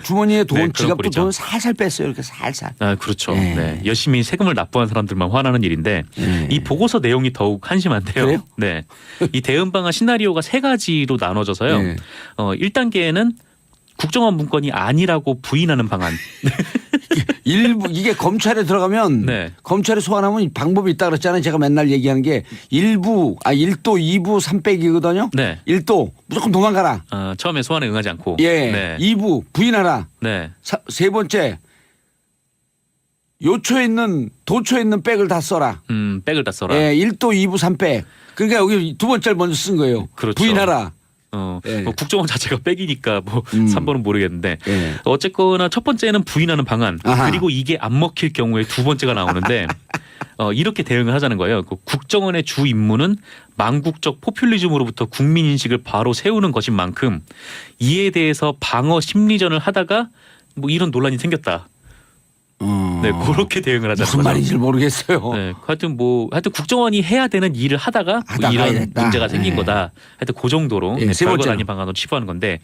그런 지갑도 꼴이죠. 돈 살살 뺐어요. 이렇게 살살. 아, 그렇죠. 예. 네. 열심히 세금을 납부한 사람들만 화나는 일인데, 예. 이 보고서 내용이 더욱 한심한데요. 그래요? 네. 이 대응 방안 시나리오가 3가지로 나눠져서요. 예. 1단계에는 국정원 문건이 아니라고 부인하는 방안. 일부 이게 검찰에 들어가면 네. 검찰에 소환하면 방법이 있다 그랬잖아요. 제가 맨날 얘기하는 게 1도, 2부 3빼기거든요. 네. 1도 무조건 도망가라. 처음에 소환에 응하지 않고. 예. 네. 2부 부인하라. 네. 세 번째 요초에 있는 도초에 있는 백을 다 써라. 백을 다 써라. 예, 1도, 2부, 3백. 그러니까 여기 두 번째를 먼저 쓴 거예요. 그렇죠. 부인하라. 뭐 국정원 자체가 백이니까 뭐 3번은 모르겠는데 예. 어쨌거나 첫 번째는 부인하는 방안 아하. 그리고 이게 안 먹힐 경우에 두 번째가 나오는데 이렇게 대응을 하자는 거예요. 그 국정원의 주 임무는 망국적 포퓰리즘으로부터 국민 인식을 바로 세우는 것인 만큼 이에 대해서 방어 심리전을 하다가 뭐 이런 논란이 생겼다. 네, 그렇게 대응을 하자는 무슨 거죠. 말인지 모르겠어요. 네, 하여튼 국정원이 해야 되는 일을 하다가 뭐 하다가 이런 이랬다. 문제가 생긴 예. 거다. 하여튼 그 정도로 예, 세 별거 번째로. 아닌 방안으로 치부하는 건데